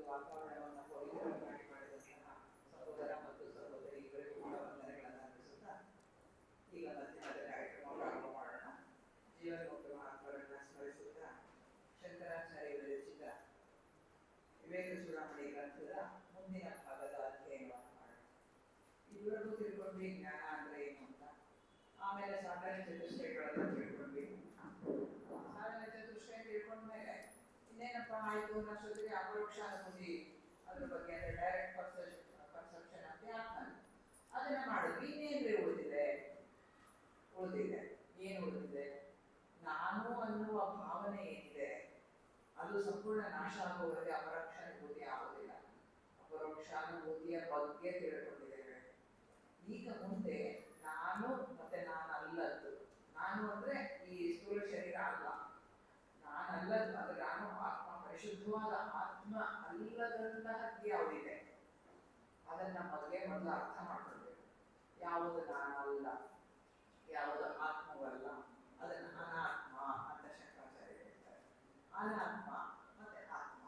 ವಾತಾವರಣವನ್ನು ಪವಿತ್ರವಾಗಿ ಮಾಡಿದಂತಹ ಸಹೋದರ ಮತ್ತು ಸಹೋದರಿ ಇಬ್ಬರಿಗೂ ಕೂಡ ವಂದನೆಗಳನ್ನು ಅರ್ಪಿಸುತ್ತಾ ಈಗ ಮಧ್ಯಾಹ್ನದ ಕಾರ್ಯಕ್ರಮ ಪ್ರಾರಂಭ ಮಾಡೋಣ. ಜೀವನ್ಮುಕ್ತ ಮಹಾತ್ಮರನ್ನು ಸ್ಮರಿಸುತ್ತಾ ಶಂಕರಾಚಾರ್ಯರು ರಚಿತ ವಿವೇಕ ಚೂಡಾಮಣಿ ಗ್ರಂಥದ ಮುಂದಿನ ಭಾಗದ ಅಧ್ಯಯನವನ್ನು ಮಾಡೋಣ. ಇದುವರೆಗೂ ತಿಳ್ಕೊಂಡ್ವಿ ಜ್ಞಾನ ಅಂದ್ರೆ ಏನು ಅಂತ, ಆಮೇಲೆ ಸಾಧನೆ ಚತುಷ್ಟಯಗಳನ್ನು ತಿಳ್ಕೊಂಡ್ವಿ. ಸಾಧನೆ ಚತುಷ್ಟಯ ತಿಳ್ಕೊಂಡ್ಮೇಲೆ ಇನ್ನೇನಪ್ಪ ಆಯಿತು ಅನ್ನೋಷ್ಟೊತ್ತಿಗೆ ಅಪರೋಕ್ಷ ಅನುಭೂತಿ ಅದ್ರ ಬಗ್ಗೆ ಅಂದ್ರೆ ಡೈರೆಕ್ಟ್ ಪರ್ಸೆಪ್ಷನ್ ಅಂತ ಆತ್ಮ ಅದನ್ನ ಮಾಡಿದ್ವಿ. ಇನ್ನೇನ್ರಿ ಉಳಿದಿದೆ ಏನು ಉಳಿದಿದೆ? ನಾನು ಅನ್ನುವ ಭಾವನೆ ಏನಿದೆ ಅದು ಸಂಪೂರ್ಣ ನಾಶ ಆಗುವವರೆಗೆ ಅಪರೋಕ್ಷ ಅನುಭೂತಿ ಆಗೋದಿಲ್ಲ. ಅಪರೋಕ್ಷಾನುಭೂತಿಯ ಬಗ್ಗೆ ತಿಳ್ಕೊಂಡಿದ್ದೇವೆ. ಈಗ ಮುಂದೆ ನಾನು ಮತ್ತೆ ನಾನಲ್ಲದ್ದು. ನಾನು ಅಂದ್ರೆ ಈ ಸ್ಥೂಲ ಶರೀರ ಅಲ್ಲ, ನಾನಲ್ಲದ್ದು ಅಂದ್ರೆ ನಾನು ಆತ್ಮ, ಪರಿಶುದ್ಧವಾದ ಆತ್ಮ ಅಲ್ಲದಂತಹದ್ದು ಯಾವುದಿದೆ ಅದನ್ನ ಮೊದಲು ಅರ್ಥ ಮಾಡ್ಕೊಳ್ಬೇಕು. ಯಾವುದು ನಾನಲ್ಲ, ಯಾವುದು ಆತ್ಮವಲ್ಲ, ಅದನ್ನ ಅನಾತ್ಮ ಅಂತ ಶಂಕರಾಚಾರ್ಯ ಹೇಳ್ತಾರೆ. ಅನಾತ್ಮ ಮತ್ತೆ ಆತ್ಮ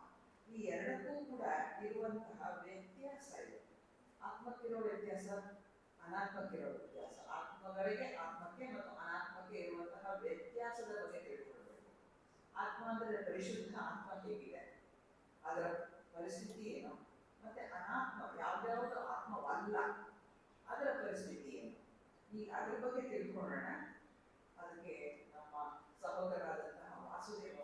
ಈ ಎರಡಕ್ಕೂ ಕೂಡ ಇರುವಂತಹ ವ್ಯತ್ಯಾಸ ಇದೆ. ಆತ್ಮಕ್ಕಿರೋ ವ್ಯತ್ಯಾಸ, ಅನಾತ್ಮಕ್ಕಿರೋ ವ್ಯತ್ಯಾಸ. ಆತ್ಮಕ್ಕೆ ಮತ್ತು ಅನಾತ್ಮಕ್ಕೆ ಇರುವಂತಹ ವ್ಯತ್ಯಾಸದ ಬಗ್ಗೆ ತಿಳ್ಕೊಳ್ಬೇಕು. ಆತ್ಮ ಅಂದರೆ ಪರಿಶುದ್ಧ ಆತ್ಮ ಹೇಗಿದೆ, ಅದರ ಪರಿಸ್ಥಿತಿ ಏನು, ಮತ್ತೆ ಅನಾತ್ಮ ಯಾವ್ಯಾವುದು ಆತ್ಮವಲ್ಲ ಅದರ ಪರಿಸ್ಥಿತಿ ಏನು, ಈಗ ಅದ್ರ ಬಗ್ಗೆ ತಿಳ್ಕೊಳ್ಳೋಣ. ಅದಕ್ಕೆ ನಮ್ಮ ಸಹೋದರರಾದಂತಹ ವಾಸುದೇವ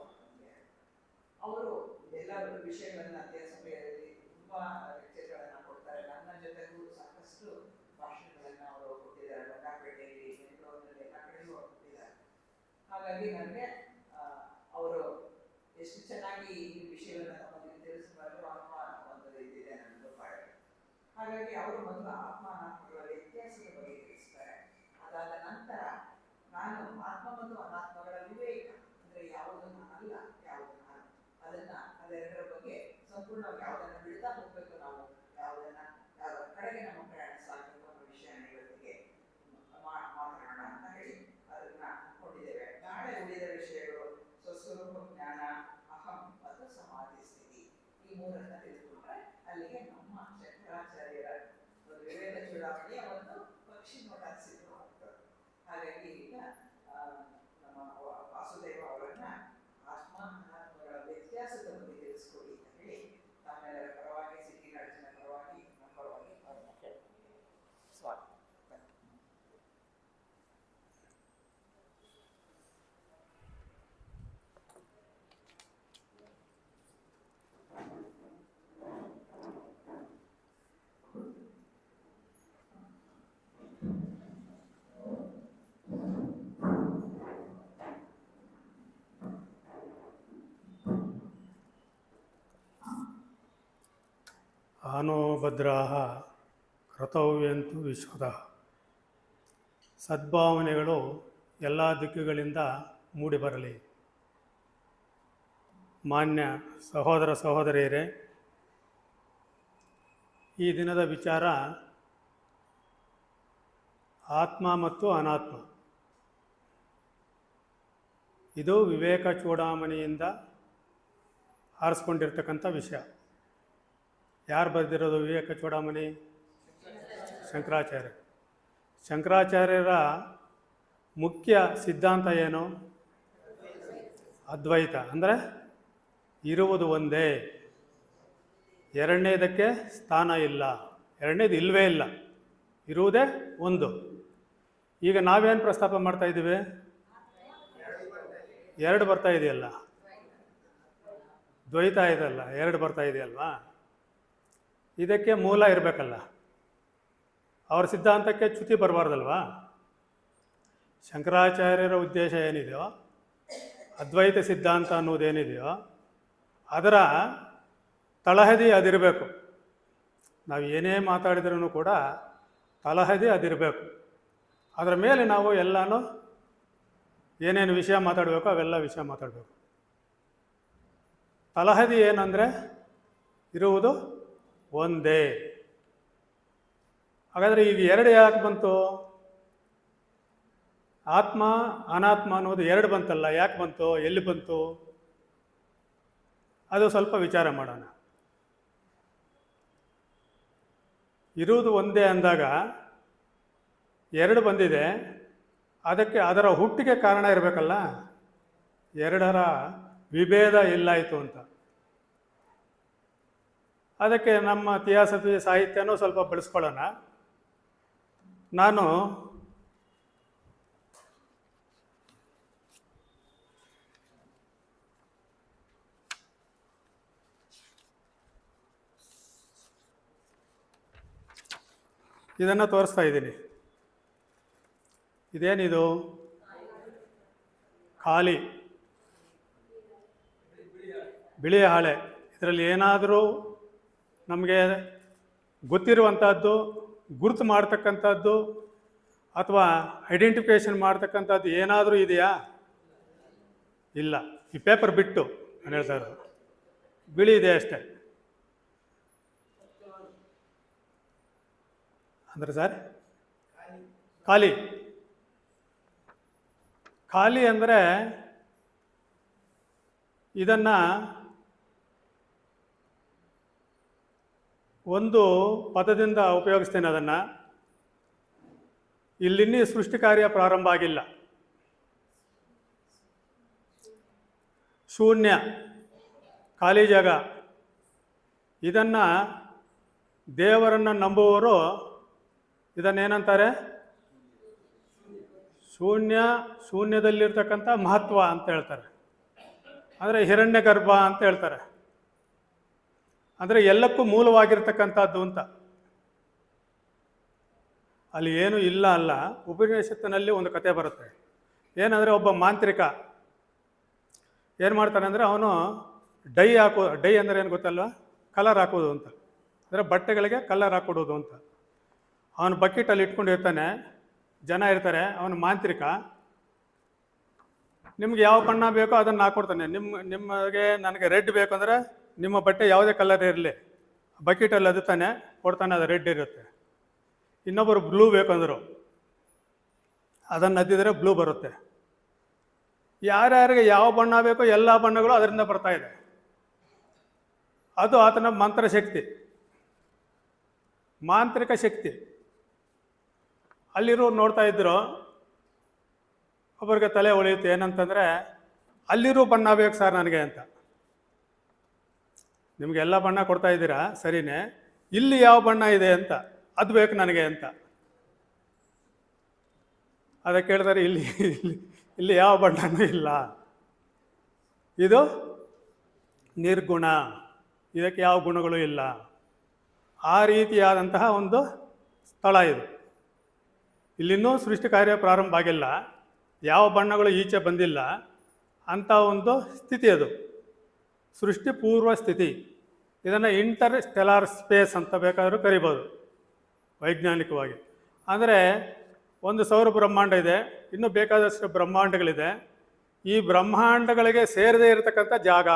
ಅವರು ಎಲ್ಲ ವಿಷಯಗಳನ್ನ ಅಧ್ಯಯನ ಸಮಯದಲ್ಲಿ ತುಂಬಾ ಲೆಕ್ಚರ್ಗಳನ್ನ ಕೊಡ್ತಾರೆ. ನನ್ನ ಜೊತೆಗೂ ಸಾಕಷ್ಟು ಭಾಷಣಗಳನ್ನ ಅವರು ಕೊಟ್ಟಿದ್ದಾರೆ. ಬಂಗಾಪೇಟೆಯಲ್ಲಿ, ಬೆಂಗಳೂರಿನಲ್ಲಿ ಎಲ್ಲ ಕಡೆಗೂ ಕೊಟ್ಟಿದ್ದಾರೆ. ಹಾಗಾಗಿ ನನಗೆ ಅವರು ಎಷ್ಟು ಚೆನ್ನಾಗಿ ಈ ವಿಷಯಗಳನ್ನ ನಮಗೆ ತಿಳಿಸಬಾರದು ಅನುಮಾನ ಒಂದು ಇದಿದೆ ನನಗೆ ಬಾಳೆ. ಹಾಗಾಗಿ ಅವರು ಮೊದಲು ಆತ್ಮ ಅನಾತ್ಮಗಳ ವ್ಯತ್ಯಾಸದ ಬಗ್ಗೆ ತಿಳಿಸ್ತಾರೆ. ಅದಾದ ನಂತರ ನಾನು ಆತ್ಮ ಮತ್ತು ಅನಾತ್ಮಗಳ ವಿವೇಕ ಅಂದ್ರೆ ಯಾವುದು ನಾನಲ್ಲ, ಯಾವುದು ನಾನು, ಅದೆರಡರ ಬಗ್ಗೆ ಸಂಪೂರ್ಣವಾಗಿ ಯಾವುದನ್ನ ಬಿಡ್ತಾ ಹೋಗ್ಬೇಕು, ನಾವು ಯಾವ ಕಡೆಗೆ ನಮ್ಮ ಪ್ರಯಾಣ ಸಾಗಬೇಕು ಅನ್ನೋ ವಿಷಯನ ಇವತ್ತಿಗೆ ಮಾತಾಡೋಣ ಅಂತ ಹೇಳಿ ಅದನ್ನ ಅಂದ್ಕೊಂಡಿದ್ದೇವೆ. ನಾಳೆ ಉಳಿದ ವಿಷಯಗಳು ಸ್ವಸ್ವರೂಪ ಜ್ಞಾನ, ಅಹಂ ಮತ್ತು ಸಮಾಧಿ ಸ್ಥಿತಿ, ಈ ಮೂರನ್ನ ತಿಳಿದುಕೊಂಡ್ರೆ ಅಲ್ಲಿಗೆ ನಮ್ಮ ಶಂಕರಾಚಾರ್ಯರ ಒಂದು ವಿವೇಕ ಚೂಡಾಮಣಿಯ ಒಂದು ಪಕ್ಷಿ ನೋಟ ಸಿದ್ಧವಾಗ್ತದೆ. ಹಾಗಾಗಿ ಈಗ ನಮ್ಮ ವಾಸುದೇವ ಅವರನ್ನ ಆತ್ಮ ಅನಾತ್ಮಗಳ ವ್ಯತ್ಯಾಸದ ಬಗ್ಗೆ ತಿಳಿಸ್ಕೊಡಿ ಅಂತ ಹೇಳಿ ತಾವೆಲ್ಲರ ಪರವಾಗಿ, ಸಿಟ್ಟಿನ ಅರ್ಜುನ ಪರವಾಗಿ, ನಮ್ಮ ಪರವಾಗಿ ಅವ್ರನ್ನ ಕೇಳ್ತೀನಿ. ಸ್ವಾಗತ. ಆನೋ ಭದ್ರಾಃ ಕರ್ತವ್ಯಂತು ವಿಶ್ವತಃ. ಸದ್ಭಾವನೆಗಳು ಎಲ್ಲ ದಿಕ್ಕುಗಳಿಂದ ಮೂಡಿಬರಲಿ. ಮಾನ್ಯ ಸಹೋದರ ಸಹೋದರಿಯರೇ, ಈ ದಿನದ ವಿಚಾರ ಆತ್ಮ ಮತ್ತು ಅನಾತ್ಮ. ಇದು ವಿವೇಕ ಚೂಡಾಮಣಿಯಿಂದ ಆರಿಸ್ಕೊಂಡಿರ್ತಕ್ಕಂಥ ವಿಷಯ. ಯಾರು ಬರೆದಿರೋದು ವಿವೇಕ ಚೂಡಾಮಣಿ? ಶಂಕರಾಚಾರ್ಯ. ಶಂಕರಾಚಾರ್ಯರ ಮುಖ್ಯ ಸಿದ್ಧಾಂತ ಏನು? ಅದ್ವೈತ. ಅಂದರೆ ಇರುವುದು ಒಂದೇ, ಎರಡನೇದಕ್ಕೆ ಸ್ಥಾನ ಇಲ್ಲ, ಎರಡನೇದು ಇಲ್ಲವೇ ಇಲ್ಲ, ಇರುವುದೇ ಒಂದು. ಈಗ ನಾವೇನು ಪ್ರಸ್ತಾಪ ಮಾಡ್ತಾ ಇದ್ದೀವಿ? ಎರಡು ಬರ್ತಾ ಇದೆಯಲ್ಲ, ದ್ವೈತ ಇದಲ್ಲ, ಎರಡು ಬರ್ತಾ ಇದೆಯಲ್ವಾ? ಇದಕ್ಕೆ ಮೂಲ ಇರಬೇಕಲ್ಲ, ಅವರ ಸಿದ್ಧಾಂತಕ್ಕೆ ಚ್ಯುತಿ ಬರಬಾರ್ದಲ್ವಾ? ಶಂಕರಾಚಾರ್ಯರ ಉದ್ದೇಶ ಏನಿದೆಯೋ, ಅದ್ವೈತ ಸಿದ್ಧಾಂತ ಅನ್ನೋದೇನಿದೆಯೋ ಅದರ ತಳಹದಿ ಅದಿರಬೇಕು. ನಾವು ಏನೇ ಮಾತಾಡಿದ್ರೂ ಕೂಡ ತಳಹದಿ ಅದಿರಬೇಕು. ಅದರ ಮೇಲೆ ನಾವು ಎಲ್ಲನೂ ಏನೇನು ವಿಷಯ ಮಾತಾಡಬೇಕು ಅವೆಲ್ಲ ವಿಷಯ ಮಾತಾಡಬೇಕು. ತಳಹದಿ ಏನಂದರೆ ಇರುವುದು ಒಂದೇ. ಹಾಗಾದರೆ ಈಗ ಎರಡು ಯಾಕೆ ಬಂತು? ಆತ್ಮ ಅನಾತ್ಮ ಅನ್ನೋದು ಎರಡು ಬಂತಲ್ಲ, ಯಾಕೆ ಬಂತು, ಎಲ್ಲಿ ಬಂತು, ಅದು ಸ್ವಲ್ಪ ವಿಚಾರ ಮಾಡೋಣ. ಇರುವುದು ಒಂದೇ ಅಂದಾಗ ಎರಡು ಬಂದಿದೆ, ಅದಕ್ಕೆ ಅದರ ಹುಟ್ಟಿಗೆ ಕಾರಣ ಇರಬೇಕಲ್ಲ, ಎರಡರ ವಿಭೇದ ಎಲ್ಲಾಯಿತು ಅಂತ. ಅದಕ್ಕೆ ನಮ್ಮ ಥಿಯಾಸಫಿ ಸಾಹಿತ್ಯನೂ ಸ್ವಲ್ಪ ಬೆಳೆಸ್ಕೊಳ್ಳೋಣ. ನಾನು ಇದನ್ನು ತೋರಿಸ್ತಾ ಇದ್ದೀನಿ. ಇದೇನಿದು? ಖಾಲಿ ಬಿಳಿ ಹಾಳೆ. ಇದರಲ್ಲಿ ಏನಾದರೂ ನಮಗೆ ಗೊತ್ತಿರುವಂಥದ್ದು, ಗುರುತು ಮಾಡ್ತಕ್ಕಂಥದ್ದು ಅಥವಾ ಐಡೆಂಟಿಫಿಕೇಷನ್ ಮಾಡ್ತಕ್ಕಂಥದ್ದು ಏನಾದರೂ ಇದೆಯಾ? ಇಲ್ಲ. ಈ ಪೇಪರ್ ಬಿಟ್ಟು ನಾನು ಹೇಳ್ತಾ ಇರೋದು ಬಿಳಿ ಇದೆ ಅಷ್ಟೇ. ಅಂದರೆ ಸರ್ ಖಾಲಿ ಖಾಲಿ ಅಂದರೆ ಇದನ್ನು ಒಂದು ಪದದಿಂದ ಉಪಯೋಗಿಸ್ತೇನೆ. ಅದನ್ನು ಇಲ್ಲಿನ್ನೂ ಸೃಷ್ಟಿ ಕಾರ್ಯ ಪ್ರಾರಂಭ ಆಗಿಲ್ಲ. ಶೂನ್ಯ, ಖಾಲಿ ಜಾಗ. ಇದನ್ನು ದೇವರನ್ನು ನಂಬುವವರು ಇದನ್ನೇನಂತಾರೆ? ಶೂನ್ಯದಲ್ಲಿರ್ತಕ್ಕಂಥ ಮಹತ್ವ ಅಂತ ಹೇಳ್ತಾರೆ. ಅಂದರೆ ಹಿರಣ್ಯ ಗರ್ಭ ಅಂತ ಹೇಳ್ತಾರೆ. ಅಂದರೆ ಎಲ್ಲಕ್ಕೂ ಮೂಲವಾಗಿರ್ತಕ್ಕಂಥದ್ದು ಅಂತ. ಅಲ್ಲಿ ಏನು ಇಲ್ಲ ಅಲ್ಲ. ಉಪನಿಷತ್ತಿನಲ್ಲಿ ಒಂದು ಕತೆ ಬರುತ್ತೆ. ಏನಂದರೆ ಒಬ್ಬ ಮಾಂತ್ರಿಕ ಏನು ಮಾಡ್ತಾನೆ ಅಂದರೆ ಅವನು ಡೈ ಅಂದರೆ ಏನು ಗೊತ್ತಲ್ವ? ಕಲರ್ ಹಾಕೋದು ಅಂತ. ಅಂದರೆ ಬಟ್ಟೆಗಳಿಗೆ ಕಲರ್ ಹಾಕೊಡೋದು ಅಂತ. ಅವನು ಬಕೆಟಲ್ಲಿ ಇಟ್ಕೊಂಡಿರ್ತಾನೆ, ಜನ ಇರ್ತಾರೆ. ಅವನು ಮಾಂತ್ರಿಕ. ನಿಮ್ಗೆ ಯಾವ ಬಣ್ಣ ಬೇಕೋ ಅದನ್ನು ಹಾಕ್ಕೊಡ್ತಾನೆ. ನಿಮಗೆ ನನಗೆ ರೆಡ್ ಬೇಕಂದ್ರೆ ನಿಮ್ಮ ಬಟ್ಟೆ ಯಾವುದೇ ಕಲರ್ ಇರಲಿ, ಬಕೆಟಲ್ಲಿ ಅದುತ್ತಾನೆ, ಕೊಡ್ತಾನೆ, ಅದು ರೆಡ್ ಇರುತ್ತೆ. ಇನ್ನೊಬ್ಬರು ಬ್ಲೂ ಬೇಕಂದರು ಅದನ್ನು ಅದ್ದಿದ್ರೆ ಬ್ಲೂ ಬರುತ್ತೆ. ಯಾರ್ಯಾರಿಗೆ ಯಾವ ಬಣ್ಣ ಬೇಕೋ ಎಲ್ಲ ಬಣ್ಣಗಳು ಅದರಿಂದ ಬರ್ತಾ ಇದೆ. ಅದು ಆತನ ಮಂತ್ರಶಕ್ತಿ, ಮಾಂತ್ರಿಕ ಶಕ್ತಿ. ಅಲ್ಲಿರೋರು ನೋಡ್ತಾ ಇದ್ರು. ಒಬ್ಬರಿಗೆ ತಲೆ ಹೊಳೆಯುತ್ತೆ. ಏನಂತಂದರೆ, ಅಲ್ಲಿರೋ ಬಣ್ಣ ಬೇಕು ಸರ್ ನನಗೆ ಅಂತ. ನಿಮಗೆಲ್ಲ ಬಣ್ಣ ಕೊಡ್ತಾ ಇದ್ದೀರಾ ಸರಿನೇ, ಇಲ್ಲಿ ಯಾವ ಬಣ್ಣ ಇದೆ ಅಂತ, ಅದು ಬೇಕು ನನಗೆ ಅಂತ. ಅದಕ್ಕೆ ಕೇಳ್ತಾರೆ, ಇಲ್ಲಿ ಯಾವ ಬಣ್ಣನೂ ಇಲ್ಲ, ಇದು ನಿರ್ಗುಣ, ಇದಕ್ಕೆ ಯಾವ ಗುಣಗಳು ಇಲ್ಲ. ಆ ರೀತಿಯಾದಂತಹ ಒಂದು ಸ್ಥಳ ಇದು. ಇಲ್ಲಿನ್ನೂ ಸೃಷ್ಟಿ ಕಾರ್ಯ ಪ್ರಾರಂಭ ಆಗಿಲ್ಲ, ಯಾವ ಬಣ್ಣಗಳು ಈಚೆ ಬಂದಿಲ್ಲ ಅಂಥ ಒಂದು ಸ್ಥಿತಿ ಅದು, ಸೃಷ್ಟಿ ಪೂರ್ವ ಸ್ಥಿತಿ. ಇದನ್ನು ಇಂಟರ್ ಸ್ಟೆಲಾರ್ ಸ್ಪೇಸ್ ಅಂತ ಬೇಕಾದರೂ ಕರಿಬೋದು ವೈಜ್ಞಾನಿಕವಾಗಿ. ಅಂದರೆ ಒಂದು ಸೌರ ಬ್ರಹ್ಮಾಂಡ ಇದೆ, ಇನ್ನೂ ಬೇಕಾದಷ್ಟು ಬ್ರಹ್ಮಾಂಡಗಳಿದೆ. ಈ ಬ್ರಹ್ಮಾಂಡಗಳಿಗೆ ಸೇರದೇ ಇರತಕ್ಕಂಥ ಜಾಗ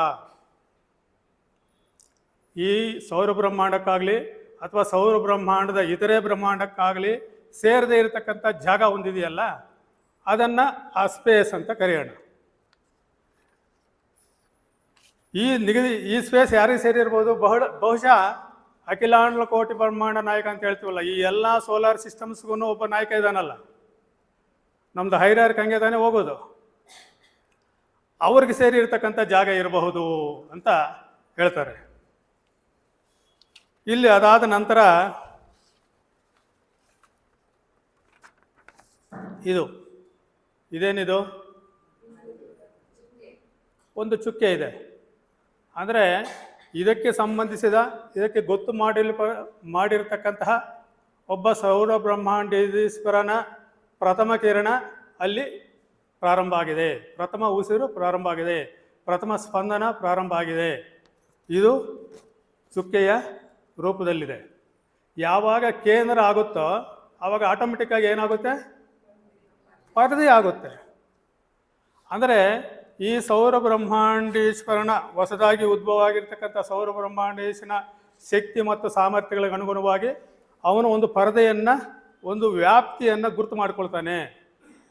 ಈ ಸೌರ ಬ್ರಹ್ಮಾಂಡಕ್ಕಾಗಲಿ ಅಥವಾ ಸೌರ ಬ್ರಹ್ಮಾಂಡದ ಇತರೆ ಬ್ರಹ್ಮಾಂಡಕ್ಕಾಗಲಿ ಸೇರದೇ ಇರತಕ್ಕಂಥ ಜಾಗ ಹೊಂದಿದೆಯಲ್ಲ, ಅದನ್ನು ಆ ಸ್ಪೇಸ್ ಅಂತ ಕರೆಯೋಣ. ಈ ಸ್ಪೇಸ್ ಯಾರಿಗೆ ಸೇರಿರ್ಬೋದು? ಬಹುಶಃ ಅಖಿಲಾಂಡ ಕೋಟಿ ಬ್ರಹ್ಮಾಂಡ ನಾಯಕ ಅಂತ ಹೇಳ್ತೀವಲ್ಲ, ಈ ಎಲ್ಲ ಸೋಲಾರ್ ಸಿಸ್ಟಮ್ಸ್ಗೂ ಒಬ್ಬ ನಾಯಕ ಇದ್ದಾನಲ್ಲ. ನಮ್ಮದು ಹೈರಾರ್ಕಿ ಹಂಗೆ ತಾನೇ ಹೋಗೋದು. ಅವ್ರಿಗೆ ಸೇರಿರ್ತಕ್ಕಂಥ ಜಾಗ ಇರಬಹುದು ಅಂತ ಹೇಳ್ತಾರೆ. ಇಲ್ಲಿ ಅದಾದ ನಂತರ ಇದೇನಿದು? ಒಂದು ಚುಕ್ಕೆ ಇದೆ. ಅಂದರೆ ಇದಕ್ಕೆ ಸಂಬಂಧಿಸಿದ, ಇದಕ್ಕೆ ಗೊತ್ತು ಮಾಡಿರ್ತಕ್ಕಂತಹ ಒಬ್ಬ ಸೌರ ಬ್ರಹ್ಮಾಂಡೇಶ್ವರನ ಪ್ರಥಮ ಕಿರಣ ಅಲ್ಲಿ ಪ್ರಾರಂಭ ಆಗಿದೆ, ಪ್ರಥಮ ಉಸಿರು ಪ್ರಾರಂಭ ಆಗಿದೆ, ಪ್ರಥಮ ಸ್ಪಂದನ ಪ್ರಾರಂಭ ಆಗಿದೆ. ಇದು ಚುಕ್ಕೆಯ ರೂಪದಲ್ಲಿದೆ. ಯಾವಾಗ ಕೇಂದ್ರ ಆಗುತ್ತೋ ಆವಾಗ ಆಟೋಮೆಟಿಕ್ಕಾಗಿ ಏನಾಗುತ್ತೆ? ಪರದೆ ಆಗುತ್ತೆ. ಅಂದರೆ ಈ ಸೌರ ಬ್ರಹ್ಮಾಂಡೇಶ್ವರನ ಹೊಸದಾಗಿ ಉದ್ಭವ ಆಗಿರ್ತಕ್ಕಂಥ ಸೌರ ಬ್ರಹ್ಮಾಂಡೇಶ್ವರನ ಶಕ್ತಿ ಮತ್ತು ಸಾಮರ್ಥ್ಯಗಳಿಗೆ ಅನುಗುಣವಾಗಿ ಅವನು ಒಂದು ಪರದೆಯನ್ನು, ಒಂದು ವ್ಯಾಪ್ತಿಯನ್ನು ಗುರುತು ಮಾಡಿಕೊಳ್ತಾನೆ.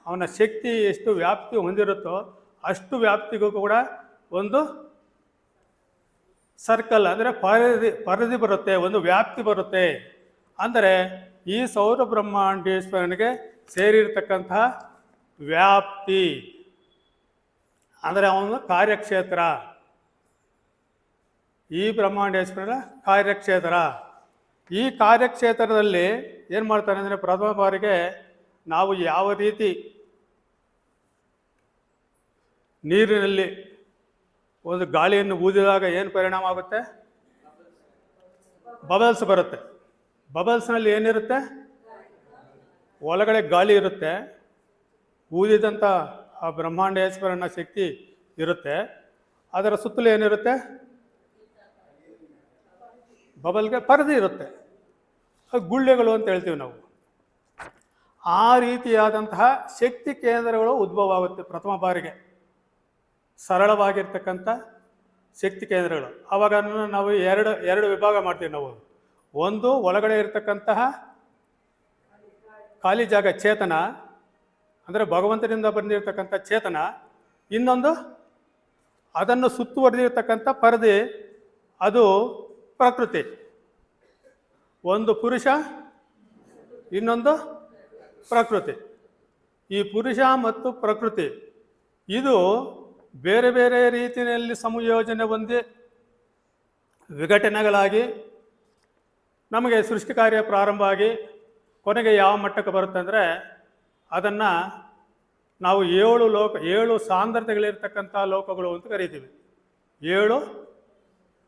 ಅವನ ಶಕ್ತಿ ಎಷ್ಟು ವ್ಯಾಪ್ತಿ ಹೊಂದಿರುತ್ತೋ ಅಷ್ಟು ವ್ಯಾಪ್ತಿಗೂ ಕೂಡ ಒಂದು ಸರ್ಕಲ್ ಅಂದರೆ ಪರದೆ ಬರುತ್ತೆ, ಒಂದು ವ್ಯಾಪ್ತಿ ಬರುತ್ತೆ. ಅಂದರೆ ಈ ಸೌರ ಬ್ರಹ್ಮಾಂಡೇಶ್ವರನಿಗೆ ಸೇರಿರ್ತಕ್ಕಂತಹ ವ್ಯಾಪ್ತಿ ಅಂದರೆ ಅವನ ಕಾರ್ಯಕ್ಷೇತ್ರ, ಈ ಬ್ರಹ್ಮಾಂಡೇಶ್ವರನ ಕಾರ್ಯಕ್ಷೇತ್ರ. ಈ ಕಾರ್ಯಕ್ಷೇತ್ರದಲ್ಲಿ ಏನು ಮಾಡ್ತಾನೆ ಅಂದರೆ ಪ್ರಥಮ ಬಾರಿಗೆ ನಾವು ಯಾವ ರೀತಿ ನೀರಿನಲ್ಲಿ ಒಂದು ಗಾಳಿಯನ್ನು ಊದಿದಾಗ ಏನು ಪರಿಣಾಮ ಆಗುತ್ತೆ? ಬಬಲ್ಸ್ ಬರುತ್ತೆ. ಬಬಲ್ಸ್ನಲ್ಲಿ ಏನಿರುತ್ತೆ? ಒಳಗಡೆ ಗಾಳಿ ಇರುತ್ತೆ, ಊದಿದಂಥ ಆ ಬ್ರಹ್ಮಾಂಡೇಶ್ವರನ ಶಕ್ತಿ ಇರುತ್ತೆ. ಅದರ ಸುತ್ತಲೂ ಏನಿರುತ್ತೆ? ಬಬಲ್ಗೆ ಪರದೆ ಇರುತ್ತೆ, ಅದು ಗುಳ್ಳೆಗಳು ಅಂತ ಹೇಳ್ತೀವಿ ನಾವು. ಆ ರೀತಿಯಾದಂತಹ ಶಕ್ತಿ ಕೇಂದ್ರಗಳು ಉದ್ಭವ ಆಗುತ್ತೆ ಪ್ರಥಮ ಬಾರಿಗೆ, ಸರಳವಾಗಿರ್ತಕ್ಕಂಥ ಶಕ್ತಿ ಕೇಂದ್ರಗಳು. ಆವಾಗ ನಾವು ಎರಡು ವಿಭಾಗ ಮಾಡ್ತೀವಿ ನಾವು. ಒಂದು ಒಳಗಡೆ ಇರತಕ್ಕಂತಹ ಖಾಲಿ ಜಾಗ ಚೇತನ, ಅಂದರೆ ಭಗವಂತನಿಂದ ಬಂದಿರತಕ್ಕಂಥ ಚೇತನ. ಇನ್ನೊಂದು ಅದನ್ನು ಸುತ್ತುವರೆದಿರ್ತಕ್ಕಂಥ ಪರದೆ, ಅದು ಪ್ರಕೃತಿ. ಒಂದು ಪುರುಷ, ಇನ್ನೊಂದು ಪ್ರಕೃತಿ. ಈ ಪುರುಷ ಮತ್ತು ಪ್ರಕೃತಿ ಇದು ಬೇರೆ ಬೇರೆ ರೀತಿಯಲ್ಲಿ ಸಂಯೋಜನೆ ಹೊಂದಿ ವಿಘಟನೆಗಳಾಗಿ ನಮಗೆ ಸೃಷ್ಟಿ ಕಾರ್ಯ ಪ್ರಾರಂಭ ಆಗಿ ಕೊನೆಗೆ ಯಾವ ಮಟ್ಟಕ್ಕೆ ಬರುತ್ತೆ ಅಂದರೆ ಅದನ್ನು ನಾವು 7 ಸಾಂದ್ರತೆಗಳಿರ್ತಕ್ಕಂಥ ಲೋಕಗಳು ಅಂತ ಕರಿತೀವಿ. 7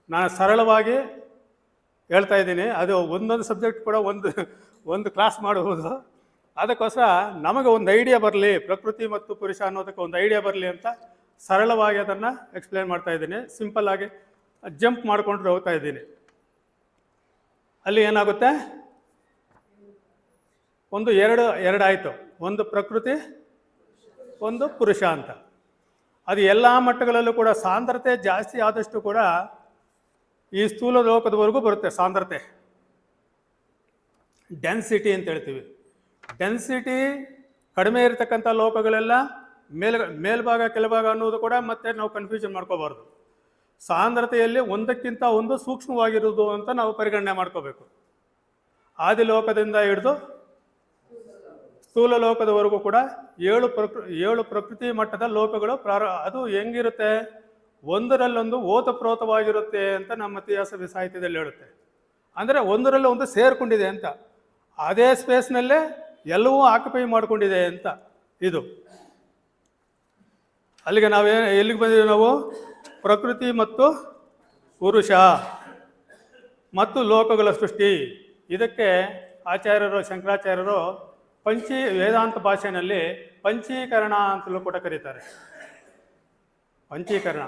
ನಾನು ಸರಳವಾಗಿ ಹೇಳ್ತಾ ಇದ್ದೀನಿ, ಅದು ಒಂದೊಂದು ಸಬ್ಜೆಕ್ಟ್ ಕೂಡ ಒಂದು ಕ್ಲಾಸ್ ಮಾಡುವುದು. ಅದಕ್ಕೋಸ್ಕರ ನಮಗೆ ಒಂದು ಐಡಿಯಾ ಬರಲಿ, ಪ್ರಕೃತಿ ಮತ್ತು ಪುರುಷ ಅನ್ನೋದಕ್ಕೆ ಒಂದು ಐಡಿಯಾ ಬರಲಿ ಅಂತ ಸರಳವಾಗಿ ಅದನ್ನು ಎಕ್ಸ್ಪ್ಲೇನ್ ಮಾಡ್ತಾ ಇದ್ದೀನಿ. ಸಿಂಪಲ್ಲಾಗಿ ಜಂಪ್ ಮಾಡಿಕೊಂಡು ಹೋಗ್ತಾ ಇದ್ದೀನಿ. ಅಲ್ಲಿ ಏನಾಗುತ್ತೆ? ಒಂದು ಎರಡು ಆಯಿತು, ಒಂದು ಪ್ರಕೃತಿ, ಒಂದು ಪುರುಷ ಅಂತ. ಅದು ಎಲ್ಲ ಮಟ್ಟಗಳಲ್ಲೂ ಕೂಡ ಸಾಂದ್ರತೆ ಜಾಸ್ತಿ ಆದಷ್ಟು ಕೂಡ ಈ ಸ್ಥೂಲ ಲೋಕದವರೆಗೂ ಬರುತ್ತೆ ಸಾಂದ್ರತೆ, ಡೆನ್ಸಿಟಿ ಅಂತ ಹೇಳ್ತೀವಿ. ಡೆನ್ಸಿಟಿ ಕಡಿಮೆ ಇರತಕ್ಕಂಥ ಲೋಕಗಳೆಲ್ಲ ಮೇಲ್ಭಾಗ ಕೆಳಭಾಗ ಅನ್ನೋದು ಕೂಡ ಮತ್ತೆ ನಾವು ಕನ್ಫ್ಯೂಷನ್ ಮಾಡ್ಕೋಬಾರ್ದು. ಸಾಂದ್ರತೆಯಲ್ಲಿ ಒಂದಕ್ಕಿಂತ ಒಂದು ಸೂಕ್ಷ್ಮವಾಗಿರುವುದು ಅಂತ ನಾವು ಪರಿಗಣನೆ ಮಾಡ್ಕೋಬೇಕು. ಆದಿ ಲೋಕದಿಂದ ಹಿಡಿದು ಸ್ಥೂಲ ಲೋಕದವರೆಗೂ ಕೂಡ 7 ಪ್ರಕೃತಿ ಮಟ್ಟದ ಲೋಕಗಳು ಅದು ಹೆಂಗಿರುತ್ತೆ? ಒಂದರಲ್ಲೊಂದು ಓತಪ್ರೋತವಾಗಿರುತ್ತೆ ಅಂತ ನಮ್ಮ ಇತಿಹಾಸ ಸಾಹಿತ್ಯದಲ್ಲಿ ಹೇಳುತ್ತೆ. ಅಂದರೆ ಒಂದರಲ್ಲಿ ಒಂದು ಸೇರಿಕೊಂಡಿದೆ ಅಂತ, ಅದೇ ಸ್ಪೇಸ್ನಲ್ಲೇ ಎಲ್ಲವೂ ಆಕ್ಯುಪೈ ಮಾಡಿಕೊಂಡಿದೆ ಅಂತ. ಇದು ಅಲ್ಲಿಗೆ ಎಲ್ಲಿಗೆ ಬಂದಿದ್ದೀವಿ ನಾವು? ಪ್ರಕೃತಿ ಮತ್ತು ಪುರುಷ ಮತ್ತು ಲೋಕಗಳ ಸೃಷ್ಟಿ. ಇದಕ್ಕೆ ಆಚಾರ್ಯರು, ಶಂಕರಾಚಾರ್ಯರು ವೇದಾಂತ ಭಾಷೆಯಲ್ಲಿ ಪಂಚೀಕರಣ ಅಂತಲೂ ಕೂಡ ಕರೀತಾರೆ. ಪಂಚೀಕರಣ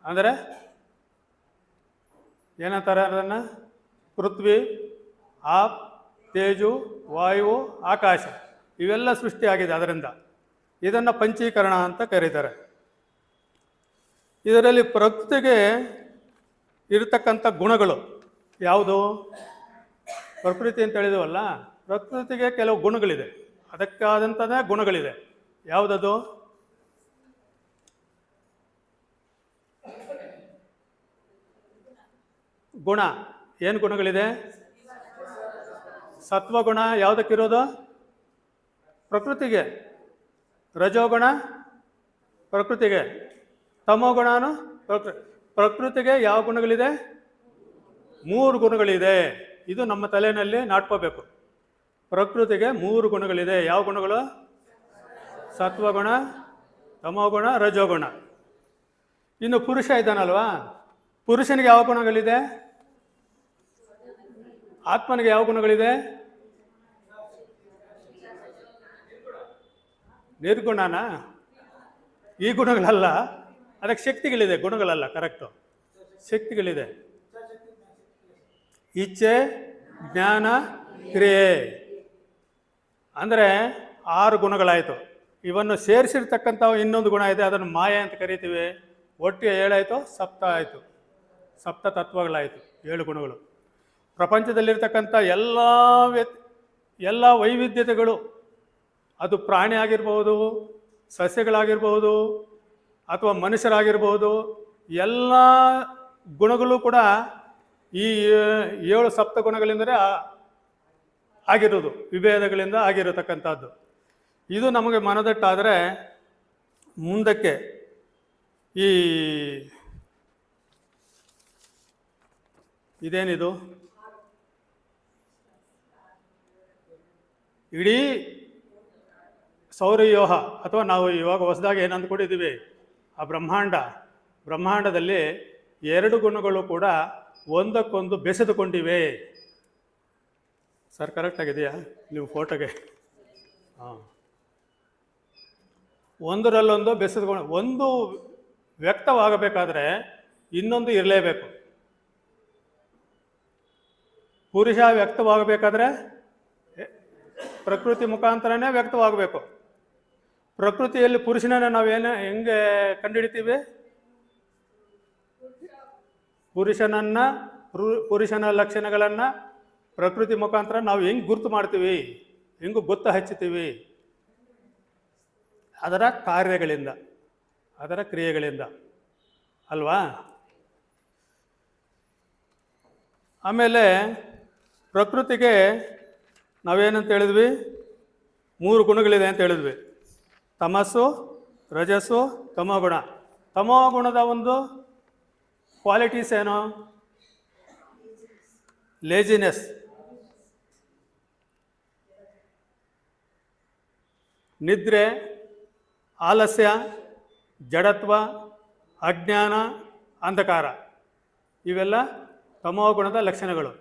ಅಂದರೆ ಏನಂತಾರೆ ಅದನ್ನು? ಪೃಥ್ವಿ, ಆಪ್, ತೇಜು, ವಾಯು, ಆಕಾಶ ಇವೆಲ್ಲ ಸೃಷ್ಟಿಯಾಗಿದೆ ಅದರಿಂದ. ಇದನ್ನು ಪಂಚೀಕರಣ ಅಂತ ಕರೀತಾರೆ. ಇದರಲ್ಲಿ ಪ್ರಕೃತಿಗೆ ಇರತಕ್ಕಂಥ ಗುಣಗಳು ಯಾವುದು? ಪ್ರಕೃತಿ ಅಂತ ಹೇಳಿದವಲ್ಲ, ಪ್ರಕೃತಿಗೆ ಕೆಲವು ಗುಣಗಳಿದೆ, ಅದಕ್ಕಾದಂಥದ್ದೇ ಗುಣಗಳಿದೆ. ಯಾವುದದು? ಗುಣ. ಏನು ಗುಣಗಳಿದೆ? ಸತ್ವಗುಣ ಯಾವುದಕ್ಕಿರೋದು? ಪ್ರಕೃತಿಗೆ. ರಜೋಗುಣ ಪ್ರಕೃತಿಗೆ. ತಮೋಗುಣನು ಪ್ರಕೃತಿಗೆ. ಯಾವ ಗುಣಗಳಿದೆ? 3 ಗುಣಗಳಿದೆ. ಇದು ನಮ್ಮ ತಲೆಯಲ್ಲಿ ನಾಟ್ಕೋಬೇಕು. ಪ್ರಕೃತಿಗೆ 3 ಗುಣಗಳಿದೆ. ಯಾವ ಗುಣಗಳು? ಸತ್ವಗುಣ, ತಮೋಗುಣ, ರಜೋಗುಣ. ಇನ್ನು ಪುರುಷ ಇದ್ದಾನಲ್ವಾ, ಪುರುಷನಿಗೆ ಯಾವ ಗುಣಗಳಿದೆ? ಆತ್ಮನಿಗೆ ಯಾವ ಗುಣಗಳಿದೆ? ನಿರ್ಗುಣನ? ಈ ಗುಣಗಳಲ್ಲ, ಅದಕ್ಕೆ ಶಕ್ತಿಗಳಿದೆ, ಗುಣಗಳಲ್ಲ. ಕರೆಕ್ಟು, ಶಕ್ತಿಗಳಿದೆ. ಇಚ್ಛೆ, ಜ್ಞಾನ, ಕ್ರಿಯೆ ಅಂದರೆ 6 ಗುಣಗಳಾಯಿತು. ಇವನ್ನು ಸೇರಿಸಿರ್ತಕ್ಕಂಥ ಇನ್ನೊಂದು ಗುಣ ಇದೆ, ಅದನ್ನು ಮಾಯೆ ಅಂತ ಕರಿತೀವಿ. ಒಟ್ಟಿಗೆ 7 ಆಯಿತು, ಸಪ್ತ ಆಯಿತು, ಸಪ್ತ ತತ್ವಗಳಾಯಿತು, 7 ಗುಣಗಳು. ಪ್ರಪಂಚದಲ್ಲಿರ್ತಕ್ಕಂಥ ಎಲ್ಲ ವೈವಿಧ್ಯತೆಗಳು, ಅದು ಪ್ರಾಣಿ ಆಗಿರ್ಬೋದು, ಸಸ್ಯಗಳಾಗಿರ್ಬೋದು, ಅಥವಾ ಮನುಷ್ಯರಾಗಿರ್ಬೋದು, ಎಲ್ಲ ಗುಣಗಳು ಕೂಡ ಈ 7 ಸಪ್ತ ಗುಣಗಳಿಂದಲೇ ಆಗಿರೋದು, ವಿಭೇದಗಳಿಂದ ಆಗಿರತಕ್ಕಂಥದ್ದು. ಇದು ನಮಗೆ ಮನದಟ್ಟಾದರೆ ಮುಂದಕ್ಕೆ ಈ ಇದೇನಿದು ಇಡೀ ಸೌರವ್ಯೂಹ ಅಥವಾ ನಾವು ಇವಾಗ ಹೊಸದಾಗಿ ಏನು ಅಂದ್ಕೊಂಡಿದ್ದೀವಿ ಆ ಬ್ರಹ್ಮಾಂಡದಲ್ಲಿ 2 ಗುಣಗಳು ಕೂಡ ಒಂದಕ್ಕೊಂದು ಬೆಸೆದುಕೊಂಡಿವೆ. ಸರ್ ಕರೆಕ್ಟ್ ಆಗಿದೆಯಾ ನೀವು ಫೋಟೋಗೆ? ಹಾಂ, ಒಂದರಲ್ಲೊಂದು ಬೆಸೆದುಕೊಂಡು, ಒಂದು ವ್ಯಕ್ತವಾಗಬೇಕಾದ್ರೆ ಇನ್ನೊಂದು ಇರಲೇಬೇಕು. ಪುರುಷ ವ್ಯಕ್ತವಾಗಬೇಕಾದ್ರೆ ಪ್ರಕೃತಿ ಮುಖಾಂತರನೇ ವ್ಯಕ್ತವಾಗಬೇಕು. ಪ್ರಕೃತಿಯಲ್ಲಿ ಪುರುಷನನ್ನು ನಾವೇನು ಹೆಂಗೆ ಕಂಡುಹಿಡಿತೀವಿ? ಪುರುಷನ ಲಕ್ಷಣಗಳನ್ನು ಪ್ರಕೃತಿ ಮುಖಾಂತರ ನಾವು ಹೆಂಗೆ ಗುರುತು ಮಾಡ್ತೀವಿ, ಹೆಂಗೆ ಗೊತ್ತು ಹಚ್ಚುತ್ತೀವಿ? ಅದರ ಕಾರ್ಯಗಳಿಂದ, ಅದರ ಕ್ರಿಯೆಗಳಿಂದ ಅಲ್ವಾ? ಆಮೇಲೆ ಪ್ರಕೃತಿಗೆ ನಾವೇನಂತ ಹೇಳಿದ್ವಿ? 3 ಗುಣಗಳಿದೆ ಅಂತ ಹೇಳಿದ್ವಿ. ತಮಸ್ಸು, ರಜಸ್ಸು, ತಮೋಗುಣ. ತಮೋಗುಣದ ಒಂದು ಕ್ವಾಲಿಟೀಸ್ ಏನು? ಲೇಜಿನೆಸ್, ನಿದ್ರೆ, ಆಲಸ್ಯ, ಜಡತ್ವ, ಅಜ್ಞಾನ, ಅಂಧಕಾರ. ಇವೆಲ್ಲ ತಮೋಗುಣದ ಲಕ್ಷಣಗಳು.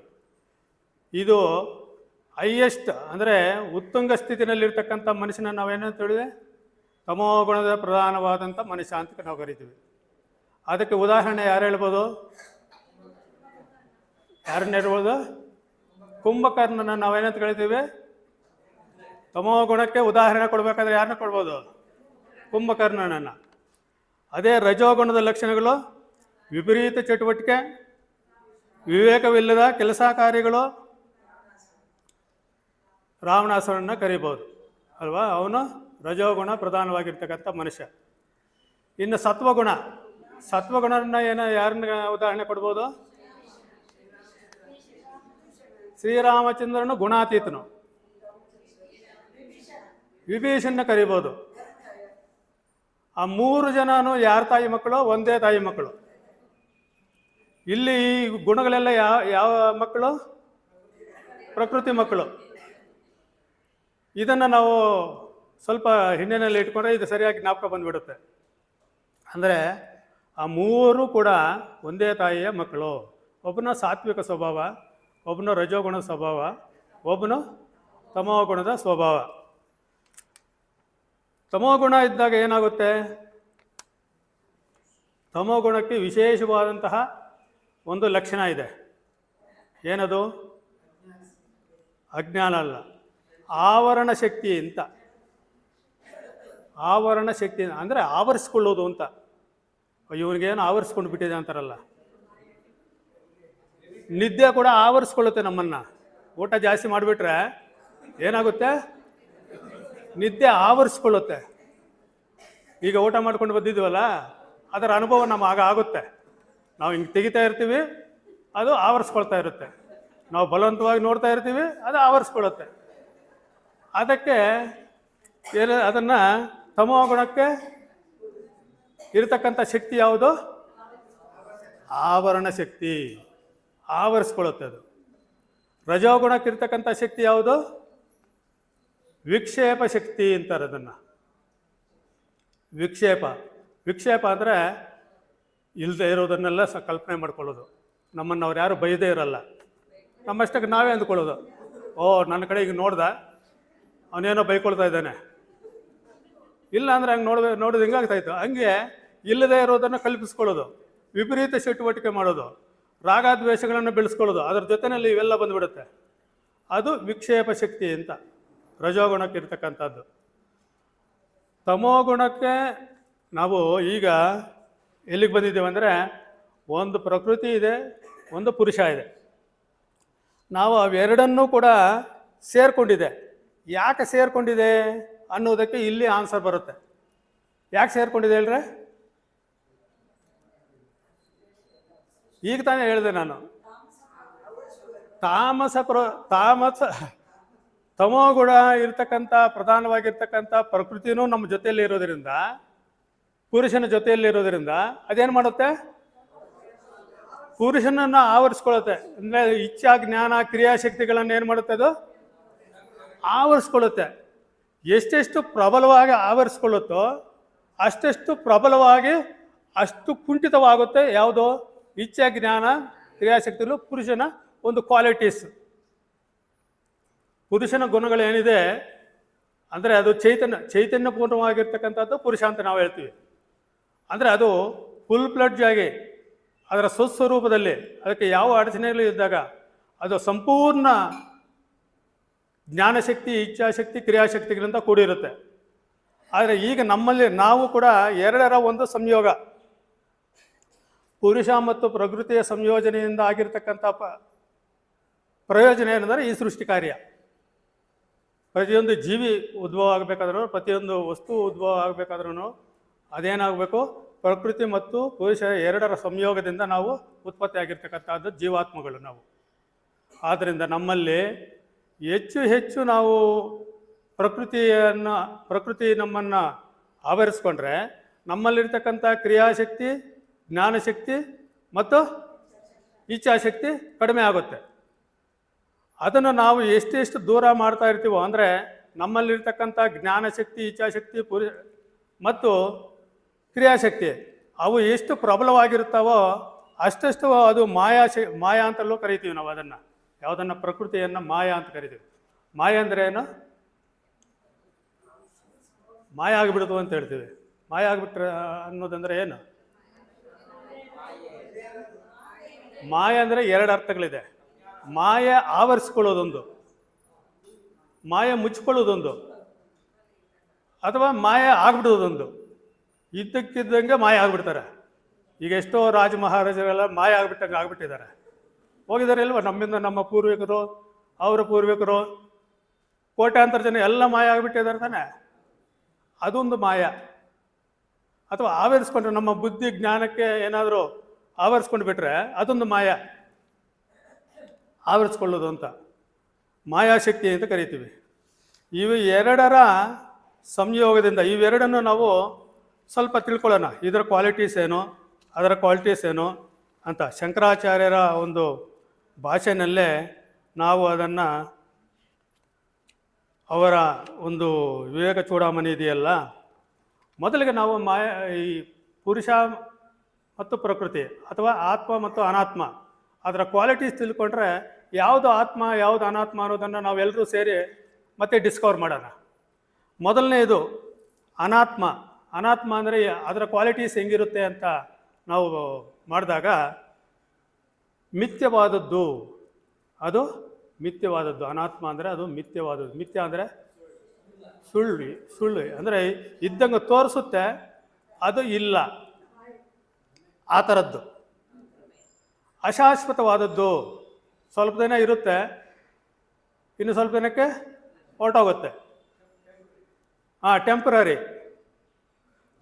ಇದು ಹೈಯೆಸ್ಟ್ ಅಂದರೆ ಉತ್ತುಂಗ ಸ್ಥಿತಿನಲ್ಲಿರ್ತಕ್ಕಂಥ ಮನುಷ್ಯನ ನಾವೇನಂತ ಹೇಳಿದೆ? ತಮೋಗುಣದ ಪ್ರಧಾನವಾದಂಥ ಮನುಷ್ಯ ಅಂತ ನಾವು ಕರಿತೀವಿ. ಅದಕ್ಕೆ ಉದಾಹರಣೆ ಯಾರು ಹೇಳ್ಬೋದು? ಯಾರನ್ನ ಹೇಳ್ಬೋದು? ಕುಂಭಕರ್ಣನ ನಾವೇನಂತ ಕರಿತೀವಿ? ತಮೋಗುಣಕ್ಕೆ ಉದಾಹರಣೆ ಕೊಡಬೇಕಾದ್ರೆ ಯಾರನ್ನ ಕೊಡ್ಬೋದು? ಕುಂಭಕರ್ಣನನ್ನು. ಅದೇ ರಜೋಗುಣದ ಲಕ್ಷಣಗಳು ವಿಪರೀತ ಚಟುವಟಿಕೆ, ವಿವೇಕವಿಲ್ಲದ ಕೆಲಸ ಕಾರ್ಯಗಳು, ರಾವಣಾಸುರನ್ನ ಕರಿಬೋದು ಅಲ್ವಾ? ಅವನು ರಜೋಗುಣ ಪ್ರಧಾನವಾಗಿರ್ತಕ್ಕಂಥ ಮನುಷ್ಯ. ಇನ್ನು ಸತ್ವಗುಣನ ಯಾರನ್ನ ಉದಾಹರಣೆ ಕೊಡ್ಬೋದು? ಶ್ರೀರಾಮಚಂದ್ರನು ಗುಣಾತೀತನು, ವಿಭೀಷಣ ಕರಿಬೋದು. ಆ 3 ಜನನು ಯಾರ ತಾಯಿ ಮಕ್ಕಳು? ಒಂದೇ ತಾಯಿ ಮಕ್ಕಳು. ಇಲ್ಲಿ ಗುಣಗಳೆಲ್ಲ ಯಾವ ಮಕ್ಕಳು? ಪ್ರಕೃತಿ ಮಕ್ಕಳು. ಇದನ್ನು ನಾವು ಸ್ವಲ್ಪ ಹಿನ್ನೆಲೆಯಲ್ಲಿ ಇಟ್ಕೊಂಡ್ರೆ ಇದು ಸರಿಯಾಗಿ ಜ್ಞಾಪಕ ಬಂದುಬಿಡುತ್ತೆ. ಅಂದರೆ ಆ 3 ಕೂಡ ಒಂದೇ ತಾಯಿಯ ಮಕ್ಕಳು. ಒಬ್ಬನ ಸಾತ್ವಿಕ ಸ್ವಭಾವ, ಒಬ್ಬನು ರಜೋಗುಣದ ಸ್ವಭಾವ, ಒಬ್ಬನು ತಮೋಗುಣದ ಸ್ವಭಾವ. ತಮೋಗುಣ ಇದ್ದಾಗ ಏನಾಗುತ್ತೆ? ತಮೋಗುಣಕ್ಕೆ ವಿಶೇಷವಾದಂತಹ ಒಂದು ಲಕ್ಷಣ ಇದೆ. ಏನದು? ಅಜ್ಞಾನ ಅಲ್ಲ, ಆವರಣ ಶಕ್ತಿ ಅಂತ. ಆವರಣ ಶಕ್ತಿ ಅಂದರೆ ಆವರಿಸ್ಕೊಳ್ಳೋದು ಅಂತ. ಇವನಿಗೇನು ಆವರಿಸ್ಕೊಂಡು ಬಿಟ್ಟಿದೆ ಅಂತಾರಲ್ಲ, ನಿದ್ದೆ ಕೂಡ ಆವರಿಸ್ಕೊಳ್ಳುತ್ತೆ ನಮ್ಮನ್ನು. ಊಟ ಜಾಸ್ತಿ ಮಾಡಿಬಿಟ್ರೆ ಏನಾಗುತ್ತೆ? ನಿದ್ದೆ ಆವರಿಸ್ಕೊಳ್ಳುತ್ತೆ. ಈಗ ಊಟ ಮಾಡ್ಕೊಂಡು ಬಂದಿದ್ದೀವಲ್ಲ, ಅದರ ಅನುಭವ ನಮಗೆ ಆಗುತ್ತೆ. ನಾವು ಹಿಂಗೆ ತೆಗಿತಾ ಇರ್ತೀವಿ, ಅದು ಆವರಿಸ್ಕೊಳ್ತಾ ಇರುತ್ತೆ. ನಾವು ಬಲವಂತವಾಗಿ ನೋಡ್ತಾ ಇರ್ತೀವಿ, ಅದು ಆವರಿಸ್ಕೊಳ್ಳುತ್ತೆ. ಅದಕ್ಕೆ ಅದನ್ನು ತಮೋಗುಣಕ್ಕೆ ಇರತಕ್ಕಂಥ ಶಕ್ತಿ ಯಾವುದು? ಆವರಣ ಶಕ್ತಿ, ಆವರಿಸ್ಕೊಳ್ಳುತ್ತೆ ಅದು. ರಜೋಗುಣಕ್ಕೆ ಇರ್ತಕ್ಕಂಥ ಶಕ್ತಿ ಯಾವುದು? ವಿಕ್ಷೇಪ ಶಕ್ತಿ ಅಂತಾರೆ ಅದನ್ನು. ವಿಕ್ಷೇಪ ಅಂದರೆ ಇಲ್ಲದೆ ಇರೋದನ್ನೆಲ್ಲ ಕಲ್ಪನೆ ಮಾಡ್ಕೊಳ್ಳೋದು. ನಮ್ಮನ್ನು ಅವ್ರು ಯಾರು ಬೈದೇ ಇರಲ್ಲ, ನಮ್ಮಷ್ಟಕ್ಕೆ ನಾವೇ ಅಂದ್ಕೊಳ್ಳೋದು. ಓ, ನನ್ನ ಕಡೆ ಈಗ ನೋಡ್ದ, ಅವನೇನೋ ಬೈಕೊಳ್ತಾ ಇದ್ದಾನೆ, ಇಲ್ಲ ಅಂದರೆ ಹಂಗೆ ನೋಡೋದು ಹಿಂಗಾಗ್ತಾಯಿತ್ತು. ಹಂಗೆ ಇಲ್ಲದೆ ಇರೋದನ್ನು ಕಲ್ಪಿಸ್ಕೊಳ್ಳೋದು, ವಿಪರೀತ ಚಟುವಟಿಕೆ ಮಾಡೋದು, ರಾಗದ್ವೇಷಗಳನ್ನು ಬೆಳೆಸ್ಕೊಳ್ಳೋದು, ಅದರ ಜೊತೆಯಲ್ಲಿ ಇವೆಲ್ಲ ಬಂದುಬಿಡುತ್ತೆ. ಅದು ವಿಕ್ಷೇಪ ಶಕ್ತಿ ಅಂತ ರಜೋಗುಣಕ್ಕೆ ಇರ್ತಕ್ಕಂಥದ್ದು. ತಮೋಗುಣಕ್ಕೆ ನಾವು ಈಗ ಎಲ್ಲಿಗೆ ಬಂದಿದ್ದೇವೆ ಅಂದರೆ, ಒಂದು ಪ್ರಕೃತಿ ಇದೆ, ಒಂದು ಪುರುಷ ಇದೆ. ನಾವು ಅವೆರಡನ್ನೂ ಕೂಡ ಸೇರಿಕೊಂಡಿದೆ. ಯಾಕೆ ಸೇರಿಕೊಂಡಿದೆ ಅನ್ನೋದಕ್ಕೆ ಇಲ್ಲಿ ಆನ್ಸರ್ ಬರುತ್ತೆ. ಯಾಕೆ ಸೇರಿಕೊಂಡಿದೆ ಹೇಳ್ರೆ? ಈಗ ತಾನೇ ಹೇಳಿದೆ ನಾನು, ತಮೋಗುಣ ಇರ್ತಕ್ಕಂಥ ಪ್ರಧಾನವಾಗಿರ್ತಕ್ಕಂಥ ಪ್ರಕೃತಿನೂ ನಮ್ಮ ಜೊತೆಯಲ್ಲಿ ಇರೋದ್ರಿಂದ, ಪುರುಷನ ಜೊತೆಯಲ್ಲಿ ಇರೋದ್ರಿಂದ ಅದೇನು ಮಾಡುತ್ತೆ? ಪುರುಷನನ್ನು ಆವರಿಸ್ಕೊಳ್ಳುತ್ತೆ. ಅಂದರೆ ಇಚ್ಛಾ ಜ್ಞಾನ ಕ್ರಿಯಾಶಕ್ತಿಗಳನ್ನು ಏನು ಮಾಡುತ್ತೆ? ಅದು ಆವರಿಸ್ಕೊಳ್ಳುತ್ತೆ. ಎಷ್ಟೆಷ್ಟು ಪ್ರಬಲವಾಗಿ ಆವರಿಸ್ಕೊಳ್ಳುತ್ತೋ ಅಷ್ಟೆಷ್ಟು ಪ್ರಬಲವಾಗಿ ಅಷ್ಟು ಕುಂಠಿತವಾಗುತ್ತೆ. ಯಾವುದೋ ಇಚ್ಛಾ ಜ್ಞಾನ ಕ್ರಿಯಾಶಕ್ತಿಗಳು ಪುರುಷನ ಒಂದು ಕ್ವಾಲಿಟೀಸ್. ಪುರುಷನ ಗುಣಗಳೇನಿದೆ ಅಂದರೆ ಅದು ಚೈತನ್ಯಪೂರ್ಣವಾಗಿರ್ತಕ್ಕಂಥದ್ದು ಪುರುಷ ಅಂತ ನಾವು ಹೇಳ್ತೀವಿ. ಅಂದರೆ ಅದು ಫುಲ್ ಫ್ಲೆಡ್ಜ್ ಆಗಿ ಅದರ ಸ್ವಸ್ವರೂಪದಲ್ಲಿ ಅದಕ್ಕೆ ಯಾವ ಅಡಚಣೆಗಳು ಇದ್ದಾಗ ಅದು ಸಂಪೂರ್ಣ ಜ್ಞಾನಶಕ್ತಿ, ಇಚ್ಛಾಶಕ್ತಿ, ಕ್ರಿಯಾಶಕ್ತಿಗಳಿಂದ ಕೂಡಿರುತ್ತೆ. ಆದರೆ ಈಗ ನಮ್ಮಲ್ಲಿ ನಾವು ಕೂಡ ಎರಡರ ಒಂದು ಸಂಯೋಗ, ಪುರುಷ ಮತ್ತು ಪ್ರಕೃತಿಯ ಸಂಯೋಜನೆಯಿಂದ ಆಗಿರ್ತಕ್ಕಂಥ ಪ್ರಯೋಜನ ಏನಂದರೆ ಈ ಸೃಷ್ಟಿ ಕಾರ್ಯ. ಪ್ರತಿಯೊಂದು ಜೀವಿ ಉದ್ಭವ ಆಗಬೇಕಾದ್ರೂ, ಪ್ರತಿಯೊಂದು ವಸ್ತು ಉದ್ಭವ ಆಗಬೇಕಾದ್ರೂ ಅದೇನಾಗಬೇಕು? ಪ್ರಕೃತಿ ಮತ್ತು ಪುರುಷ ಎರಡರ ಸಂಯೋಗದಿಂದ ನಾವು ಉತ್ಪತ್ತಿ ಆಗಿರ್ತಕ್ಕಂಥದ್ದು ಜೀವಾತ್ಮಗಳು ನಾವು. ಆದ್ದರಿಂದ ನಮ್ಮಲ್ಲಿ ಹೆಚ್ಚು ಹೆಚ್ಚು ನಾವು ಪ್ರಕೃತಿ ನಮ್ಮನ್ನು ಆವರಿಸ್ಕೊಂಡ್ರೆ ನಮ್ಮಲ್ಲಿರ್ತಕ್ಕಂಥ ಕ್ರಿಯಾಶಕ್ತಿ, ಜ್ಞಾನಶಕ್ತಿ ಮತ್ತು ಇಚ್ಛಾಶಕ್ತಿ ಕಡಿಮೆ ಆಗುತ್ತೆ. ಅದನ್ನು ನಾವು ಎಷ್ಟೆಷ್ಟು ದೂರ ಮಾಡ್ತಾ ಇರ್ತೀವೋ, ಅಂದರೆ ನಮ್ಮಲ್ಲಿರ್ತಕ್ಕಂಥ ಜ್ಞಾನಶಕ್ತಿ, ಇಚ್ಛಾಶಕ್ತಿ ಮತ್ತು ಕ್ರಿಯಾಶಕ್ತಿ ಅವು ಎಷ್ಟು ಪ್ರಬಲವಾಗಿರ್ತಾವೋ ಅಷ್ಟಷ್ಟು ಅದು ಮಾಯಾ ಅಂತಲೂ ಕರಿತೀವಿ ನಾವು ಅದನ್ನು. ಯಾವುದನ್ನು? ಪ್ರಕೃತಿಯನ್ನು ಮಾಯಾ ಅಂತ ಕರಿತೀವಿ. ಮಾಯಾ ಅಂದರೆ ಏನು? ಮಾಯ ಆಗಿಬಿಡ್ತು ಅಂತ ಹೇಳ್ತೀವಿ. ಮಾಯ ಆಗಿಬಿಟ್ರೆ ಅನ್ನೋದಂದರೆ ಏನು? ಮಾಯ ಅಂದರೆ ಎರಡು ಅರ್ಥಗಳಿದೆ. ಮಾಯ ಆವರಿಸ್ಕೊಳ್ಳೋದೊಂದು, ಮಾಯ ಮುಚ್ಕೊಳ್ಳೋದೊಂದು, ಅಥವಾ ಮಾಯ ಆಗ್ಬಿಡೋದೊಂದು. ಇದ್ದಕ್ಕಿದ್ದಂಗೆ ಮಾಯ ಆಗಿಬಿಡ್ತಾರೆ. ಈಗ ಎಷ್ಟೋ ರಾಜ ಮಹಾರಾಜರೆಲ್ಲ ಮಾಯ ಆಗ್ಬಿಟ್ಟಿದ್ದಾರೆ, ಹೋಗಿದ್ದಾರೆ ಇಲ್ವ? ನಮ್ಮಿಂದ ನಮ್ಮ ಪೂರ್ವಿಕರು, ಅವರ ಪೂರ್ವಿಕರು, ಕೋಟ್ಯಾಂತರ ಜನ ಎಲ್ಲ ಮಾಯ ಆಗಿಬಿಟ್ಟಿದ್ದಾರೆ ತಾನೆ. ಅದೊಂದು ಮಾಯ. ಅಥವಾ ಆವರಿಸ್ಕೊಂಡ್ರೆ ನಮ್ಮ ಬುದ್ಧಿ ಜ್ಞಾನಕ್ಕೆ ಏನಾದರೂ ಆವರಿಸ್ಕೊಂಡು ಬಿಟ್ರೆ ಅದೊಂದು ಮಾಯ. ಆವರಿಸ್ಕೊಳ್ಳೋದು ಅಂತ ಮಾಯಾಶಕ್ತಿ ಅಂತ ಕರಿತೀವಿ. ಇವು ಎರಡರ ಸಂಯೋಗದಿಂದ ಇವೆರಡನ್ನು ನಾವು ಸ್ವಲ್ಪ ತಿಳ್ಕೊಳ್ಳೋಣ. ಇದರ ಕ್ವಾಲಿಟೀಸ್ ಏನು, ಅದರ ಕ್ವಾಲಿಟೀಸ್ ಏನು ಅಂತ ಶಂಕರಾಚಾರ್ಯರ ಒಂದು ಭಾಷೆನಲ್ಲೇ ನಾವು ಅದನ್ನು, ಅವರ ಒಂದು ವಿವೇಕ ಚೂಡಾಮಣಿ ಇದೆಯಲ್ಲ, ಮೊದಲಿಗೆ ನಾವು ಈ ಪುರುಷ ಮತ್ತು ಪ್ರಕೃತಿ ಅಥವಾ ಆತ್ಮ ಮತ್ತು ಅನಾತ್ಮ ಅದರ ಕ್ವಾಲಿಟೀಸ್ ತಿಳ್ಕೊಂಡ್ರೆ ಯಾವುದು ಆತ್ಮ ಯಾವುದು ಅನಾತ್ಮ ಅನ್ನೋದನ್ನು ನಾವೆಲ್ಲರೂ ಸೇರಿ ಮತ್ತೆ ಡಿಸ್ಕವರ್ ಮಾಡೋಣ. ಮೊದಲನೇದು ಅನಾತ್ಮ. ಅನಾತ್ಮ ಅಂದರೆ ಅದರ ಕ್ವಾಲಿಟೀಸ್ ಹೆಂಗಿರುತ್ತೆ ಅಂತ ನಾವು ಮಾಡಿದಾಗ ಮಿಥ್ಯವಾದದ್ದು, ಅದು ಮಿಥ್ಯವಾದದ್ದು. ಅನಾತ್ಮ ಅಂದರೆ ಅದು ಮಿಥ್ಯವಾದದ್ದು. ಮಿಥ್ಯ ಅಂದರೆ ಸುಳ್ಳು ಅಂದರೆ ಇದ್ದಂಗೆ ತೋರಿಸುತ್ತೆ, ಅದು ಇಲ್ಲ, ಆ ಥರದ್ದು. ಅಶಾಶ್ವತವಾದದ್ದು, ಸ್ವಲ್ಪ ದಿನ ಇರುತ್ತೆ, ಇನ್ನು ಸ್ವಲ್ಪ ದಿನಕ್ಕೆ ಹೊರಟೋಗುತ್ತೆ. ಟೆಂಪರರಿ.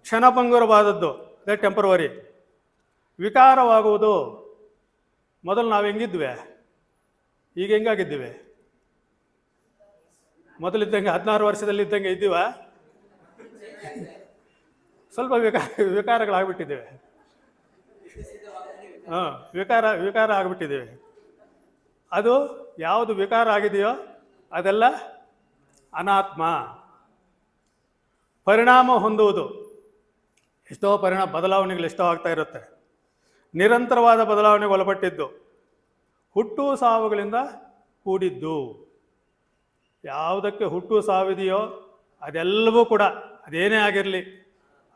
ಕ್ಷಣಭಂಗುರವಾದದ್ದು, ಅದೇ ಟೆಂಪರವರಿ. ವಿಕಾರವಾಗುವುದು. ಮೊದಲು ನಾವು ಹೆಂಗಿದ್ವಿ, ಈಗ ಹೆಂಗಾಗಿದ್ದೀವಿ? ಮೊದಲಿದ್ದಂಗೆ 16 ವರ್ಷದಲ್ಲಿ ಇದ್ದಂಗೆ ಇದ್ದೀವ? ಸ್ವಲ್ಪ ವಿಕಾರಗಳಾಗ್ಬಿಟ್ಟಿದ್ದೇವೆ. ವಿಕಾರ ಆಗಿಬಿಟ್ಟಿದ್ದೀವಿ. ಅದು ಯಾವುದು ವಿಕಾರ ಆಗಿದೆಯೋ ಅದೆಲ್ಲ ಅನಾತ್ಮ. ಪರಿಣಾಮ ಹೊಂದುವುದು. ಎಷ್ಟೋ ಬದಲಾವಣೆಗಳು ಎಷ್ಟೋ ಆಗ್ತಾ ಇರುತ್ತೆ. ನಿರಂತರವಾದ ಬದಲಾವಣೆಗೆ ಒಳಪಟ್ಟಿದ್ದು, ಹುಟ್ಟು ಸಾವುಗಳಿಂದ ಕೂಡಿದ್ದು. ಯಾವುದಕ್ಕೆ ಹುಟ್ಟು ಸಾವಿದೆಯೋ ಅದೆಲ್ಲವೂ ಕೂಡ, ಅದೇನೇ ಆಗಿರಲಿ,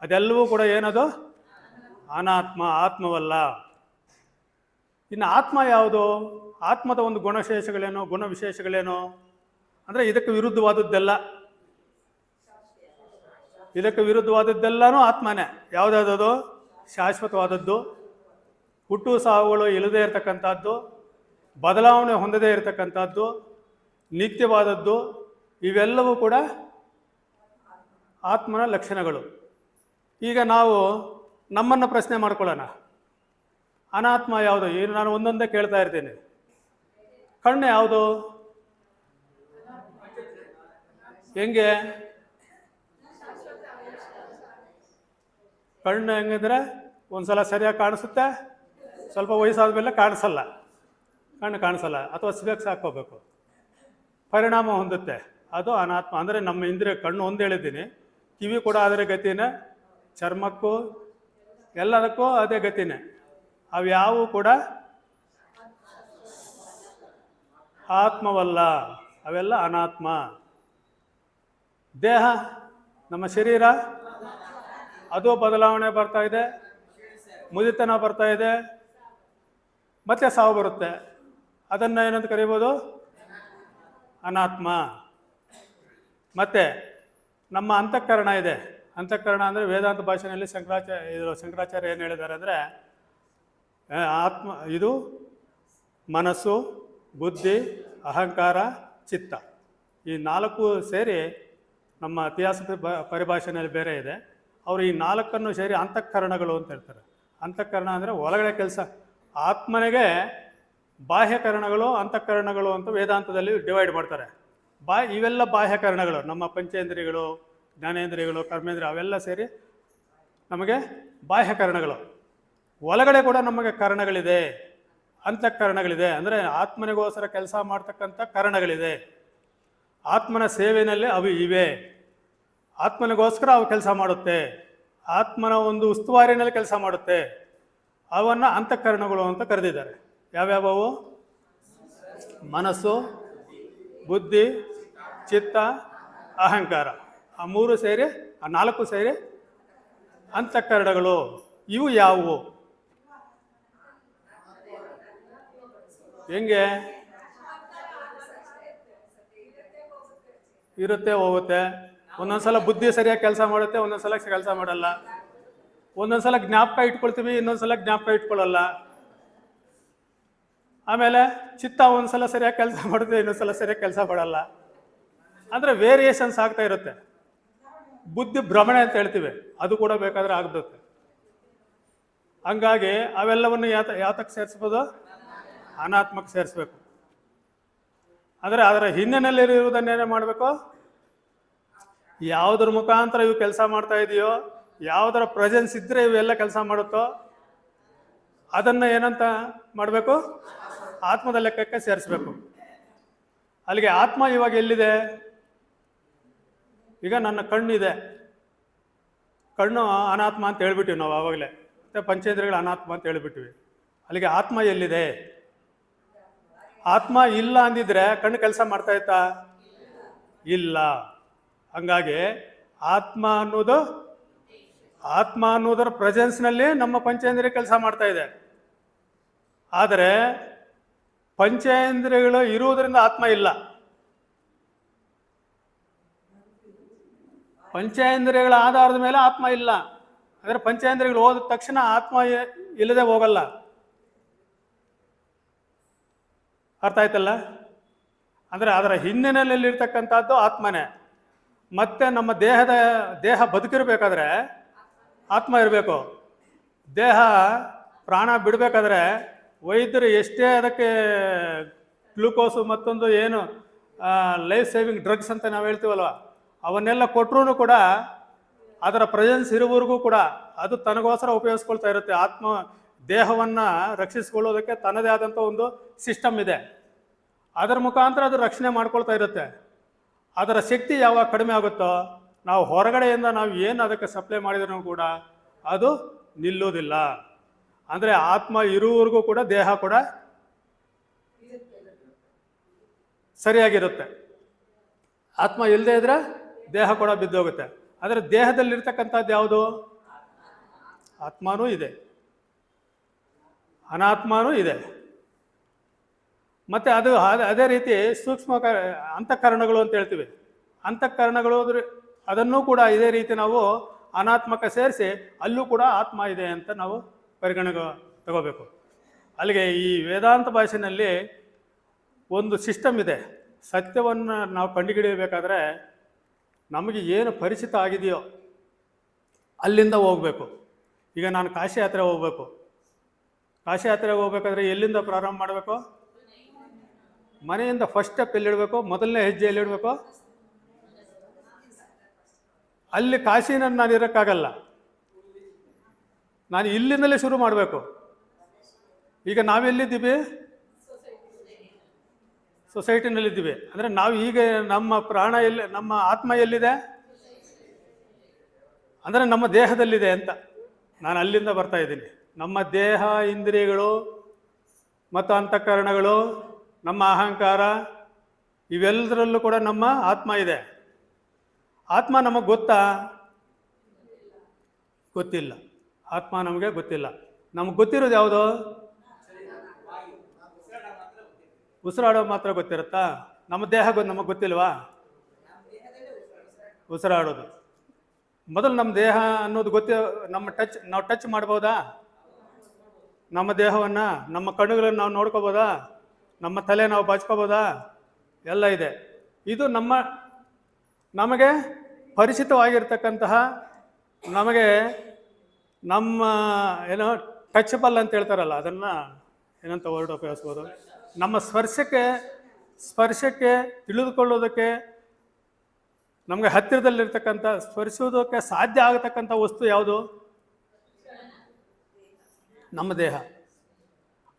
ಅದೆಲ್ಲವೂ ಕೂಡ ಏನದು? ಅನಾತ್ಮ, ಆತ್ಮವಲ್ಲ. ಇನ್ನು ಆತ್ಮ ಯಾವುದು? ಆತ್ಮದ ಒಂದು ಗುಣವಿಶೇಷಗಳೇನು ಅಂದರೆ ಇದಕ್ಕೆ ವಿರುದ್ಧವಾದದ್ದೆಲ್ಲನೂ ಆತ್ಮನೇ. ಯಾವುದಾದದು? ಶಾಶ್ವತವಾದದ್ದು, ಹುಟ್ಟು ಸಾವುಗಳು ಇಲ್ಲದೇ ಇರತಕ್ಕಂಥದ್ದು, ಬದಲಾವಣೆ ಹೊಂದದೇ ಇರತಕ್ಕಂಥದ್ದು, ನಿತ್ಯವಾದದ್ದು. ಇವೆಲ್ಲವೂ ಕೂಡ ಆತ್ಮನ ಲಕ್ಷಣಗಳು. ಈಗ ನಾವು ನಮ್ಮನ್ನು ಪ್ರಶ್ನೆ ಮಾಡ್ಕೊಳ್ಳೋಣ, ಅನಾತ್ಮ ಯಾವುದು? ಈಗ ನಾನು ಒಂದೊಂದೇ ಕೇಳ್ತಾ ಇರ್ತೀನಿ. ಕಣ್ಣು ಯಾವುದು? ಹೆಂಗೆ? ಕಣ್ಣು ಹೆಂಗಿದ್ರೆ ಒಂದ್ಸಲ ಸರಿಯಾಗಿ ಕಾಣಿಸುತ್ತೆ, ಸ್ವಲ್ಪ ವಯಸ್ಸಾದ ಮೇಲೆ ಕಾಣಿಸಲ್ಲ, ಕಣ್ಣು ಕಾಣಿಸಲ್ಲ, ಅಥವಾ ಸ್ಪೆಕ್ಸ್ ಹಾಕ್ಕೋಬೇಕು, ಪರಿಣಾಮ ಹೊಂದುತ್ತೆ. ಅದು ಅನಾತ್ಮ. ಅಂದರೆ ನಮ್ಮ ಇಂದ್ರಿಯ ಕಣ್ಣು ಒಂದು ಹೇಳಿದ್ದೀನಿ, ಕಿವಿ ಕೂಡ ಅದರ ಗತಿನೇ, ಚರ್ಮಕ್ಕೂ ಎಲ್ಲದಕ್ಕೂ ಅದೇ ಗತಿನೇ. ಅವ್ಯಾವು ಕೂಡ ಆತ್ಮವಲ್ಲ, ಅವೆಲ್ಲ ಅನಾತ್ಮ. ದೇಹ, ನಮ್ಮ ಶರೀರ, ಅದು ಬದಲಾವಣೆ ಬರ್ತಾ ಇದೆ, ಮುದಿತನ ಬರ್ತಾ ಇದೆ, ಮತ್ತೆ ಸಾವು ಬರುತ್ತೆ. ಅದನ್ನು ಏನಂತ ಕರೀಬೋದು? ಅನಾತ್ಮ. ಮತ್ತೆ ನಮ್ಮ ಅಂತಃಕರಣ ಇದೆ. ಅಂತಃಕರಣ ಅಂದರೆ ವೇದಾಂತ ಭಾಷೆಯಲ್ಲಿ ಶಂಕರಾಚಾರ್ಯ ಏನು ಹೇಳಿದ್ದಾರೆ ಅಂದರೆ, ಆತ್ಮ ಇದು ಮನಸ್ಸು, ಬುದ್ಧಿ, ಅಹಂಕಾರ, ಚಿತ್ತ, ಈ 4 ಸೇರಿ ನಮ್ಮ ಇತಿಹಾಸ ಪರಿಭಾಷೆಯಲ್ಲಿ ಬೇರೆ ಇದೆ. ಅವರು ಈ 4 ಸೇರಿ ಅಂತಃಕರಣಗಳು ಅಂತ ಹೇಳ್ತಾರೆ. ಅಂತಃಕರಣ ಅಂದರೆ ಒಳಗಡೆ ಕೆಲಸ. ಆತ್ಮನಿಗೆ ಬಾಹ್ಯಕರಣಗಳು, ಅಂತಃಕರಣಗಳು ಅಂತ ವೇದಾಂತದಲ್ಲಿ ಡಿವೈಡ್ ಮಾಡ್ತಾರೆ. ಇವೆಲ್ಲ ಬಾಹ್ಯಕರಣಗಳು, ನಮ್ಮ ಪಂಚೇಂದ್ರಿಯಗಳು, ಜ್ಞಾನೇಂದ್ರಿಯಗಳು, ಕರ್ಮೇಂದ್ರಿಯ, ಅವೆಲ್ಲ ಸೇರಿ ನಮಗೆ ಬಾಹ್ಯಕರಣಗಳು. ಒಳಗಡೆ ಕೂಡ ನಮಗೆ ಕರಣಗಳಿದೆ, ಅಂತಃಕರಣಗಳಿದೆ. ಅಂದರೆ ಆತ್ಮನಿಗೋಸ್ಕರ ಕೆಲಸ ಮಾಡ್ತಕ್ಕಂಥ ಕರಣಗಳಿದೆ. ಆತ್ಮನ ಸೇವೆಯಲ್ಲಿ ಅವು ಇವೆ. ಆತ್ಮನಿಗೋಸ್ಕರ ಅವು ಕೆಲಸ ಮಾಡುತ್ತೆ, ಆತ್ಮನ ಒಂದು ಉಸ್ತುವಾರಿನಲ್ಲಿ ಕೆಲಸ ಮಾಡುತ್ತೆ. ಅವನ್ನು ಅಂತಃಕರಣಗಳು ಅಂತ ಕರೆದಿದ್ದಾರೆ. ಯಾವ್ಯಾವವು? ಮನಸ್ಸು, ಬುದ್ಧಿ, ಚಿತ್ತ, ಅಹಂಕಾರ. ಆ 3 ಸೇರಿ, ಆ 4 ಸೇರಿ ಅಂತಃಕರಣಗಳು. ಇವು ಯಾವುವು? ಹೆಂಗೆ? ಇರುತ್ತೆ, ಹೋಗುತ್ತೆ. ಒಂದೊಂದ್ಸಲ ಬುದ್ಧಿ ಸರಿಯಾಗಿ ಕೆಲಸ ಮಾಡುತ್ತೆ, ಒಂದೊಂದ್ಸಲ ಕೆಲಸ ಮಾಡಲ್ಲ. ಒಂದೊಂದ್ಸಲ ಜ್ಞಾಪಕ ಇಟ್ಕೊಳ್ತೀವಿ, ಇನ್ನೊಂದ್ಸಲ ಜ್ಞಾಪಕ ಇಟ್ಕೊಳ್ಳಲ್ಲ. ಆಮೇಲೆ ಚಿತ್ತ ಒಂದ್ಸಲ ಸರಿಯಾಗಿ ಕೆಲಸ ಮಾಡುತ್ತೆ, ಇನ್ನೊಂದ್ಸಲ ಸರಿಯಾಗಿ ಕೆಲಸ ಮಾಡಲ್ಲ. ಅಂದರೆ ವೇರಿಯೇಷನ್ಸ್ ಆಗ್ತಾ ಇರುತ್ತೆ. ಬುದ್ಧಿ ಭ್ರಮಣೆ ಅಂತ ಹೇಳ್ತೀವಿ, ಅದು ಕೂಡ ಬೇಕಾದರೆ ಆಗ್ಬಿಡುತ್ತೆ. ಹಂಗಾಗಿ ಅವೆಲ್ಲವನ್ನು ಯಾತಕ್ಕೆ ಸೇರಿಸ್ಬೋದು? ಅನಾತ್ಮಕ್ಕೆ ಸೇರಿಸ್ಬೇಕು. ಅಂದರೆ ಅದರ ಹಿನ್ನೆಲೆಯಲ್ಲಿರುವುದನ್ನೇನೇ ಮಾಡಬೇಕು? ಯಾವುದ್ರ ಮುಖಾಂತರ ಇವು ಕೆಲಸ ಮಾಡ್ತಾ ಇದೆಯೋ, ಯಾವುದರ ಪ್ರೆಸೆನ್ಸ್ ಇದ್ದರೆ ಇವೆಲ್ಲ ಕೆಲಸ ಮಾಡುತ್ತೋ, ಅದನ್ನು ಏನಂತ ಮಾಡಬೇಕು? ಆತ್ಮದ ಲೆಕ್ಕಕ್ಕೆ ಸೇರಿಸ್ಬೇಕು. ಅಲ್ಲಿಗೆ ಆತ್ಮ ಇವಾಗ ಎಲ್ಲಿದೆ? ಈಗ ನನ್ನ ಕಣ್ಣಿದೆ, ಕಣ್ಣು ಅನಾತ್ಮ ಅಂತ ಹೇಳ್ಬಿಟ್ಟಿವಿ ನಾವು ಆವಾಗಲೇ, ಮತ್ತು ಪಂಚೇಂದ್ರಿಯಗಳು ಅನಾತ್ಮ ಅಂತ ಹೇಳ್ಬಿಟ್ಟಿವಿ. ಅಲ್ಲಿಗೆ ಆತ್ಮ ಎಲ್ಲಿದೆ? ಆತ್ಮ ಇಲ್ಲ ಅಂದಿದ್ರೆ ಕಣ್ಣು ಕೆಲಸ ಮಾಡ್ತಾ ಇತ್ತಾ? ಇಲ್ಲ. ಹಂಗಾಗಿ ಆತ್ಮ ಅನ್ನೋದರ ಪ್ರೆಸೆನ್ಸ್ನಲ್ಲಿ ನಮ್ಮ ಪಂಚೇಂದ್ರಿಯ ಕೆಲಸ ಮಾಡ್ತಾ ಇದೆ. ಆದರೆ ಪಂಚೇಂದ್ರಿಯಗಳು ಇರುವುದರಿಂದ ಆತ್ಮ ಇಲ್ಲ. ಪಂಚೇಂದ್ರಿಯಗಳ ಆಧಾರದ ಮೇಲೆ ಆತ್ಮ ಇಲ್ಲ. ಅಂದರೆ ಪಂಚೇಂದ್ರಿಯಗಳು ಹೋದ ತಕ್ಷಣ ಆತ್ಮ ಇಲ್ಲದೆ ಹೋಗಲ್ಲ. ಅರ್ಥ ಆಯ್ತಲ್ಲ? ಅಂದರೆ ಅದರ ಹಿನ್ನೆಲೆಯಲ್ಲಿರ್ತಕ್ಕಂಥದ್ದು ಆತ್ಮನೇ. ಮತ್ತೆ ನಮ್ಮ ದೇಹ ಬದುಕಿರಬೇಕಾದ್ರೆ ಆತ್ಮ ಇರಬೇಕು. ದೇಹ ಪ್ರಾಣ ಬಿಡಬೇಕಾದ್ರೆ ವೈದ್ಯರು ಎಷ್ಟೇ ಅದಕ್ಕೆ ಗ್ಲೂಕೋಸು ಮತ್ತೊಂದು ಏನು ಲೈಫ್ ಸೇವಿಂಗ್ ಡ್ರಗ್ಸ್ ಅಂತ ನಾವು ಹೇಳ್ತೀವಲ್ವ, ಅವನ್ನೆಲ್ಲ ಕೊಟ್ಟರೂ ಕೂಡ ಅದರ ಪ್ರೆಸೆನ್ಸ್ ಇರುವವರೆಗೂ ಕೂಡ ಅದು ತನಗೋಸ್ಕರ ಉಪಯೋಗಿಸ್ಕೊಳ್ತಾ ಇರುತ್ತೆ. ಆತ್ಮ ದೇಹವನ್ನು ರಕ್ಷಿಸ್ಕೊಳ್ಳೋದಕ್ಕೆ ತನ್ನದೇ ಆದಂಥ ಒಂದು ಸಿಸ್ಟಮ್ ಇದೆ. ಅದರ ಮುಖಾಂತರ ಅದು ರಕ್ಷಣೆ ಮಾಡ್ಕೊಳ್ತಾ ಇರುತ್ತೆ. ಅದರ ಶಕ್ತಿ ಯಾವಾಗ ಕಡಿಮೆ ಆಗುತ್ತೋ, ನಾವು ಹೊರಗಡೆಯಿಂದ ನಾವು ಏನು ಅದಕ್ಕೆ ಸಪ್ಲೈ ಮಾಡಿದ್ರೂ ಕೂಡ ಅದು ನಿಲ್ಲೋದಿಲ್ಲ. ಅಂದರೆ ಆತ್ಮ ಇರುವವರೆಗೂ ಕೂಡ ದೇಹ ಕೂಡ ಸರಿಯಾಗಿರುತ್ತೆ. ಆತ್ಮ ಇಲ್ಲದೆ ಇದ್ರೆ ದೇಹ ಕೂಡ ಬಿದ್ದೋಗುತ್ತೆ. ಆದರೆ ದೇಹದಲ್ಲಿರ್ತಕ್ಕಂಥದ್ದು ಯಾವುದು? ಆತ್ಮನೂ ಇದೆ, ಅನಾತ್ಮನೂ ಇದೆ. ಮತ್ತು ಅದು ಅದೇ ರೀತಿ ಸೂಕ್ಷ್ಮ ಅಂತಃಕರಣಗಳು ಅಂತ ಹೇಳ್ತೀವಿ. ಅಂತಃಕರಣಗಳು ಅದನ್ನೂ ಕೂಡ ಇದೇ ರೀತಿ ನಾವು ಅನಾತ್ಮಕ ಸೇರಿಸಿ ಅಲ್ಲೂ ಕೂಡ ಆತ್ಮ ಇದೆ ಅಂತ ನಾವು ಪರಿಗಣನೆ ತಗೋಬೇಕು. ಅಲ್ಲಿಗೆ ಈ ವೇದಾಂತ ಭಾಷೆಯಲ್ಲಿ ಒಂದು ಸಿಸ್ಟಮ್ ಇದೆ. ಸತ್ಯವನ್ನು ನಾವು ಕಂಡುಹಿಡಿಯಬೇಕಾದ್ರೆ ನಮಗೆ ಏನು ಪರಿಚಿತ ಆಗಿದೆಯೋ ಅಲ್ಲಿಂದ ಹೋಗಬೇಕು. ಈಗ ನಾನು ಕಾಶಿ ಯಾತ್ರೆ ಹೋಗಬೇಕು. ಕಾಶಿ ಯಾತ್ರೆಗೆ ಹೋಗ್ಬೇಕಾದ್ರೆ ಎಲ್ಲಿಂದ ಪ್ರಾರಂಭ ಮಾಡಬೇಕು? ಮನೆಯಿಂದ ಫಸ್ಟ್ ಸ್ಟೆಪ್ ಎಲ್ಲಿಡಬೇಕು? ಮೊದಲನೇ ಹೆಜ್ಜೆ ಎಲ್ಲಿಡಬೇಕು? ಅಲ್ಲಿ ಕಾಶಿನಲ್ಲಿ ನಾನು ಇರೋಕ್ಕಾಗಲ್ಲ, ನಾನು ಇಲ್ಲಿಂದಲೇ ಶುರು ಮಾಡಬೇಕು. ಈಗ ನಾವೆಲ್ಲಿದ್ದೀವಿ? ಸೊಸೈಟಿನಲ್ಲಿದ್ದೀವಿ. ಅಂದರೆ ನಾವು ಈಗ ನಮ್ಮ ಪ್ರಾಣ ಎಲ್ಲಿ, ನಮ್ಮ ಆತ್ಮ ಎಲ್ಲಿದೆ ಅಂದರೆ ನಮ್ಮ ದೇಹದಲ್ಲಿದೆ ಅಂತ. ನಾನು ಅಲ್ಲಿಂದ ಬರ್ತಾ ಇದ್ದೀನಿ. ನಮ್ಮ ದೇಹ, ಇಂದ್ರಿಯಗಳು ಮತ್ತು ಅಂತಃಕರಣಗಳು, ನಮ್ಮ ಅಹಂಕಾರ, ಇವೆಲ್ಲದರಲ್ಲೂ ಕೂಡ ನಮ್ಮ ಆತ್ಮ ಇದೆ. ಆತ್ಮ ನಮಗೆ ಗೊತ್ತಾ? ಗೊತ್ತಿಲ್ಲ. ಆತ್ಮ ನಮಗೆ ಗೊತ್ತಿಲ್ಲ. ನಮಗೆ ಗೊತ್ತಿರೋದು ಯಾವುದು? ಉಸಿರಾಡೋ ಮಾತ್ರ ಗೊತ್ತಿರುತ್ತಾ? ನಮ್ಮ ದೇಹ ನಮಗೆ ಗೊತ್ತಿಲ್ವಾ? ಉಸಿರಾಡೋದು ಮೊದಲು ನಮ್ಮ ದೇಹ ಅನ್ನೋದು ನಾವು ಟಚ್ ಮಾಡ್ಬೋದಾ? ನಮ್ಮ ದೇಹವನ್ನು, ನಮ್ಮ ಕಣ್ಣುಗಳನ್ನು ನಾವು ನೋಡ್ಕೋಬೋದಾ? ನಮ್ಮ ತಲೆ ನಾವು ಬಾಚ್ಕೋಬೋದಾ? ಎಲ್ಲ ಇದೆ. ಇದು ನಮಗೆ ಪರಿಚಿತವಾಗಿರ್ತಕ್ಕಂತಹ, ನಮಗೆ ನಮ್ಮ ಏನೋ ಟಚಬಲ್ ಅಂತ ಹೇಳ್ತಾರಲ್ಲ, ಅದನ್ನು ಏನಂತ ವರ್ಡ್ ಉಪಯೋಗಿಸ್ಬೋದು? ನಮ್ಮ ಸ್ಪರ್ಶಕ್ಕೆ ತಿಳಿದುಕೊಳ್ಳೋದಕ್ಕೆ, ನಮಗೆ ಹತ್ತಿರದಲ್ಲಿರ್ತಕ್ಕಂಥ, ಸ್ಪರ್ಶೋದಕ್ಕೆ ಸಾಧ್ಯ ಆಗತಕ್ಕಂಥ ವಸ್ತು ಯಾವುದು? ನಮ್ಮ ದೇಹ.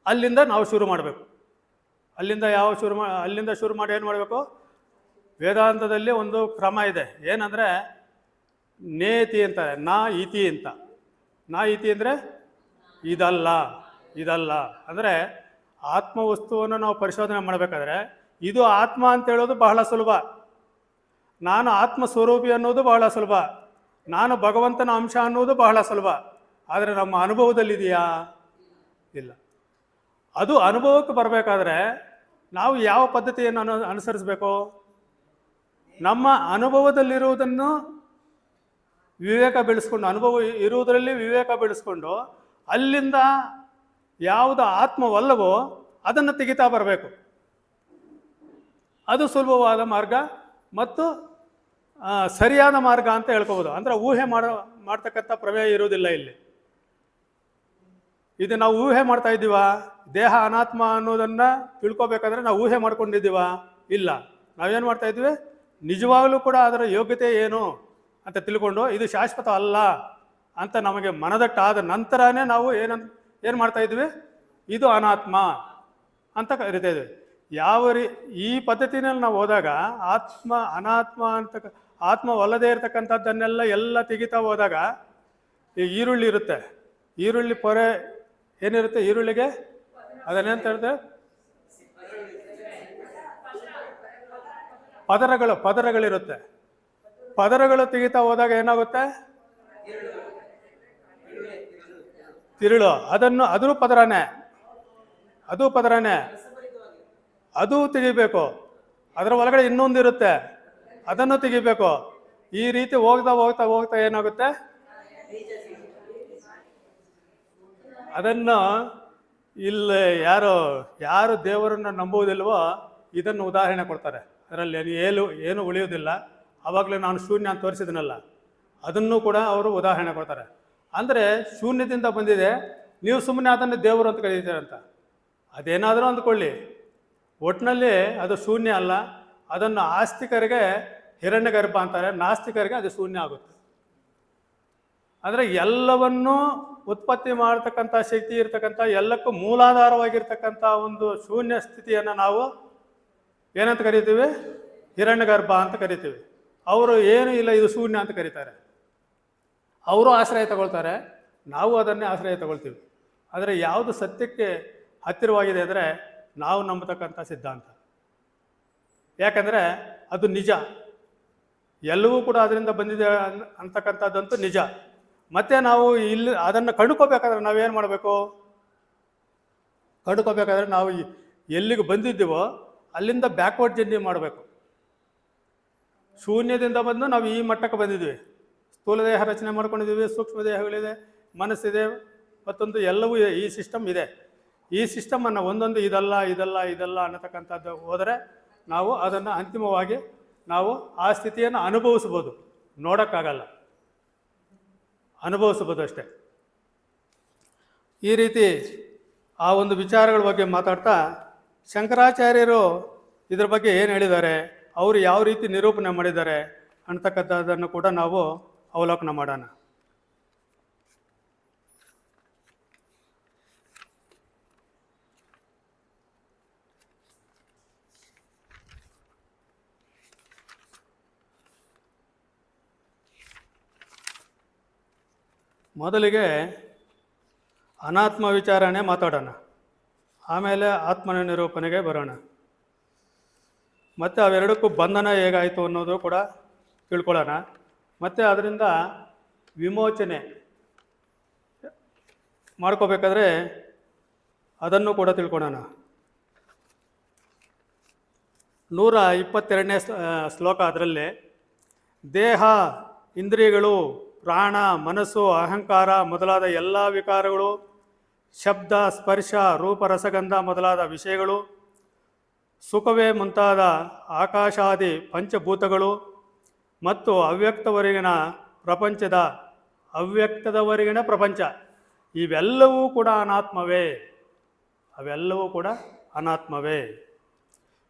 ಅಲ್ಲಿಂದ ನಾವು ಶುರು ಮಾಡಬೇಕು. ಅಲ್ಲಿಂದ ಶುರು ಮಾಡಿ ಏನು ಮಾಡಬೇಕು? ವೇದಾಂತದಲ್ಲಿ ಒಂದು ಕ್ರಮ ಇದೆ. ಏನಂದರೆ ನೇತಿ ಅಂತಾರೆ, ನಾ ಇತಿ ಅಂತ. ನಾ ಇತಿ ಅಂದರೆ ಇದಲ್ಲ ಅಂದರೆ ಆತ್ಮವಸ್ತುವನ್ನು ನಾವು ಪರಿಶೋಧನೆ ಮಾಡಬೇಕಾದ್ರೆ ಇದು ಆತ್ಮ ಅಂತ ಹೇಳೋದು ಬಹಳ ಸುಲಭ. ನಾನು ಆತ್ಮಸ್ವರೂಪಿ ಅನ್ನೋದು ಬಹಳ ಸುಲಭ. ನಾನು ಭಗವಂತನ ಅಂಶ ಅನ್ನೋದು ಬಹಳ ಸುಲಭ. ಆದರೆ ನಮ್ಮ ಅನುಭವದಲ್ಲಿದೆಯಾ? ಇಲ್ಲ. ಅದು ಅನುಭವಕ್ಕೆ ಬರಬೇಕಾದ್ರೆ ನಾವು ಯಾವ ಪದ್ಧತಿಯನ್ನು ಅನುಸರಿಸಬೇಕು? ನಮ್ಮ ಅನುಭವದಲ್ಲಿರುವುದನ್ನು ವಿವೇಕ ಬೆಳೆಸ್ಕೊಂಡು, ಅನುಭವ ಇರುವುದರಲ್ಲಿ ವಿವೇಕ ಬೆಳೆಸ್ಕೊಂಡು, ಅಲ್ಲಿಂದ ಯಾವುದು ಆತ್ಮವಲ್ಲವೋ ಅದನ್ನು ತೆಗಿತಾ ಬರಬೇಕು. ಅದು ಸುಲಭವಾದ ಮಾರ್ಗ ಮತ್ತು ಸರಿಯಾದ ಮಾರ್ಗ ಅಂತ ಹೇಳ್ಕೋಬೋದು. ಅಂದರೆ ಊಹೆ ಮಾಡ್ತಕ್ಕಂಥ ಪ್ರಮೇಯ ಇರುವುದಿಲ್ಲ ಇಲ್ಲಿ. ಇದು ನಾವು ಊಹೆ ಮಾಡ್ತಾ ಇದ್ದೀವಾ? ದೇಹ ಅನಾತ್ಮ ಅನ್ನೋದನ್ನು ತಿಳ್ಕೊಬೇಕಾದ್ರೆ ನಾವು ಊಹೆ ಮಾಡ್ಕೊಂಡಿದ್ದೀವಾ? ಇಲ್ಲ. ನಾವೇನು ಮಾಡ್ತಾ ಇದ್ವಿ? ನಿಜವಾಗಲೂ ಕೂಡ ಅದರ ಯೋಗ್ಯತೆ ಏನು ಅಂತ ತಿಳ್ಕೊಂಡು ಇದು ಶಾಶ್ವತ ಅಲ್ಲ ಅಂತ ನಮಗೆ ಮನದಟ್ಟಾದ ನಂತರನೇ ನಾವು ಏನು ಮಾಡ್ತಾ ಇದ್ವಿ? ಇದು ಅನಾತ್ಮ ಅಂತ ಕರಿತಾ ಇದ್ವಿ. ಈ ಪದ್ಧತಿನಲ್ಲಿ ನಾವು ಹೋದಾಗ ಅನಾತ್ಮ ಅಂತ, ಆತ್ಮವಲ್ಲದೇ ಇರತಕ್ಕಂಥದ್ದನ್ನೆಲ್ಲ ತೆಗಿತಾ ಹೋದಾಗ, ಈ ಈರುಳ್ಳಿ ಇರುತ್ತೆ, ಈರುಳ್ಳಿ ಪೊರೆ ಏನಿರುತ್ತೆ? ಈರುಳ್ಳಿಗೆ ಅದನ್ನೇಂತ ಹೇಳಿದ್ರೆ ಪದರಗಳಿರುತ್ತೆ. ಪದರಗಳು ತೆಗಿತಾ ಹೋದಾಗ ಏನಾಗುತ್ತೆ? ತಿರುಳು. ಅದು ಪದರನೇ, ಅದು ತೆಗಿಬೇಕು. ಅದರ ಒಳಗಡೆ ಇನ್ನೊಂದಿರುತ್ತೆ, ಅದನ್ನು ತೆಗಿಬೇಕು. ಈ ರೀತಿ ಹೋಗ್ತಾ ಏನಾಗುತ್ತೆ? ಅದನ್ನು ಇಲ್ಲಿ ಯಾರು ದೇವರನ್ನು ನಂಬುವುದಿಲ್ವೋ ಇದನ್ನು ಉದಾಹರಣೆ ಕೊಡ್ತಾರೆ. ಅದರಲ್ಲಿ ಏನು ಉಳಿಯೋದಿಲ್ಲ. ಆವಾಗಲೇ ನಾನು ಶೂನ್ಯ ಅಂತ ತೋರಿಸಿದನಲ್ಲ, ಅದನ್ನು ಕೂಡ ಅವರು ಉದಾಹರಣೆ ಕೊಡ್ತಾರೆ. ಅಂದರೆ ಶೂನ್ಯದಿಂದ ಬಂದಿದೆ, ನೀವು ಸುಮ್ಮನೆ ಅದನ್ನು ದೇವರು ಅಂತ ಕರೀತೀರಂತ. ಅದೇನಾದರೂ ಅಂದ್ಕೊಳ್ಳಿ, ಒಟ್ಟಿನಲ್ಲಿ ಅದು ಶೂನ್ಯ ಅಲ್ಲ. ಅದನ್ನು ಆಸ್ತಿಕರಿಗೆ ಹಿರಣ್ಯಗರ್ಭ ಅಂತಾರೆ, ನಾಸ್ತಿಕರಿಗೆ ಅದು ಶೂನ್ಯ ಆಗುತ್ತೆ. ಅಂದರೆ ಎಲ್ಲವನ್ನೂ ಉತ್ಪತ್ತಿ ಮಾಡತಕ್ಕಂಥ ಶಕ್ತಿ ಇರ್ತಕ್ಕಂಥ, ಎಲ್ಲಕ್ಕೂ ಮೂಲಾಧಾರವಾಗಿರ್ತಕ್ಕಂಥ ಒಂದು ಶೂನ್ಯ ಸ್ಥಿತಿಯನ್ನು ನಾವು ಏನಂತ ಕರಿತೀವಿ? ಹಿರಣ್ಯಗರ್ಭ ಅಂತ ಕರಿತೀವಿ. ಅವರು ಏನು ಇಲ್ಲ, ಇದು ಶೂನ್ಯ ಅಂತ ಕರೀತಾರೆ. ಅವರು ಆಶ್ರಯ ತಗೊಳ್ತಾರೆ, ನಾವು ಅದನ್ನೇ ಆಶ್ರಯ ತಗೊಳ್ತೀವಿ. ಆದರೆ ಯಾವುದು ಸತ್ಯಕ್ಕೆ ಹತ್ತಿರವಾಗಿದೆ ಅಂದರೆ ನಾವು ನಂಬತಕ್ಕಂಥ ಸಿದ್ಧಾಂತ. ಯಾಕಂದರೆ ಅದು ನಿಜ, ಎಲ್ಲವೂ ಕೂಡ ಅದರಿಂದ ಬಂದಿದೆ ಅಂತಕ್ಕಂಥದ್ದಂತೂ ನಿಜ. ಮತ್ತು ನಾವು ಅದನ್ನು ಕಂಡುಕೋಬೇಕಾದ್ರೆ ನಾವೇನು ಮಾಡಬೇಕು? ಕಂಡುಕೋಬೇಕಾದ್ರೆ ನಾವು ಎಲ್ಲಿಗೆ ಬಂದಿದ್ದೀವೋ ಅಲ್ಲಿಂದ ಬ್ಯಾಕ್ವರ್ಡ್ ಜರ್ನಿ ಮಾಡಬೇಕು. ಶೂನ್ಯದಿಂದ ಬಂದು ನಾವು ಈ ಮಟ್ಟಕ್ಕೆ ಬಂದಿದ್ದೀವಿ. ಸ್ಥೂಲ ದೇಹ ರಚನೆ ಮಾಡ್ಕೊಂಡಿದ್ದೀವಿ, ಸೂಕ್ಷ್ಮ ದೇಹಗಳಿದೆ, ಮನಸ್ಸಿದೆ, ಮತ್ತೊಂದು ಎಲ್ಲವೂ ಈ ಸಿಸ್ಟಮ್ ಇದೆ. ಈ ಸಿಸ್ಟಮನ್ನು ಒಂದೊಂದು ಇದಲ್ಲ ಅನ್ನತಕ್ಕಂಥದ್ದು ಹೋದರೆ ನಾವು ಅದನ್ನು ಅಂತಿಮವಾಗಿ ನಾವು ಆ ಸ್ಥಿತಿಯನ್ನು ಅನುಭವಿಸ್ಬೋದು. ನೋಡೋಕ್ಕಾಗಲ್ಲ, ಅನುಭವಿಸ್ಬೋದು ಅಷ್ಟೆ. ಈ ರೀತಿ ಆ ಒಂದು ವಿಚಾರಗಳ ಬಗ್ಗೆ ಮಾತಾಡ್ತಾ ಶಂಕರಾಚಾರ್ಯರು ಇದ್ರ ಬಗ್ಗೆ ಏನು ಹೇಳಿದ್ದಾರೆ, ಅವರು ಯಾವ ರೀತಿ ನಿರೂಪಣೆ ಮಾಡಿದ್ದಾರೆ, ಅಂತಕ್ಕಂಥದ್ದನ್ನು ಕೂಡ ನಾವು ಅವಲೋಕನ ಮಾಡೋಣ. ಮೊದಲಿಗೆ ಅನಾತ್ಮ ವಿಚಾರಣೆ ಮಾತಾಡೋಣ, ಆಮೇಲೆ ಆತ್ಮನ ನಿರೂಪಣೆಗೆ ಬರೋಣ. ಮತ್ತು ಅವೆರಡಕ್ಕೂ ಬಂಧನ ಹೇಗಾಯಿತು ಅನ್ನೋದು ಕೂಡ ತಿಳ್ಕೊಳ್ಳೋಣ. ಮತ್ತು ಅದರಿಂದ ವಿಮೋಚನೆ ಮಾಡ್ಕೋಬೇಕಾದ್ರೆ ಅದನ್ನು ಕೂಡ ತಿಳ್ಕೊಳ್ಳೋಣ. 122ನೇ ಶ್ಲೋಕ ಅದರಲ್ಲಿ ದೇಹ, ಇಂದ್ರಿಯಗಳು, ಪ್ರಾಣ, ಮನಸ್ಸು, ಅಹಂಕಾರ ಮೊದಲಾದ ಎಲ್ಲ ವಿಕಾರಗಳು, ಶಬ್ದ, ಸ್ಪರ್ಶ, ರೂಪ, ರಸಗಂಧ ಮೊದಲಾದ ವಿಷಯಗಳು, ಸುಖವೇ ಮುಂತಾದ ಆಕಾಶಾದಿ ಪಂಚಭೂತಗಳು ಮತ್ತು ಅವ್ಯಕ್ತದವರೆಗಿನ ಪ್ರಪಂಚ ಇವೆಲ್ಲವೂ ಕೂಡ ಅನಾತ್ಮವೇ. ಅವೆಲ್ಲವೂ ಕೂಡ ಅನಾತ್ಮವೇ.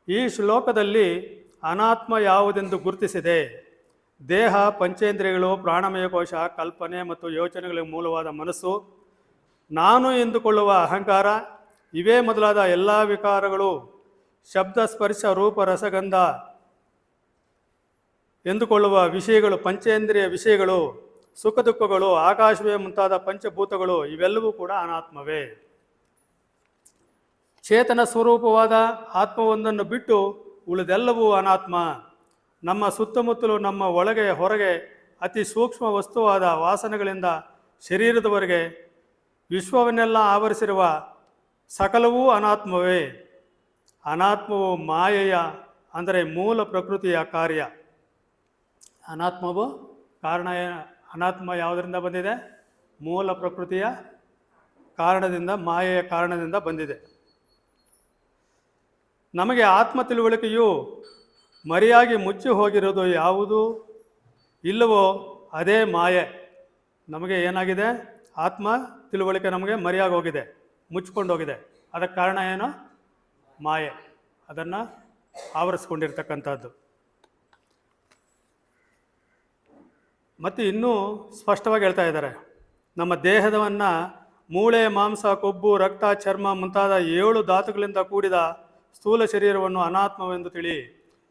ಈ ಶ್ಲೋಕದಲ್ಲಿ ಅನಾತ್ಮ ಯಾವುದೆಂದು ಗುರುತಿಸಿದೆ. ದೇಹ, ಪಂಚೇಂದ್ರಿಯಗಳು, ಪ್ರಾಣಮಯ ಕೋಶ, ಕಲ್ಪನೆ ಮತ್ತು ಯೋಚನೆಗಳಿಗೆ ಮೂಲವಾದ ಮನಸ್ಸು, ನಾನು ಎಂದುಕೊಳ್ಳುವ ಅಹಂಕಾರ, ಇವೇ ಮೊದಲಾದ ಎಲ್ಲ ವಿಕಾರಗಳು, ಶಬ್ದ, ಸ್ಪರ್ಶ, ರೂಪ, ರಸಗಂಧ ಎಂದುಕೊಳ್ಳುವ ವಿಷಯಗಳು, ಪಂಚೇಂದ್ರಿಯ ವಿಷಯಗಳು, ಸುಖ ದುಃಖಗಳು, ಆಕಾಶವೇ ಮುಂತಾದ ಪಂಚಭೂತಗಳು ಇವೆಲ್ಲವೂ ಕೂಡ ಅನಾತ್ಮವೇ. ಚೇತನ ಸ್ವರೂಪವಾದ ಆತ್ಮವೊಂದನ್ನು ಬಿಟ್ಟು ಉಳಿದೆಲ್ಲವೂ ಅನಾತ್ಮ. ನಮ್ಮ ಸುತ್ತಮುತ್ತಲು, ನಮ್ಮ ಒಳಗೆ ಹೊರಗೆ ಅತಿ ಸೂಕ್ಷ್ಮ ವಸ್ತುವಾದ ವಾಸನೆಗಳಿಂದ ಶರೀರದವರೆಗೆ ವಿಶ್ವವನ್ನೆಲ್ಲ ಆವರಿಸಿರುವ ಸಕಲವೂ ಅನಾತ್ಮವೇ. ಅನಾತ್ಮವು ಮಾಯೆಯ ಅಂದರೆ ಮೂಲ ಪ್ರಕೃತಿಯ ಕಾರ್ಯ. ಅನಾತ್ಮವು ಅನಾತ್ಮ ಯಾವುದರಿಂದ ಬಂದಿದೆ? ಮೂಲ ಪ್ರಕೃತಿಯ ಕಾರಣದಿಂದ, ಮಾಯೆಯ ಕಾರಣದಿಂದ ಬಂದಿದೆ. ನಮಗೆ ಆತ್ಮ ತಿಳುವಳಿಕೆಯು ಮರೆಯಾಗಿ ಮುಚ್ಚಿ ಹೋಗಿರೋದು ಯಾವುದು ಇಲ್ಲವೋ ಅದೇ ಮಾಯೆ. ನಮಗೆ ಏನಾಗಿದೆ? ಆತ್ಮ ತಿಳುವಳಿಕೆ ನಮಗೆ ಮರೆಯಾಗಿ ಹೋಗಿದೆ, ಮುಚ್ಕೊಂಡು ಹೋಗಿದೆ. ಅದಕ್ಕೆ ಕಾರಣ ಏನು? ಮಾಯೆ, ಅದನ್ನು ಆವರಿಸ್ಕೊಂಡಿರ್ತಕ್ಕಂಥದ್ದು. ಮತ್ತು ಇನ್ನೂ ಸ್ಪಷ್ಟವಾಗಿ ಹೇಳ್ತಾ ಇದ್ದಾರೆ, ನಮ್ಮ ದೇಹದವನ್ನು ಮೂಳೆ, ಮಾಂಸ, ಕೊಬ್ಬು, ರಕ್ತ, ಚರ್ಮ ಮುಂತಾದ 7 ಧಾತುಗಳಿಂದ ಕೂಡಿದ ಸ್ಥೂಲ ಶರೀರವನ್ನು ಅನಾತ್ಮವೆಂದು ತಿಳಿ.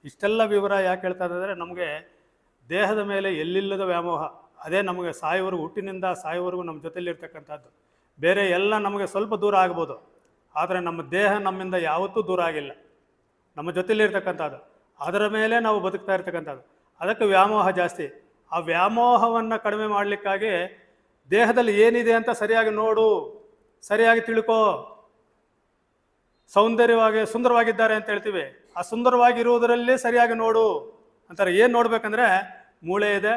ಇಷ್ಟೆಲ್ಲ ವಿವರ ಯಾಕೆ ಹೇಳ್ತಾ ಇದ್ದಾರೆ? ನಮಗೆ ದೇಹದ ಮೇಲೆ ಎಲ್ಲಿಲ್ಲದ ವ್ಯಾಮೋಹ, ಅದೇ ನಮಗೆ ಸಾಯೋವರೆಗೂ, ಹುಟ್ಟಿನಿಂದ ಸಾಯೋವರೆಗೂ ನಮ್ಮ ಜೊತೆಯಲ್ಲಿರ್ತಕ್ಕಂಥದ್ದು. ಬೇರೆ ಎಲ್ಲ ನಮಗೆ ಸ್ವಲ್ಪ ದೂರ ಆಗ್ಬೋದು, ಆದರೆ ನಮ್ಮ ದೇಹ ನಮ್ಮಿಂದ ಯಾವತ್ತೂ ದೂರ ಆಗಿಲ್ಲ, ನಮ್ಮ ಜೊತೆಯಲ್ಲಿರ್ತಕ್ಕಂಥದ್ದು. ಅದರ ಮೇಲೆ ನಾವು ಬದುಕ್ತಾ ಇರ್ತಕ್ಕಂಥದ್ದು. ಅದಕ್ಕೆ ವ್ಯಾಮೋಹ ಜಾಸ್ತಿ. ಆ ವ್ಯಾಮೋಹವನ್ನು ಕಡಿಮೆ ಮಾಡಲಿಕ್ಕಾಗಿ ದೇಹದಲ್ಲಿ ಏನಿದೆ ಅಂತ ಸರಿಯಾಗಿ ನೋಡು, ಸರಿಯಾಗಿ ತಿಳ್ಕೋ. ಸುಂದರವಾಗಿದ್ದಾರೆ ಅಂತ ಹೇಳ್ತೀವಿ, ಆ ಸುಂದರವಾಗಿರುವುದರಲ್ಲಿ ಸರಿಯಾಗಿ ನೋಡು ಅಂತಾರೆ. ಏನು ನೋಡ್ಬೇಕಂದ್ರೆ ಮೂಳೆ ಇದೆ,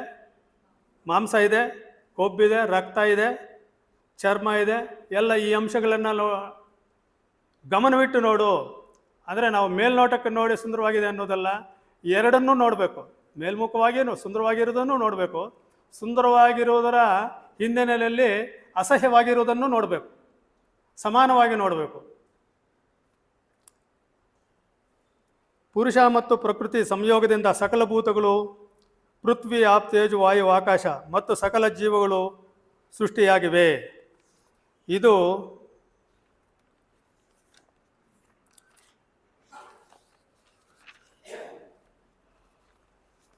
ಮಾಂಸ ಇದೆ, ಕೊಬ್ಬಿದೆ, ರಕ್ತ ಇದೆ, ಚರ್ಮ ಇದೆ, ಎಲ್ಲ ಈ ಅಂಶಗಳನ್ನು ಗಮನವಿಟ್ಟು ನೋಡು. ಅಂದರೆ ನಾವು ಮೇಲ್ನೋಟಕ್ಕೆ ನೋಡಿ ಸುಂದರವಾಗಿದೆ ಅನ್ನೋದಲ್ಲ, ಎರಡನ್ನೂ ನೋಡಬೇಕು. ಮೇಲ್ಮುಖವಾಗಿಯೂ ಸುಂದರವಾಗಿರೋದನ್ನು ನೋಡಬೇಕು, ಸುಂದರವಾಗಿರುವುದರ ಹಿನ್ನೆಲೆಯಲ್ಲಿ ಅಸಹ್ಯವಾಗಿರುವುದನ್ನು ನೋಡಬೇಕು, ಸಮಾನವಾಗಿ ನೋಡಬೇಕು. ಪುರುಷ ಮತ್ತು ಪ್ರಕೃತಿ ಸಂಯೋಗದಿಂದ ಸಕಲ ಭೂತಗಳು, ಪೃಥ್ವಿ, ಆಪ್, ತೇಜು, ವಾಯು, ಆಕಾಶ ಮತ್ತು ಸಕಲ ಜೀವಗಳು ಸೃಷ್ಟಿಯಾಗಿವೆ. ಇದು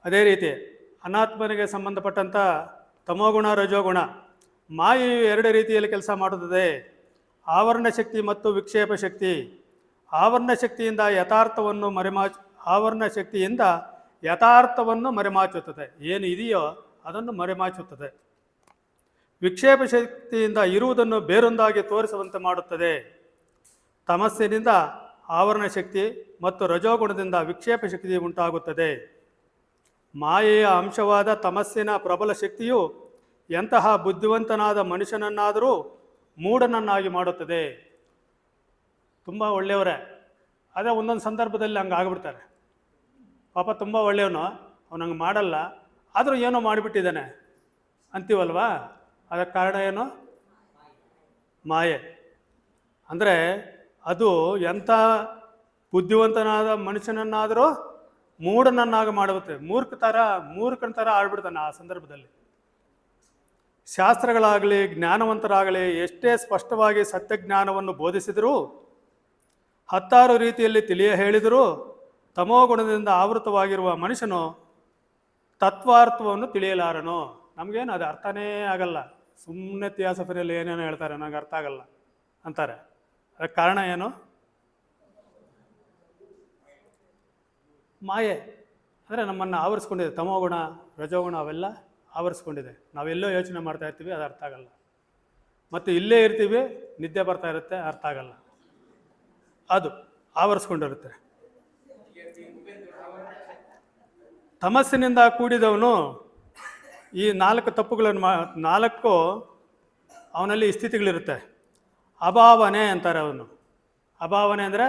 ಅದೇ ರೀತಿ ಅನಾತ್ಮನಿಗೆ ಸಂಬಂಧಪಟ್ಟಂಥ ತಮೋಗುಣ, ರಜೋಗುಣ, ಮಾಯೆಯು 2 ರೀತಿಯಲ್ಲಿ ಕೆಲಸ ಮಾಡುತ್ತದೆ. ಆವರಣ ಶಕ್ತಿ ಮತ್ತು ವಿಕ್ಷೇಪ ಶಕ್ತಿ. ಆವರಣ ಶಕ್ತಿಯಿಂದ ಯಥಾರ್ಥವನ್ನು ಮರೆಮಾಚುತ್ತದೆ. ಏನು ಇದೆಯೋ ಅದನ್ನು ಮರೆಮಾಚುತ್ತದೆ. ವಿಕ್ಷೇಪ ಶಕ್ತಿಯಿಂದ ಇರುವುದನ್ನು ಬೇರೊಂದಾಗಿ ತೋರಿಸುವಂತೆ ಮಾಡುತ್ತದೆ. ತಮಸ್ಸಿನಿಂದ ಆವರಣ ಶಕ್ತಿ ಮತ್ತು ರಜೋಗುಣದಿಂದ ವಿಕ್ಷೇಪ ಶಕ್ತಿ ಉಂಟಾಗುತ್ತದೆ. ಮಾಯೆಯ ಅಂಶವಾದ ತಮಸ್ಸಿನ ಪ್ರಬಲ ಶಕ್ತಿಯು ಎಂತಹ ಬುದ್ಧಿವಂತನಾದ ಮನುಷ್ಯನನ್ನಾದರೂ ಮೂಢನನ್ನಾಗಿ ಮಾಡುತ್ತದೆ. ತುಂಬ ಒಳ್ಳೆಯವರೇ, ಅದೇ ಒಂದೊಂದು ಸಂದರ್ಭದಲ್ಲಿ ಹಂಗೆ ಆಗಿಬಿಡ್ತಾರೆ. ಪಾಪ ತುಂಬ ಒಳ್ಳೆಯವನು, ಅವನು ಹಂಗೆ ಮಾಡಲ್ಲ, ಆದರೂ ಏನೋ ಮಾಡಿಬಿಟ್ಟಿದ್ದಾನೆ ಅಂತೀವಲ್ವಾ? ಅದಕ್ಕೆ ಕಾರಣ ಏನು? ಮಾಯೆ. ಅಂದರೆ ಅದು ಎಂಥ ಬುದ್ಧಿವಂತನಾದ ಮನುಷ್ಯನನ್ನಾದರೂ ಮೂಢನನ್ನಾಗಿ ಮಾಡುತ್ತೆ. ಮೂರ್ಖನ ಥರ ಆಡ್ಬಿಡ್ತಾನೆ ಆ ಸಂದರ್ಭದಲ್ಲಿ. ಶಾಸ್ತ್ರಗಳಾಗಲಿ ಜ್ಞಾನವಂತರಾಗಲಿ ಎಷ್ಟೇ ಸ್ಪಷ್ಟವಾಗಿ ಸತ್ಯಜ್ಞಾನವನ್ನು ಬೋಧಿಸಿದರೂ, 10 ರೀತಿಯಲ್ಲಿ ತಿಳಿಯ ಹೇಳಿದರೂ ತಮೋಗುಣದಿಂದ ಆವೃತವಾಗಿರುವ ಮನುಷ್ಯನು ತತ್ವಾರ್ಥವನ್ನು ತಿಳಿಯಲಾರನು. ನಮಗೇನು ಅದು ಅರ್ಥನೇ ಆಗಲ್ಲ. ಸುಮ್ಮನೆ ಥಿಯಾಸಫಿಯಲ್ಲಿ ಏನೇನೋ ಹೇಳ್ತಾರೆ, ನನಗೆ ಅರ್ಥ ಆಗಲ್ಲ ಅಂತಾರೆ. ಅದಕ್ಕೆ ಕಾರಣ ಏನು? ಮಾಯೆ ಅಂದರೆ ನಮ್ಮನ್ನು ಆವರಿಸ್ಕೊಂಡಿದೆ. ತಮೋಗುಣ, ರಜೋಗುಣ ಅವೆಲ್ಲ ಆವರಿಸ್ಕೊಂಡಿದೆ. ನಾವೆಲ್ಲೋ ಯೋಚನೆ ಮಾಡ್ತಾ ಇರ್ತೀವಿ, ಅದು ಅರ್ಥ ಆಗಲ್ಲ. ಮತ್ತು ಇಲ್ಲೇ ಇರ್ತೀವಿ, ನಿದ್ದೆ ಬರ್ತಾ ಇರುತ್ತೆ, ಅರ್ಥ ಆಗಲ್ಲ. ಅದು ಆವರಿಸ್ಕೊಂಡಿರುತ್ತೆ. ತಮಸ್ಸಿನಿಂದ ಕೂಡಿದವನು ಈ 4 ತಪ್ಪುಗಳನ್ನು 4 ಅವನಲ್ಲಿ ಸ್ಥಿತಿಗಳಿರುತ್ತೆ. ಅಭಾವನೆ ಅಂತಾರೆ ಅವನು. ಅಭಾವನೆ ಅಂದರೆ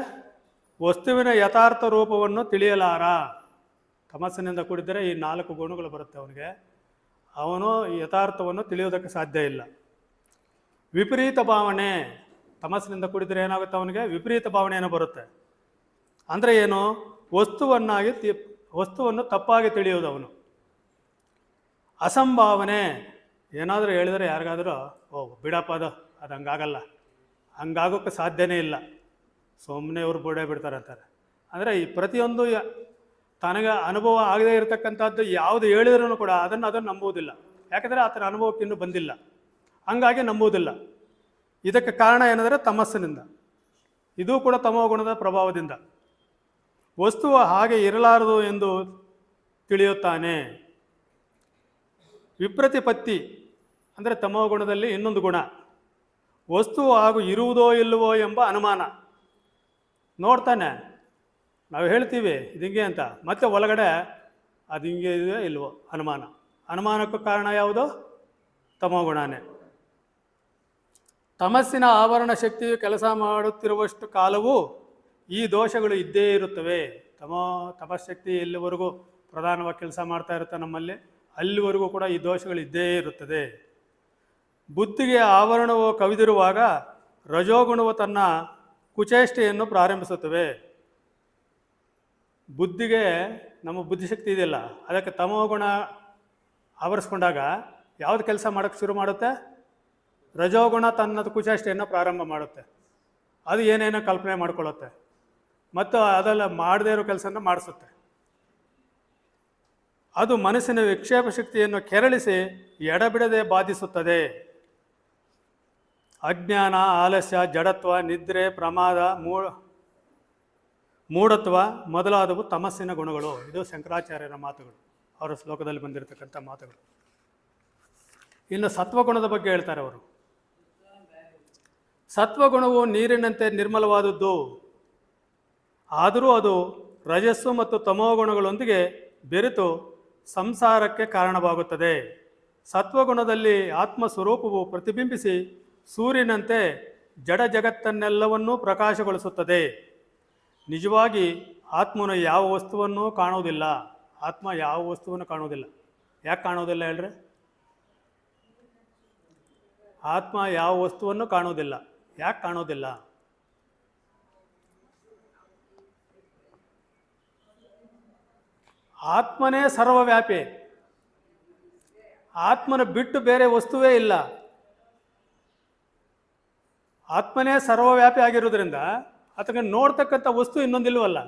ವಸ್ತುವಿನ ಯಥಾರ್ಥ ರೂಪವನ್ನು ತಿಳಿಯಲಾರ. ತಮಸ್ಸಿನಿಂದ ಕೂಡಿದರೆ ಈ 4 ಗುಣಗಳು ಬರುತ್ತೆ ಅವನಿಗೆ. ಅವನು ಯಥಾರ್ಥವನ್ನು ತಿಳಿಯೋದಕ್ಕೆ ಸಾಧ್ಯ ಇಲ್ಲ. ವಿಪರೀತ ಭಾವನೆ, ತಮಸ್ಸಿನಿಂದ ಕೂಡಿದರೆ ಏನಾಗುತ್ತೆ ಅವನಿಗೆ? ವಿಪರೀತ ಭಾವನೆಯನ್ನು ಬರುತ್ತೆ. ಅಂದರೆ ಏನು? ವಸ್ತುವನ್ನು ತಪ್ಪಾಗಿ ತಿಳಿಯೋದು ಅವನು. ಅಸಂಭಾವನೆ, ಏನಾದರೂ ಹೇಳಿದರೆ ಯಾರಿಗಾದರೂ ಬಿಡಪ್ಪ ಅದು ಹಂಗಾಗಲ್ಲ, ಹಂಗಾಗೋಕ್ಕೆ ಸಾಧ್ಯನೇ ಇಲ್ಲ, ಸುಮ್ಮನೆ ಇವರು ಬೋಡೆ ಬಿಡ್ತಾರೆ ಅಂತಾರೆ. ಅಂದರೆ ಈ ಪ್ರತಿಯೊಂದು ತನಗೆ ಅನುಭವ ಆಗದೇ ಇರತಕ್ಕಂಥದ್ದು ಯಾವುದು ಹೇಳಿದ್ರೂ ಕೂಡ ಅದನ್ನು ನಂಬುವುದಿಲ್ಲ. ಯಾಕಂದರೆ ಆತನ ಅನುಭವಕ್ಕೆ ಇನ್ನೂ ಬಂದಿಲ್ಲ, ಹಂಗಾಗಿ ನಂಬುವುದಿಲ್ಲ. ಇದಕ್ಕೆ ಕಾರಣ ಏನಂದರೆ ತಮಸ್ಸಿನಿಂದ. ಇದು ಕೂಡ ತಮೋಗುಣದ ಪ್ರಭಾವದಿಂದ. ವಸ್ತುವು ಹಾಗೆ ಇರಲಾರದು ಎಂದು ತಿಳಿಯುತ್ತಾನೆ. ವಿಪ್ರತಿಪತ್ತಿ ಅಂದರೆ ತಮೋಗುಣದಲ್ಲಿ ಇನ್ನೊಂದು ಗುಣ, ವಸ್ತುವು ಹಾಗೂ ಇರುವುದೋ ಇಲ್ಲವೋ ಎಂಬ ಅನುಮಾನ. ನೋಡ್ತಾನೆ, ನಾವು ಹೇಳ್ತೀವಿ ಇದಿಂಗೆ ಅಂತ, ಮತ್ತೆ ಒಳಗಡೆ ಅದು ಹಿಂಗೆ ಇದೆಯೋ ಇಲ್ವೋ ಅನುಮಾನ. ಅನುಮಾನಕ್ಕೂ ಕಾರಣ ಯಾವುದು? ತಮೋಗುಣನೇ. ತಮಸ್ಸಿನ ಆವರಣ ಶಕ್ತಿಯು ಕೆಲಸ ಮಾಡುತ್ತಿರುವಷ್ಟು ಕಾಲವೂ ಈ ದೋಷಗಳು ಇದ್ದೇ ಇರುತ್ತವೆ. ತಮಶಕ್ತಿ ಎಲ್ಲಿವರೆಗೂ ಪ್ರಧಾನವಾಗಿ ಕೆಲಸ ಮಾಡ್ತಾ ಇರುತ್ತೆ ನಮ್ಮಲ್ಲಿ, ಅಲ್ಲಿವರೆಗೂ ಕೂಡ ಈ ದೋಷಗಳು ಇದ್ದೇ ಇರುತ್ತದೆ. ಬುದ್ಧಿಗೆ ಆವರಣವು ಕವಿದಿರುವಾಗ ರಜೋಗುಣವು ತನ್ನ ಕುಚೇಷ್ಟೆಯನ್ನು ಪ್ರಾರಂಭಿಸುತ್ತವೆ. ಬುದ್ಧಿಗೆ, ನಮ್ಮ ಬುದ್ಧಿಶಕ್ತಿ ಇದೆಯಲ್ಲ, ಅದಕ್ಕೆ ತಮೋಗುಣ ಆವರಿಸ್ಕೊಂಡಾಗ ಯಾವುದು ಕೆಲಸ ಮಾಡೋಕ್ಕೆ ಶುರು ಮಾಡುತ್ತೆ? ರಜೋಗುಣ ತನ್ನದು ಕುಚೇಷ್ಟೆಯನ್ನು ಪ್ರಾರಂಭ ಮಾಡುತ್ತೆ. ಅದು ಏನೇನೋ ಕಲ್ಪನೆ ಮಾಡ್ಕೊಳ್ಳುತ್ತೆ ಮತ್ತು ಅದೆಲ್ಲ ಮಾಡದೇ ಇರೋ ಕೆಲಸನ ಮಾಡಿಸುತ್ತೆ. ಅದು ಮನಸ್ಸಿನ ವಿಕ್ಷೇಪ ಶಕ್ತಿಯನ್ನು ಕೆರಳಿಸಿ ಎಡಬಿಡದೆ ಬಾಧಿಸುತ್ತದೆ. ಅಜ್ಞಾನ, ಆಲಸ್ಯ, ಜಡತ್ವ, ನಿದ್ರೆ, ಪ್ರಮಾದ, ಮೂಢತ್ವ ಮೊದಲಾದವು ತಮಸ್ಸಿನ ಗುಣಗಳು. ಇದು ಶಂಕರಾಚಾರ್ಯರ ಮಾತುಗಳು, ಅವರ ಶ್ಲೋಕದಲ್ಲಿ ಬಂದಿರತಕ್ಕಂಥ ಮಾತುಗಳು. ಇನ್ನು ಸತ್ವಗುಣದ ಬಗ್ಗೆ ಹೇಳ್ತಾರೆ ಅವರು. ಸತ್ವಗುಣವು ನೀರಿನಂತೆ ನಿರ್ಮಲವಾದದ್ದು, ಆದರೂ ಅದು ರಜಸ್ಸು ಮತ್ತು ತಮೋಗುಣಗಳೊಂದಿಗೆ ಬೆರೆತು ಸಂಸಾರಕ್ಕೆ ಕಾರಣವಾಗುತ್ತದೆ. ಸತ್ವಗುಣದಲ್ಲಿ ಆತ್ಮಸ್ವರೂಪವು ಪ್ರತಿಬಿಂಬಿಸಿ ಸೂರ್ಯನಂತೆ ಜಡ ಜಗತ್ತನ್ನೆಲ್ಲವನ್ನೂ ಪ್ರಕಾಶಗೊಳಿಸುತ್ತದೆ. ನಿಜವಾಗಿ ಆತ್ಮನು ಯಾವ ವಸ್ತುವನ್ನು ಕಾಣುವುದಿಲ್ಲ. ಆತ್ಮ ಯಾವ ವಸ್ತುವನ್ನು ಕಾಣುವುದಿಲ್ಲ. ಯಾಕೆ ಕಾಣುವುದಿಲ್ಲ ಹೇಳ್ರಿ? ಆತ್ಮ ಯಾವ ವಸ್ತುವನ್ನು ಕಾಣುವುದಿಲ್ಲ. ಯಾಕೆ ಕಾಣುವುದಿಲ್ಲ? ಆತ್ಮನೇ ಸರ್ವವ್ಯಾಪಿ. ಆತ್ಮನ ಬಿಟ್ಟು ಬೇರೆ ವಸ್ತುವೇ ಇಲ್ಲ. ಆತ್ಮನೇ ಸರ್ವವ್ಯಾಪಿ ಆಗಿರೋದ್ರಿಂದ ಆತಗೆ ನೋಡ್ತಕ್ಕಂಥ ವಸ್ತು ಇನ್ನೊಂದಿಲ್ವಲ್ಲ.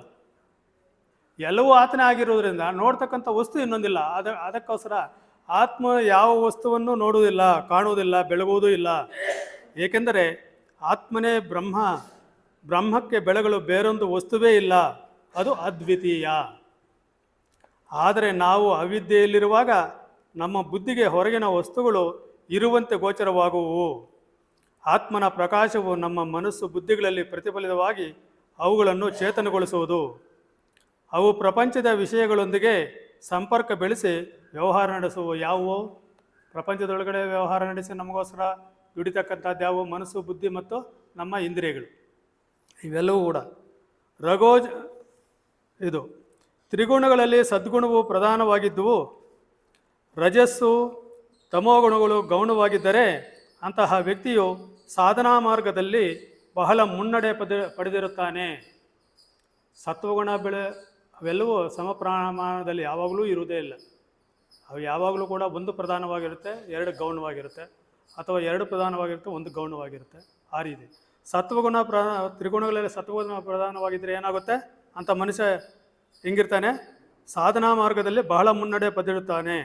ಎಲ್ಲವೂ ಆತನೇ ಆಗಿರೋದ್ರಿಂದ ನೋಡ್ತಕ್ಕಂಥ ವಸ್ತು ಇನ್ನೊಂದಿಲ್ಲ. ಅದಕ್ಕೋಸ್ಕರ ಆತ್ಮ ಯಾವ ವಸ್ತುವನ್ನು ನೋಡುವುದಿಲ್ಲ, ಕಾಣುವುದಿಲ್ಲ, ಬೆಳಗುವುದೂ ಇಲ್ಲ. ಏಕೆಂದರೆ ಆತ್ಮನೇ ಬ್ರಹ್ಮ. ಬ್ರಹ್ಮಕ್ಕೆ ಬೆಳಗಲು ಬೇರೊಂದು ವಸ್ತುವೇ ಇಲ್ಲ, ಅದು ಅದ್ವಿತೀಯ. ಆದರೆ ನಾವು ಅವಿದ್ಯೆಯಲ್ಲಿರುವಾಗ ನಮ್ಮ ಬುದ್ಧಿಗೆ ಹೊರಗಿನ ವಸ್ತುಗಳು ಇರುವಂತೆ ಗೋಚರವಾಗುವು. ಆತ್ಮನ ಪ್ರಕಾಶವು ನಮ್ಮ ಮನಸ್ಸು ಬುದ್ಧಿಗಳಲ್ಲಿ ಪ್ರತಿಫಲಿತವಾಗಿ ಅವುಗಳನ್ನು ಚೇತನಗೊಳಿಸುವುದು. ಅವು ಪ್ರಪಂಚದ ವಿಷಯಗಳೊಂದಿಗೆ ಸಂಪರ್ಕ ಬೆಳೆಸಿ ವ್ಯವಹಾರ ನಡೆಸುವು. ಯಾವುವು? ಪ್ರಪಂಚದೊಳಗಡೆ ವ್ಯವಹಾರ ನಡೆಸಿ ನಮಗೋಸ್ಕರ ದುಡಿತಕ್ಕಂಥದ್ದು ಯಾವುವು? ಮನಸ್ಸು, ಬುದ್ಧಿ ಮತ್ತು ನಮ್ಮ ಇಂದ್ರಿಯಗಳು. ಇವೆಲ್ಲವೂ ಕೂಡ ಇದು ತ್ರಿಗುಣಗಳಲ್ಲಿ ಸದ್ಗುಣವು ಪ್ರಧಾನವಾಗಿದ್ದುವು. ರಜಸ್ಸು ತಮೋಗುಣಗಳು ಗೌಣವಾಗಿದ್ದರೆ ಅಂತಹ ವ್ಯಕ್ತಿಯು ಸಾಧನಾ ಮಾರ್ಗದಲ್ಲಿ ಬಹಳ ಮುನ್ನಡೆ ಪಡೆದಿರುತ್ತಾನೆ. ಸತ್ವಗುಣ ಅವೆಲ್ಲವೂ ಸಮ ಪ್ರಮಾಣದಲ್ಲಿ ಯಾವಾಗಲೂ ಇರುವುದೇ ಇಲ್ಲ. ಅವು ಯಾವಾಗಲೂ ಕೂಡ ಒಂದು ಪ್ರಧಾನವಾಗಿರುತ್ತೆ, ಎರಡು ಗೌಣವಾಗಿರುತ್ತೆ, ಅಥವಾ ಎರಡು ಪ್ರಧಾನವಾಗಿರುತ್ತೆ, ಒಂದು ಗೌಣವಾಗಿರುತ್ತೆ. ಆ ರೀತಿ ಸತ್ವಗುಣ ತ್ರಿಗುಣಗಳಲ್ಲಿ ಸತ್ವಗುಣ ಪ್ರಧಾನವಾಗಿದ್ದರೆ ಏನಾಗುತ್ತೆ ಅಂತ ಮನುಷ್ಯ ಹೆಂಗಿರ್ತಾನೆ? ಸಾಧನಾ ಮಾರ್ಗದಲ್ಲಿ ಬಹಳ ಮುನ್ನಡೆ ಪಡೆದಿರುತ್ತಾನೆ.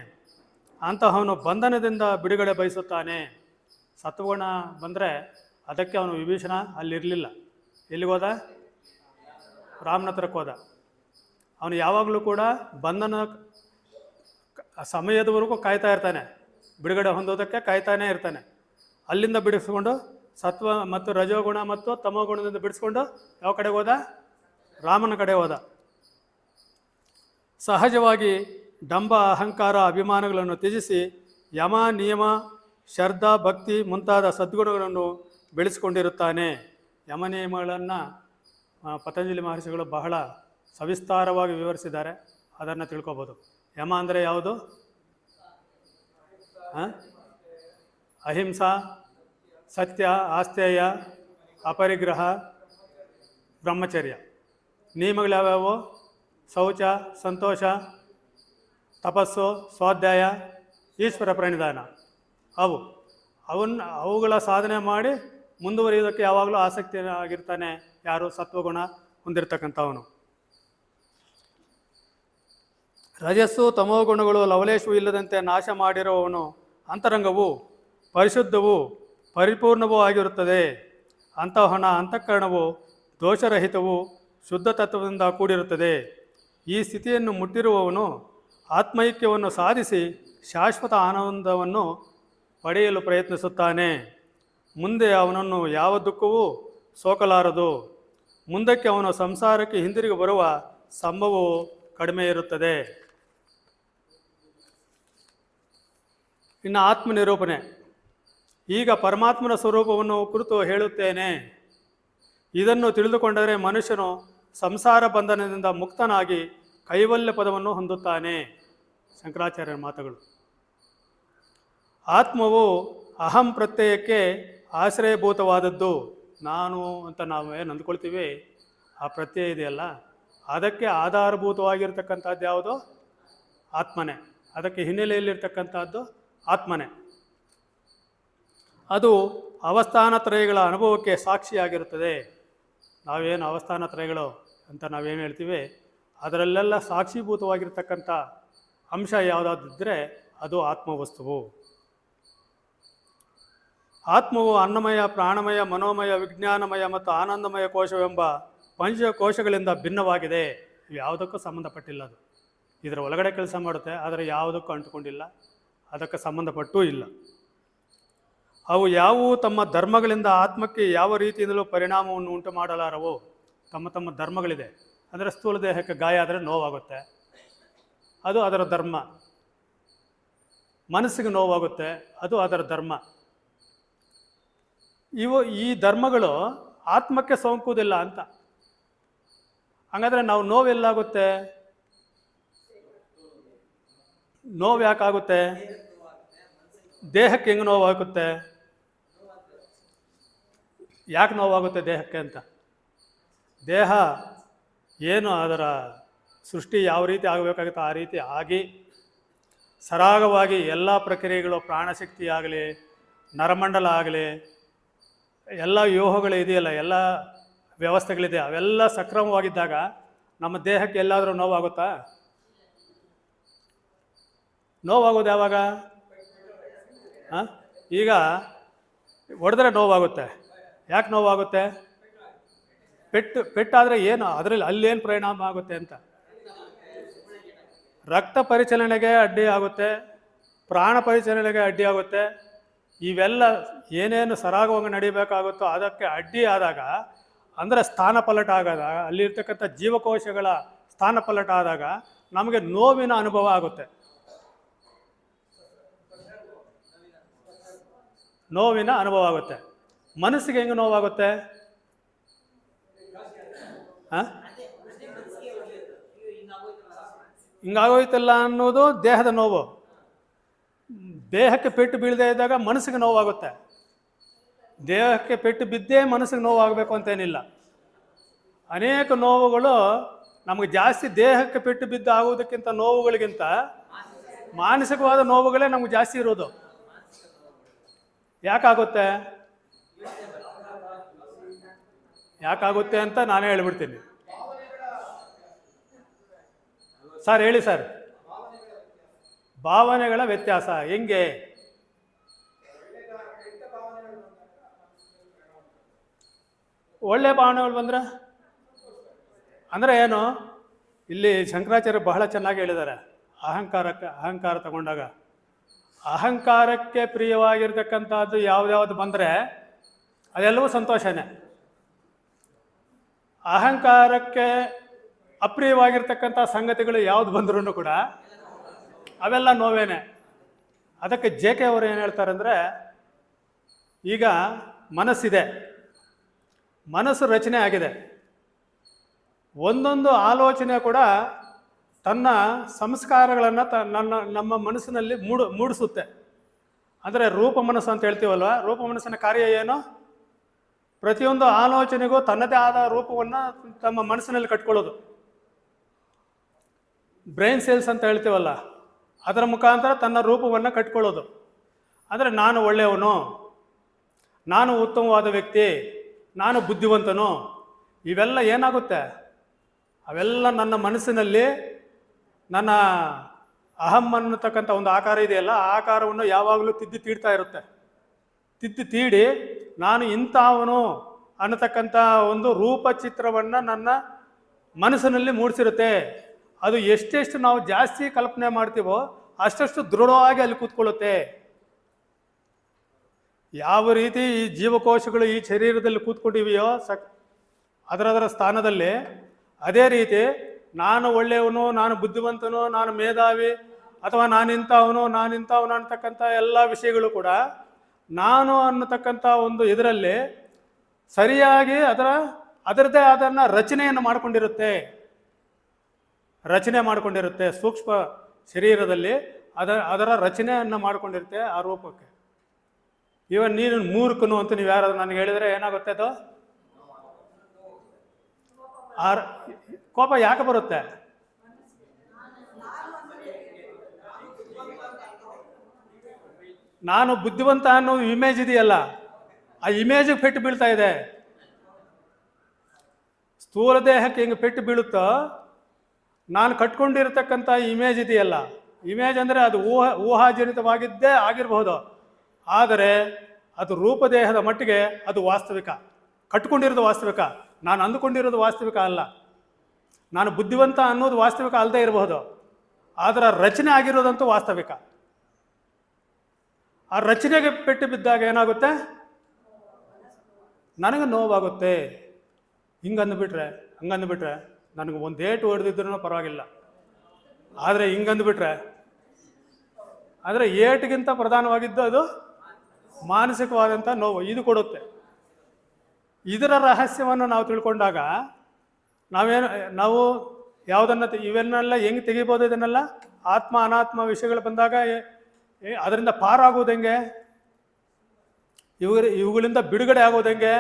ಅಂತಹವನು ಬಂಧನದಿಂದ ಬಿಡುಗಡೆ ಬಯಸುತ್ತಾನೆ. ಸತ್ವಗುಣ ಬಂದರೆ ಅದಕ್ಕೆ ಅವನು ವಿಭೀಷಣ ಅಲ್ಲಿರಲಿಲ್ಲ. ಎಲ್ಲಿಗೋದ? ರಾಮನ ಹತ್ರಕ್ಕೆ ಹೋದ. ಅವನು ಯಾವಾಗಲೂ ಕೂಡ ಬಂಧನ ಸಮಯದವರೆಗೂ ಕಾಯ್ತಾ ಇರ್ತಾನೆ, ಬಿಡುಗಡೆ ಹೊಂದೋದಕ್ಕೆ ಕಾಯ್ತಾನೇ ಇರ್ತಾನೆ. ಅಲ್ಲಿಂದ ಬಿಡಿಸ್ಕೊಂಡು ಸತ್ವ ಮತ್ತು ರಜೋಗುಣ ಮತ್ತು ತಮೋಗುಣದಿಂದ ಬಿಡಿಸ್ಕೊಂಡು ಯಾವ ಕಡೆಗೆ ಹೋದ? ರಾಮನ ಕಡೆ ಹೋದ. ಸಹಜವಾಗಿ ಡಂಬ, ಅಹಂಕಾರ, ಅಭಿಮಾನಗಳನ್ನು ತ್ಯಜಿಸಿ ಯಮ, ನಿಯಮ, ಶ್ರದ್ಧಾ, ಭಕ್ತಿ ಮುಂತಾದ ಸದ್ಗುಣಗಳನ್ನು ಬೆಳೆಸಿಕೊಂಡಿರುತ್ತಾನೆ. ಯಮ ನಿಯಮಗಳನ್ನು ಪತಂಜಲಿ ಮಹರ್ಷಿಗಳು ಬಹಳ ಸವಿಸ್ತಾರವಾಗಿ ವಿವರಿಸಿದ್ದಾರೆ. ಅದನ್ನು ತಿಳ್ಕೊಬೋದು. ಯಮ ಅಂದರೆ ಯಾವುದು? ಅಹಿಂಸಾ, ಸತ್ಯ, ಆಸ್ತೇಯ, ಅಪರಿಗ್ರಹ, ಬ್ರಹ್ಮಚರ್ಯ. ನಿಯಮಗಳು ಯಾವ್ಯಾವು? ಶೌಚ, ಸಂತೋಷ, ತಪಸ್ಸು, ಸ್ವಾಧ್ಯಾಯ, ಈಶ್ವರ ಪ್ರಣಿಧಾನ. ಅವುಗಳ ಸಾಧನೆ ಮಾಡಿ ಮುಂದುವರಿಯೋದಕ್ಕೆ ಯಾವಾಗಲೂ ಆಸಕ್ತಿ ಆಗಿರ್ತಾನೆ. ಯಾರು? ಸತ್ವಗುಣ ಹೊಂದಿರತಕ್ಕಂಥವನು. ರಜಸ್ಸು, ತಮೋಗುಣಗಳು ಲವಲೇಶವೂ ಇಲ್ಲದಂತೆ ನಾಶ ಮಾಡಿರುವವನು ಅಂತರಂಗವು ಪರಿಶುದ್ಧವೂ ಪರಿಪೂರ್ಣವೂ ಆಗಿರುತ್ತದೆ. ಅಂತಹವನ ಅಂತಃಕರಣವು ದೋಷರಹಿತವೂ ಶುದ್ಧ ತತ್ವದಿಂದ ಕೂಡಿರುತ್ತದೆ. ಈ ಸ್ಥಿತಿಯನ್ನು ಮುಟ್ಟಿರುವವನು ಆತ್ಮೈಕ್ಯವನ್ನು ಸಾಧಿಸಿ ಶಾಶ್ವತ ಆನಂದವನ್ನು ಪಡೆಯಲು ಪ್ರಯತ್ನಿಸುತ್ತಾನೆ. ಮುಂದೆ ಅವನನ್ನು ಯಾವ ದುಃಖವೂ ಸೋಕಲಾರದು. ಮುಂದಕ್ಕೆ ಅವನು ಸಂಸಾರಕ್ಕೆ ಹಿಂದಿರುಗಿ ಬರುವ ಸಂಭವವು ಕಡಿಮೆ ಇರುತ್ತದೆ. ಇನ್ನು ಆತ್ಮನಿರೂಪಣೆ. ಈಗ ಪರಮಾತ್ಮನ ಸ್ವರೂಪವನ್ನು ಕುರಿತು ಹೇಳುತ್ತೇನೆ. ಇದನ್ನು ತಿಳಿದುಕೊಂಡರೆ ಮನುಷ್ಯನು ಸಂಸಾರ ಬಂಧನದಿಂದ ಮುಕ್ತನಾಗಿ ಕೈವಲ್ಯ ಪದವನ್ನು ಹೊಂದುತ್ತಾನೆ. ಶಂಕರಾಚಾರ್ಯರ ಮಾತುಗಳು. ಆತ್ಮವು ಅಹಂ ಪ್ರತ್ಯಯಕ್ಕೆ ಆಶ್ರಯಭೂತವಾದದ್ದು. ನಾನು ಅಂತ ನಾವು ಏನು ಅಂದ್ಕೊಳ್ತೀವಿ, ಆ ಪ್ರತ್ಯಯ ಇದೆಯಲ್ಲ, ಅದಕ್ಕೆ ಆಧಾರಭೂತವಾಗಿರ್ತಕ್ಕಂಥದ್ದು ಯಾವುದು? ಆತ್ಮನೇ. ಅದಕ್ಕೆ ಹಿನ್ನೆಲೆಯಲ್ಲಿರ್ತಕ್ಕಂಥದ್ದು ಆತ್ಮನೇ. ಅದು ಅವಸ್ಥಾನತ್ರಯಗಳ ಅನುಭವಕ್ಕೆ ಸಾಕ್ಷಿಯಾಗಿರುತ್ತದೆ. ನಾವೇನು ಅವಸ್ಥಾನತ್ರಯಗಳು ಅಂತ ನಾವೇನು ಹೇಳ್ತೀವಿ, ಅದರಲ್ಲೆಲ್ಲ ಸಾಕ್ಷೀಭೂತವಾಗಿರ್ತಕ್ಕಂಥ ಅಂಶ ಯಾವುದಾದಿದ್ದರೆ ಅದು ಆತ್ಮವಸ್ತುವು. ಆತ್ಮವು ಅನ್ನಮಯ, ಪ್ರಾಣಮಯ, ಮನೋಮಯ, ವಿಜ್ಞಾನಮಯ ಮತ್ತು ಆನಂದಮಯ ಕೋಶವೆಂಬ ಪಂಚಕೋಶಗಳಿಂದ ಭಿನ್ನವಾಗಿದೆ. ಇವು ಯಾವುದಕ್ಕೂ ಸಂಬಂಧಪಟ್ಟಿಲ್ಲ. ಅದು ಇದರ ಒಳಗಡೆ ಕೆಲಸ ಮಾಡುತ್ತೆ, ಆದರೆ ಯಾವುದಕ್ಕೂ ಅಂಟುಕೊಂಡಿಲ್ಲ, ಅದಕ್ಕೆ ಸಂಬಂಧಪಟ್ಟೂ ಇಲ್ಲ. ಅವು ಯಾವುವು ತಮ್ಮ ಧರ್ಮಗಳಿಂದ ಆತ್ಮಕ್ಕೆ ಯಾವ ರೀತಿಯಿಂದಲೂ ಪರಿಣಾಮವನ್ನು ಉಂಟು ಮಾಡಲಾರವು. ತಮ್ಮ ತಮ್ಮ ಧರ್ಮಗಳಿದೆ. ಅಂದರೆ ಸ್ಥೂಲ ದೇಹಕ್ಕೆ ಗಾಯ ಆದರೆ ನೋವಾಗುತ್ತೆ, ಅದು ಅದರ ಧರ್ಮ. ಮನಸ್ಸಿಗೆ ನೋವಾಗುತ್ತೆ, ಅದು ಅದರ ಧರ್ಮ. ಈ ಧರ್ಮಗಳು ಆತ್ಮಕ್ಕೆ ಸೋಂಕುವುದಿಲ್ಲ ಅಂತ. ಹಾಗಾದರೆ ನಾವು ನೋವೆಲ್ಲಾಗುತ್ತೆ? ನೋವು ಯಾಕಾಗುತ್ತೆ? ದೇಹಕ್ಕೆ ಹೆಂಗೆ ನೋವಾಗುತ್ತೆ? ಯಾಕೆ ನೋವಾಗುತ್ತೆ ದೇಹಕ್ಕೆ ಅಂತ? ದೇಹ ಏನು ಅದರ ಸೃಷ್ಟಿ ಯಾವ ರೀತಿ ಆಗಬೇಕಾಗುತ್ತೆ ಆ ರೀತಿ ಆಗಿ ಸರಾಗವಾಗಿ ಎಲ್ಲ ಪ್ರಕ್ರಿಯೆಗಳು, ಪ್ರಾಣಶಕ್ತಿ ಆಗಲಿ, ನರಮಂಡಲ ಆಗಲಿ, ಎಲ್ಲ ವ್ಯೂಹಗಳು ಇದೆಯಲ್ಲ, ಎಲ್ಲ ವ್ಯವಸ್ಥೆಗಳಿದೆ, ಅವೆಲ್ಲ ಸಕ್ರಮವಾಗಿದ್ದಾಗ ನಮ್ಮ ದೇಹಕ್ಕೆ ಎಲ್ಲಾದರೂ ನೋವಾಗುತ್ತಾ? ನೋವಾಗೋದು ಯಾವಾಗ? ಈಗ ಹೊಡೆದ್ರೆ ನೋವಾಗುತ್ತೆ. ಯಾಕೆ ನೋವಾಗುತ್ತೆ? ಪೆಟ್ಟಾದರೆ ಏನು ಅದರಲ್ಲಿ ಅಲ್ಲೇನು ಪರಿಣಾಮ ಆಗುತ್ತೆ ಅಂತ? ರಕ್ತ ಪರಿಚಲನೆಗೆ ಅಡ್ಡಿ ಆಗುತ್ತೆ, ಪ್ರಾಣ ಪರಿಚಲನೆಗೆ ಅಡ್ಡಿ ಆಗುತ್ತೆ. ಇವೆಲ್ಲ ಏನೇನು ಸರಾಗವಾಗಿ ನಡಿಬೇಕಾಗುತ್ತೋ ಅದಕ್ಕೆ ಅಡ್ಡಿ ಆದಾಗ, ಅಂದರೆ ಸ್ಥಾನಪಲ್ಲಟ ಆದಾಗ, ಅಲ್ಲಿರ್ತಕ್ಕಂಥ ಜೀವಕೋಶಗಳ ಸ್ಥಾನಪಲ್ಲಟ ಆದಾಗ ನಮಗೆ ನೋವಿನ ಅನುಭವ ಆಗುತ್ತೆ. ನೋವಿನ ಅನುಭವ ಆಗುತ್ತೆ. ಮನಸ್ಸಿಗೆ ಹೆಂಗೆ ನೋವಾಗುತ್ತೆ? ಹಿಂಗಾಗೋಯ್ತಲ್ಲ ಅನ್ನೋದು ದೇಹದ ನೋವು. ದೇಹಕ್ಕೆ ಪೆಟ್ಟು ಬೀಳದೇ ಇದ್ದಾಗ ಮನಸ್ಸಿಗೆ ನೋವಾಗುತ್ತೆ. ದೇಹಕ್ಕೆ ಪೆಟ್ಟು ಬಿದ್ದೇ ಮನಸ್ಸಿಗೆ ನೋವಾಗಬೇಕು ಅಂತೇನಿಲ್ಲ. ಅನೇಕ ನೋವುಗಳು ನಮಗೆ ಜಾಸ್ತಿ ದೇಹಕ್ಕೆ ಪೆಟ್ಟು ಬಿದ್ದು ಆಗುವುದಕ್ಕಿಂತ ನೋವುಗಳಿಗಿಂತ ಮಾನಸಿಕವಾದ ನೋವುಗಳೇ ನಮ್ಗೆ ಜಾಸ್ತಿ ಇರೋದು. ಯಾಕಾಗುತ್ತೆ ಯಾಕಾಗುತ್ತೆ ಅಂತ ನಾನೇ ಹೇಳ್ಬಿಡ್ತೀನಿ. ಸರ್ ಹೇಳಿ ಸರ್. ಭಾವನೆಗಳ ವ್ಯತ್ಯಾಸ ಹೆಂಗೆ? ಒಳ್ಳೆ ಭಾವನೆಗಳು ಬಂದ್ರೆ ಅಂದರೆ ಏನು? ಇಲ್ಲಿ ಶಂಕರಾಚಾರ್ಯ ಬಹಳ ಚೆನ್ನಾಗಿ ಹೇಳಿದ್ದಾರೆ. ಅಹಂಕಾರ ತಗೊಂಡಾಗ ಅಹಂಕಾರಕ್ಕೆ ಪ್ರಿಯವಾಗಿರ್ತಕ್ಕಂಥದ್ದು ಯಾವ್ದ್ಯಾವ್ದು ಬಂದರೆ ಅದೆಲ್ಲವೂ ಸಂತೋಷನೇ. ಅಹಂಕಾರಕ್ಕೆ ಅಪ್ರಿಯವಾಗಿರ್ತಕ್ಕಂಥ ಸಂಗತಿಗಳು ಯಾವ್ದು ಬಂದ್ರೂ ಕೂಡ ಅವೆಲ್ಲ ನೋವೇನೆ. ಅದಕ್ಕೆ JK ಅವರು ಏನು ಹೇಳ್ತಾರೆ ಅಂದರೆ, ಈಗ ಮನಸ್ಸಿದೆ, ಮನಸ್ಸು ರಚನೆ ಆಗಿದೆ, ಒಂದೊಂದು ಆಲೋಚನೆ ಕೂಡ ತನ್ನ ಸಂಸ್ಕಾರಗಳನ್ನು ನಮ್ಮ ಮನಸ್ಸಿನಲ್ಲಿ ಮೂಡಿಸುತ್ತೆ. ಅಂದರೆ ರೂಪ ಮನಸ್ಸು ಅಂತ ಹೇಳ್ತೀವಲ್ವ, ರೂಪ ಮನಸ್ಸಿನ ಕಾರ್ಯ ಏನು? ಪ್ರತಿಯೊಂದು ಆಲೋಚನೆಗೂ ತನ್ನದೇ ಆದ ರೂಪವನ್ನು ತಮ್ಮ ಮನಸ್ಸಿನಲ್ಲಿ ಕಟ್ಕೊಳ್ಳೋದು. ಬ್ರೈನ್ ಸೆಲ್ಸ್ ಅಂತ ಹೇಳ್ತೀವಲ್ಲ, ಅದರ ಮುಖಾಂತರ ತನ್ನ ರೂಪವನ್ನು ಕಟ್ಕೊಳ್ಳೋದು. ಅಂದರೆ ನಾನು ಒಳ್ಳೆಯವನು, ನಾನು ಉತ್ತಮವಾದ ವ್ಯಕ್ತಿ, ನಾನು ಬುದ್ಧಿವಂತನು, ಇವೆಲ್ಲ ಏನಾಗುತ್ತೆ? ಅವೆಲ್ಲ ನನ್ನ ಮನಸ್ಸಿನಲ್ಲಿ ನನ್ನ ಅಹಂ ಅನ್ನತಕ್ಕಂಥ ಒಂದು ಆಕಾರ ಇದೆಯಲ್ಲ, ಆ ಆಕಾರವನ್ನು ಯಾವಾಗಲೂ ತಿದ್ದಿ ತೀಡ್ತಾ ಇರುತ್ತೆ. ತೀಡಿ ನಾನು ಇಂಥವನು ಅನ್ನತಕ್ಕಂಥ ಒಂದು ರೂಪಚಿತ್ರವನ್ನು ನನ್ನ ಮನಸ್ಸಿನಲ್ಲಿ ಮೂಡಿಸಿರುತ್ತೆ. ಅದು ಎಷ್ಟೆಷ್ಟು ನಾವು ಜಾಸ್ತಿ ಕಲ್ಪನೆ ಮಾಡ್ತೀವೋ ಅಷ್ಟಷ್ಟು ದೃಢವಾಗಿ ಅಲ್ಲಿ ಕೂತ್ಕೊಳ್ಳುತ್ತೆ. ಯಾವ ರೀತಿ ಈ ಜೀವಕೋಶಗಳು ಈ ಶರೀರದಲ್ಲಿ ಕೂತ್ಕೊಂಡಿವೆಯೋ ಅದರ ಸ್ಥಾನದಲ್ಲಿ, ಅದೇ ರೀತಿ ನಾನು ಒಳ್ಳೆಯವನು, ನಾನು ಬುದ್ಧಿವಂತನು, ನಾನು ಮೇಧಾವಿ, ಅಥವಾ ನಾನಿಂಥವನು ಅನ್ನತಕ್ಕಂಥ ಎಲ್ಲ ವಿಷಯಗಳು ಕೂಡ ನಾನು ಅನ್ನತಕ್ಕಂಥ ಒಂದು ಇದರಲ್ಲಿ ಸರಿಯಾಗಿ ಅದರದ್ದೇ ಅದನ್ನು ರಚನೆ ಮಾಡಿಕೊಂಡಿರುತ್ತೆ. ಸೂಕ್ಷ್ಮ ಶರೀರದಲ್ಲಿ ಅದರ ರಚನೆಯನ್ನು ಮಾಡಿಕೊಂಡಿರುತ್ತೆ ಆ ರೂಪಕ್ಕೆ. ಇವನ್ ನೀನು ಮೂರ್ಖನು ಅಂತ ನೀವು ಯಾರಾದ್ರೂ ನನಗೆ ಹೇಳಿದರೆ ಏನಾಗುತ್ತೆ? ಅದು ಕೋಪ ಯಾಕೆ ಬರುತ್ತೆ? ನಾನು ಬುದ್ಧಿವಂತ ಅನ್ನೋ ಇಮೇಜ್ ಇದೆಯಲ್ಲ, ಆ ಇಮೇಜಿಗೆ ಪೆಟ್ಟು ಬೀಳ್ತಾ ಇದೆ. ಸ್ಥೂಲ ದೇಹಕ್ಕೆ ಹೆಂಗೆ ಪೆಟ್ಟು ಬೀಳುತ್ತೋ, ನಾನು ಕಟ್ಕೊಂಡಿರತಕ್ಕಂಥ ಇಮೇಜ್ ಇದೆಯಲ್ಲ, ಇಮೇಜ್ ಅಂದರೆ ಅದು ಊಹಾಜನಿತವಾಗಿದ್ದೇ ಆಗಿರಬಹುದು, ಆದರೆ ಅದು ರೂಪದೇಹದ ಮಟ್ಟಿಗೆ ಅದು ವಾಸ್ತವಿಕ. ಕಟ್ಕೊಂಡಿರೋದು ವಾಸ್ತವಿಕ, ನಾನು ಅಂದುಕೊಂಡಿರೋದು ವಾಸ್ತವಿಕ ಅಲ್ಲ. ನಾನು ಬುದ್ಧಿವಂತ ಅನ್ನೋದು ವಾಸ್ತವಿಕ ಅಲ್ಲದೆ ಇರಬಹುದು, ಅದರ ರಚನೆ ಆಗಿರೋದಂತೂ ವಾಸ್ತವಿಕ. ಆ ರಚನೆಗೆ ಪೆಟ್ಟು ಬಿದ್ದಾಗ ಏನಾಗುತ್ತೆ? ನನಗೆ ನೋವಾಗುತ್ತೆ. ಹಂಗಂದುಬಿಟ್ರೆ ನನಗೆ ಒಂದು ಏಟು ಹೊಡೆದಿದ್ರೂ ಪರವಾಗಿಲ್ಲ, ಆದರೆ ಹಿಂಗಂದುಬಿಟ್ರೆ, ಆದರೆ ಏಟಿಗಿಂತ ಪ್ರಧಾನವಾಗಿದ್ದು ಅದು ಮಾನಸಿಕವಾದಂಥ ನೋವು ಇದು ಕೊಡುತ್ತೆ. ಇದರ ರಹಸ್ಯವನ್ನು ನಾವು ತಿಳ್ಕೊಂಡಾಗ ನಾವು ಇವನ್ನೆಲ್ಲ ಹೆಂಗೆ ತೆಗಿಬೋದು? ಇದನ್ನೆಲ್ಲ ಆತ್ಮ ಅನಾತ್ಮ ವಿಷಯಗಳು ಬಂದಾಗ ಅದರಿಂದ ಪಾರಾಗೋದು ಹೆಂಗೆ? ಇವುಗಳಿಂದ ಬಿಡುಗಡೆ ಆಗೋದು ಹೆಂಗೆ?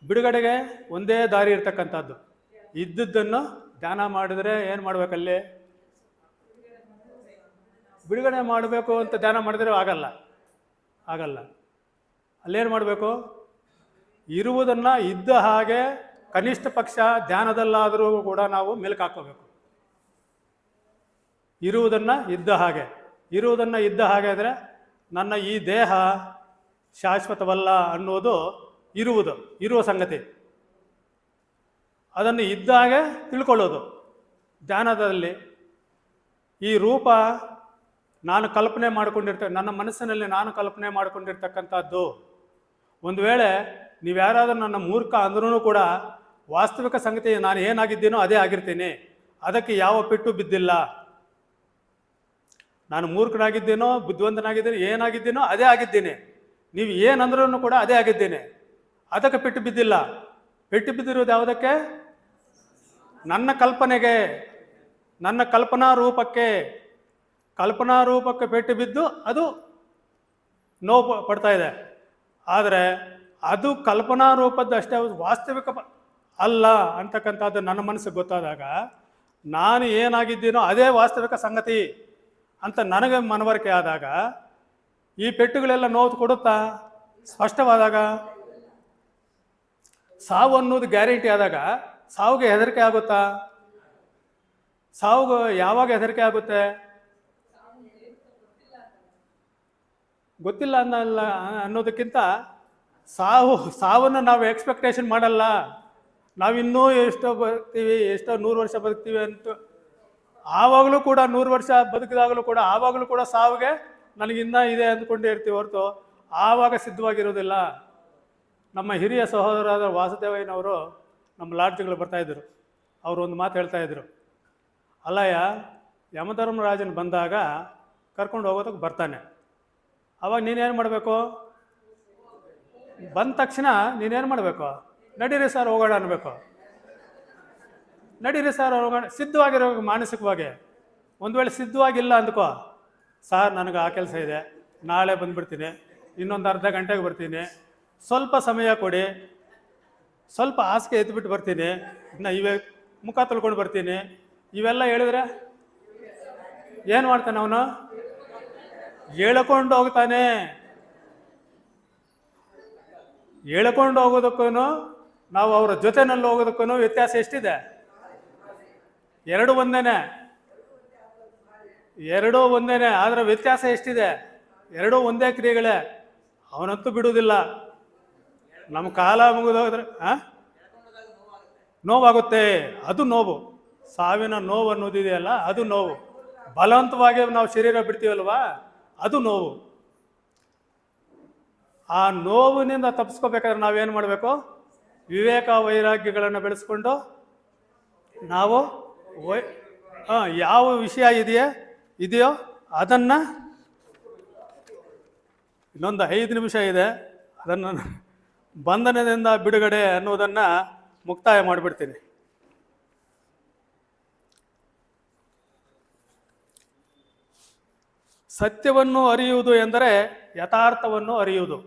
ಬಿಡುಗಡೆಗೆ ಒಂದೇ ದಾರಿ ಇರ್ತಕ್ಕಂಥದ್ದು. ಇದ್ದದ್ದನ್ನು ಧ್ಯಾನ ಮಾಡಿದರೆ ಏನು ಮಾಡಬೇಕಲ್ಲಿ? ಬಿಡುಗಡೆ ಮಾಡಬೇಕು ಅಂತ ಧ್ಯಾನ ಮಾಡಿದರೆ ಆಗಲ್ಲ. ಅಲ್ಲೇನು ಮಾಡಬೇಕು? ಇರುವುದನ್ನು ಇದ್ದ ಹಾಗೆ ಕನಿಷ್ಠ ಪಕ್ಷ ಧ್ಯಾನದಲ್ಲಾದರೂ ಕೂಡ ನಾವು ಮೆಲುಕು ಹಾಕೋಬೇಕು. ಇರುವುದನ್ನು ಇದ್ದ ಹಾಗೆ ಅಂದರೆ ನನ್ನ ಈ ದೇಹ ಶಾಶ್ವತವಲ್ಲ ಅನ್ನೋದು ಇರುವ ಸಂಗತಿ. ಅದನ್ನು ಇದ್ದ ಹಾಗೆ ತಿಳ್ಕೊಳ್ಳೋದು ಧ್ಯಾನದಲ್ಲಿ. ಈ ರೂಪ ನಾನು ಕಲ್ಪನೆ ನನ್ನ ಮನಸ್ಸಿನಲ್ಲಿ ನಾನು ಕಲ್ಪನೆ ಮಾಡಿಕೊಂಡಿರ್ತಕ್ಕಂಥದ್ದು. ಒಂದು ವೇಳೆ ನೀವು ಯಾರಾದರೂ ನನ್ನ ಮೂರ್ಖ ಅಂದ್ರೂ ಕೂಡ ವಾಸ್ತವಿಕ ಸಂಗತಿ ನಾನು ಏನಾಗಿದ್ದೀನೋ ಅದೇ ಆಗಿರ್ತೀನಿ. ಅದಕ್ಕೆ ಯಾವ ಪೆಟ್ಟು ಬಿದ್ದಿಲ್ಲ. ನಾನು ಮೂರ್ಖನಾಗಿದ್ದೇನೋ ಬುದ್ಧಿವಂತನಾಗಿದ್ದೇನೋ ಏನಾಗಿದ್ದೀನೋ ಅದೇ ಆಗಿದ್ದೀನಿ. ನೀವು ಏನಂದ್ರೂ ಕೂಡ ಅದೇ ಆಗಿದ್ದೀನಿ. ಅದಕ್ಕೆ ಪೆಟ್ಟು ಬಿದ್ದಿಲ್ಲ. ಪೆಟ್ಟು ಬಿದ್ದಿರೋದು ಯಾವುದಕ್ಕೆ? ನನ್ನ ಕಲ್ಪನೆಗೆ, ನನ್ನ ಕಲ್ಪನಾ ರೂಪಕ್ಕೆ ಪೆಟ್ಟು ಬಿದ್ದು ಅದು ನೋವು ಪಡ್ತಾ ಇದೆ. ಆದರೆ ಅದು ಕಲ್ಪನಾ ರೂಪದ್ದು ಅಷ್ಟೇ, ವಾಸ್ತವಿಕ ಅಲ್ಲ ಅಂತಕ್ಕಂಥದ್ದು ನನ್ನ ಮನಸ್ಸಿಗೆ ಗೊತ್ತಾದಾಗ ನಾನು ಏನಾಗಿದ್ದೀನೋ ಅದೇ ವಾಸ್ತವಿಕ ಸಂಗತಿ ಅಂತ ನನಗೆ ಮನವರಿಕೆ ಆದಾಗ ಈ ಪೆಟ್ಟುಗಳೆಲ್ಲ ನೋವು ಕೊಡುತ್ತಾ ಸ್ಪಷ್ಟವಾದಾಗ? ಸಾವು ಅನ್ನೋದು ಗ್ಯಾರಂಟಿ ಆದಾಗ ಸಾವಿಗೆ ಹೆದರಿಕೆ ಆಗುತ್ತಾ? ಸಾವಿಗೆ ಯಾವಾಗ ಹೆದರಿಕೆ ಆಗುತ್ತೆ? ಗೊತ್ತಿಲ್ಲ ಅನ್ನೋದಕ್ಕಿಂತ ಸಾವನ್ನು ನಾವು ಎಕ್ಸ್ಪೆಕ್ಟೇಷನ್ ಮಾಡಲ್ಲ. ನಾವಿನ್ನೂ ಎಷ್ಟೋ ಬದುಕ್ತೀವಿ, ಎಷ್ಟೋ 100 ವರ್ಷ ಬದುಕ್ತೀವಿ ಅಂತ ಆವಾಗಲೂ ಕೂಡ 100 ವರ್ಷ ಬದುಕಿದಾಗಲೂ ಕೂಡ ಆವಾಗಲೂ ಕೂಡ ಸಾವಿಗೆ ನನಗಿನ್ನ ಇದೆ ಅಂದ್ಕೊಂಡೇ ಇರ್ತೀವಿ ಹೊರತು ಆವಾಗ ಸಿದ್ಧವಾಗಿರೋದಿಲ್ಲ. ನಮ್ಮ ಹಿರಿಯ ಸಹೋದರರಾದ ವಾಸುದೇವಯ್ಯನವರು ನಮ್ಮ ಲಾಡ್ಜ್ಗಳು ಬರ್ತಾಯಿದ್ರು. ಅವರು ಒಂದು ಮಾತು ಹೇಳ್ತಾಯಿದ್ರು, ಅಲ್ಲಯ್ಯ ಯಮಧರ್ಮರಾಜನ ಬಂದಾಗ ಕರ್ಕೊಂಡು ಹೋಗೋದಕ್ಕೆ ಬರ್ತಾನೆ, ಅವಾಗ ನೀನೇನು ಮಾಡಬೇಕು? ಬಂದ ತಕ್ಷಣ ನೀನೇನು ಮಾಡಬೇಕು? ನಡೀರಿ ಸರ್ ಹೋಗೋಣ ಅನ್ಬೇಕು. ನಡೀರಿ ಸರ್ ಹೋಗೋಣ ಸಿದ್ಧವಾಗಿರೋ ಮಾನಸಿಕವಾಗಿ. ಒಂದು ವೇಳೆ ಸಿದ್ಧವಾಗಿಲ್ಲ ಅಂದ್ಕೋ, ಸರ್ ನನಗೆ ಆ ಕೆಲಸ ಇದೆ, ನಾಳೆ ಬಂದುಬಿಡ್ತೀನಿ, ಇನ್ನೊಂದು ಅರ್ಧ ಗಂಟೆಗೆ ಬರ್ತೀನಿ, ಸ್ವಲ್ಪ ಸಮಯ ಕೊಡಿ, ಸ್ವಲ್ಪ ಹಾಸಿಗೆ ಎತ್ಬಿಟ್ಟು ಬರ್ತೀನಿ, ಇನ್ನು ಇವೇ ಮುಖ ತೊಳ್ಕೊಂಡು ಬರ್ತೀನಿ, ಇವೆಲ್ಲ ಹೇಳಿದ್ರೆ ಏನು ಮಾಡ್ತಾನೆ ಅವನು? ಹೇಳ್ಕೊಂಡು ಹೋಗ್ತಾನೆ. ಹೇಳ್ಕೊಂಡು ಹೋಗೋದಕ್ಕೂ ನಾವು ಅವರ ಜೊತೆನಲ್ಲಿ ಹೋಗೋದಕ್ಕೂ ವ್ಯತ್ಯಾಸ ಎಷ್ಟಿದೆ? ಎರಡೂ ಒಂದೇನೆ, ಎರಡೂ ಒಂದೇನೆ. ಆದರೆ ವ್ಯತ್ಯಾಸ ಎಷ್ಟಿದೆ? ಎರಡೂ ಒಂದೇ ಕ್ರಿಯೆಗಳೇ. ಅವನಂತೂ ಬಿಡುವುದಿಲ್ಲ. ನಮ್ಮ ಕಾಲ ಮುಗಿದೋದ್ರೆ ನೋವಾಗುತ್ತೆ, ಅದು ನೋವು. ಸಾವಿನ ನೋವು ಅನ್ನೋದಿದೆಯಲ್ಲ, ಅದು ನೋವು. ಬಲವಂತವಾಗಿ ನಾವು ಶರೀರ ಬಿಡ್ತೀವಲ್ವಾ, ಅದು ನೋವು. ಆ ನೋವಿನಿಂದ ತಪ್ಪಿಸ್ಕೋಬೇಕಾದ್ರೆ ನಾವೇನು ಮಾಡಬೇಕು? ವಿವೇಕ ವೈರಾಗ್ಯಗಳನ್ನು ಬೆಳೆಸ್ಕೊಂಡು ನಾವು ಯಾವ ವಿಷಯ ಇದೆಯೋ ಅದನ್ನು, ಇನ್ನೊಂದು 5 ನಿಮಿಷ ಇದೆ, ಅದನ್ನು ಬಂಧನದಿಂದ ಬಿಡುಗಡೆ ಅನ್ನೋದನ್ನು ಮುಕ್ತಾಯ ಮಾಡಿಬಿಡ್ತೀನಿ. ಸತ್ಯವನ್ನು ಅರಿಯುವುದು ಎಂದರೆ ಯಥಾರ್ಥವನ್ನು ಅರಿಯುವುದು.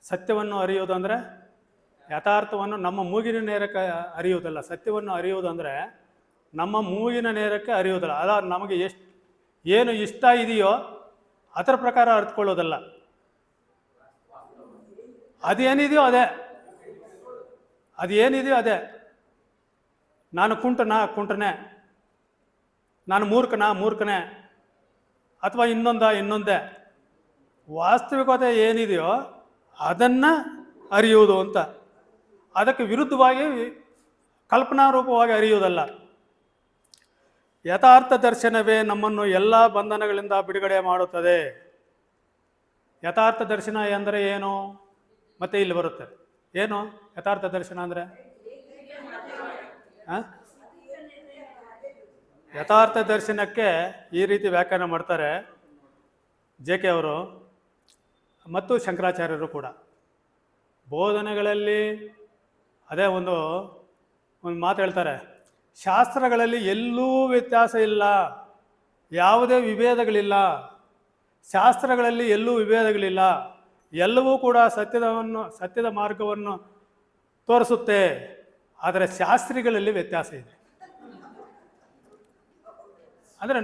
ಸತ್ಯವನ್ನು ಅರಿಯುವುದು ಅಂದರೆ ಯಥಾರ್ಥವನ್ನು ನಮ್ಮ ಮೂಗಿನ ನೇರಕ್ಕೆ ಅರಿಯುವುದಲ್ಲ. ಸತ್ಯವನ್ನು ಅರಿಯುವುದು ಅಂದರೆ ನಮ್ಮ ಮೂಗಿನ ನೇರಕ್ಕೆ ಅರಿಯುವುದಲ್ಲ. ಅಲ್ಲ, ನಮಗೆ ಏನು ಇಷ್ಟ ಇದೆಯೋ ಅದರ ಪ್ರಕಾರ ಅರ್ಥಕೊಳ್ಳೋದಲ್ಲ. ಅದೇನಿದೆಯೋ ಅದೇ. ನಾನು ಕುಂಟನೇ, ನಾನು ಮೂರ್ಖನೇ, ಅಥವಾ ಇನ್ನೊಂದೇ. ವಾಸ್ತವಿಕತೆ ಏನಿದೆಯೋ ಅದನ್ನು ಅರಿಯುವುದು ಅಂತ. ಅದಕ್ಕೆ ವಿರುದ್ಧವಾಗಿ ಕಲ್ಪನಾರೂಪವಾಗಿ ಅರಿಯುವುದಲ್ಲ. ಯಥಾರ್ಥ ದರ್ಶನವೇ ನಮ್ಮನ್ನು ಎಲ್ಲ ಬಂಧನಗಳಿಂದ ಬಿಡುಗಡೆ ಮಾಡುತ್ತದೆ. ಯಥಾರ್ಥ ದರ್ಶನ ಎಂದರೆ ಏನು? ಮತ್ತೆ ಇಲ್ಲಿ ಬರುತ್ತೆ. ಏನು ಯಥಾರ್ಥ ದರ್ಶನ ಅಂದರೆ? ಯಥಾರ್ಥ ದರ್ಶನಕ್ಕೆ ಈ ರೀತಿ ವ್ಯಾಖ್ಯಾನ ಮಾಡ್ತಾರೆ JK ಅವರು ಮತ್ತು ಶಂಕರಾಚಾರ್ಯರು ಕೂಡ. ಬೋಧನೆಗಳಲ್ಲಿ ಅದೇ ಒಂದು ಮಾತು ಹೇಳ್ತಾರೆ, ಶಾಸ್ತ್ರಗಳಲ್ಲಿ ಎಲ್ಲೂ ವ್ಯತ್ಯಾಸ ಇಲ್ಲ, ಯಾವುದೇ ವಿಭೇದಗಳಿಲ್ಲ. ಶಾಸ್ತ್ರಗಳಲ್ಲಿ ಎಲ್ಲೂ ವಿಭೇದಗಳಿಲ್ಲ, ಎಲ್ಲವೂ ಕೂಡ ಸತ್ಯದ ಮಾರ್ಗವನ್ನು ತೋರಿಸುತ್ತೆ. ಆದರೆ ಶಾಸ್ತ್ರಿಗಳಲ್ಲಿ ವ್ಯತ್ಯಾಸ ಇದೆ. ಅಂದರೆ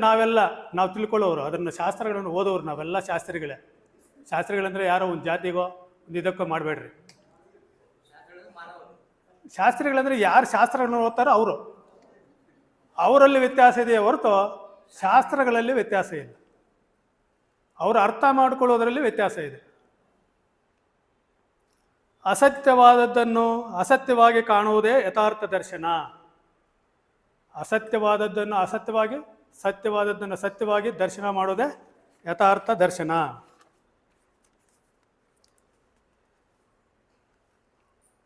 ನಾವು ತಿಳ್ಕೊಳ್ಳೋರು, ಅದನ್ನು ಶಾಸ್ತ್ರಗಳನ್ನು ಓದೋರು ನಾವೆಲ್ಲ ಶಾಸ್ತ್ರಿಗಳೇ. ಶಾಸ್ತ್ರಿಗಳಂದರೆ ಯಾರೋ ಒಂದು ಜಾತಿಗೋ ಒಂದು ಇದಕ್ಕೋ ಮಾಡಬೇಡ್ರಿ. ಶಾಸ್ತ್ರಿಗಳಂದರೆ ಯಾರು ಶಾಸ್ತ್ರಗಳನ್ನು ಓದ್ತಾರೋ ಅವರಲ್ಲಿ ವ್ಯತ್ಯಾಸ ಇದೆಯೇ ಹೊರತು ಶಾಸ್ತ್ರಗಳಲ್ಲಿ ವ್ಯತ್ಯಾಸ ಇಲ್ಲ. ಅವರು ಅರ್ಥ ಮಾಡಿಕೊಳ್ಳೋದರಲ್ಲಿ ವ್ಯತ್ಯಾಸ ಇದೆ. ಅಸತ್ಯವಾದದ್ದನ್ನು ಅಸತ್ಯವಾಗಿ ಕಾಣುವುದೇ ಯಥಾರ್ಥ ದರ್ಶನ. ಅಸತ್ಯವಾದದ್ದನ್ನು ಅಸತ್ಯವಾಗಿ, ಸತ್ಯವಾದದ್ದನ್ನು ಸತ್ಯವಾಗಿ ದರ್ಶನ ಮಾಡೋದೇ ಯಥಾರ್ಥ ದರ್ಶನ.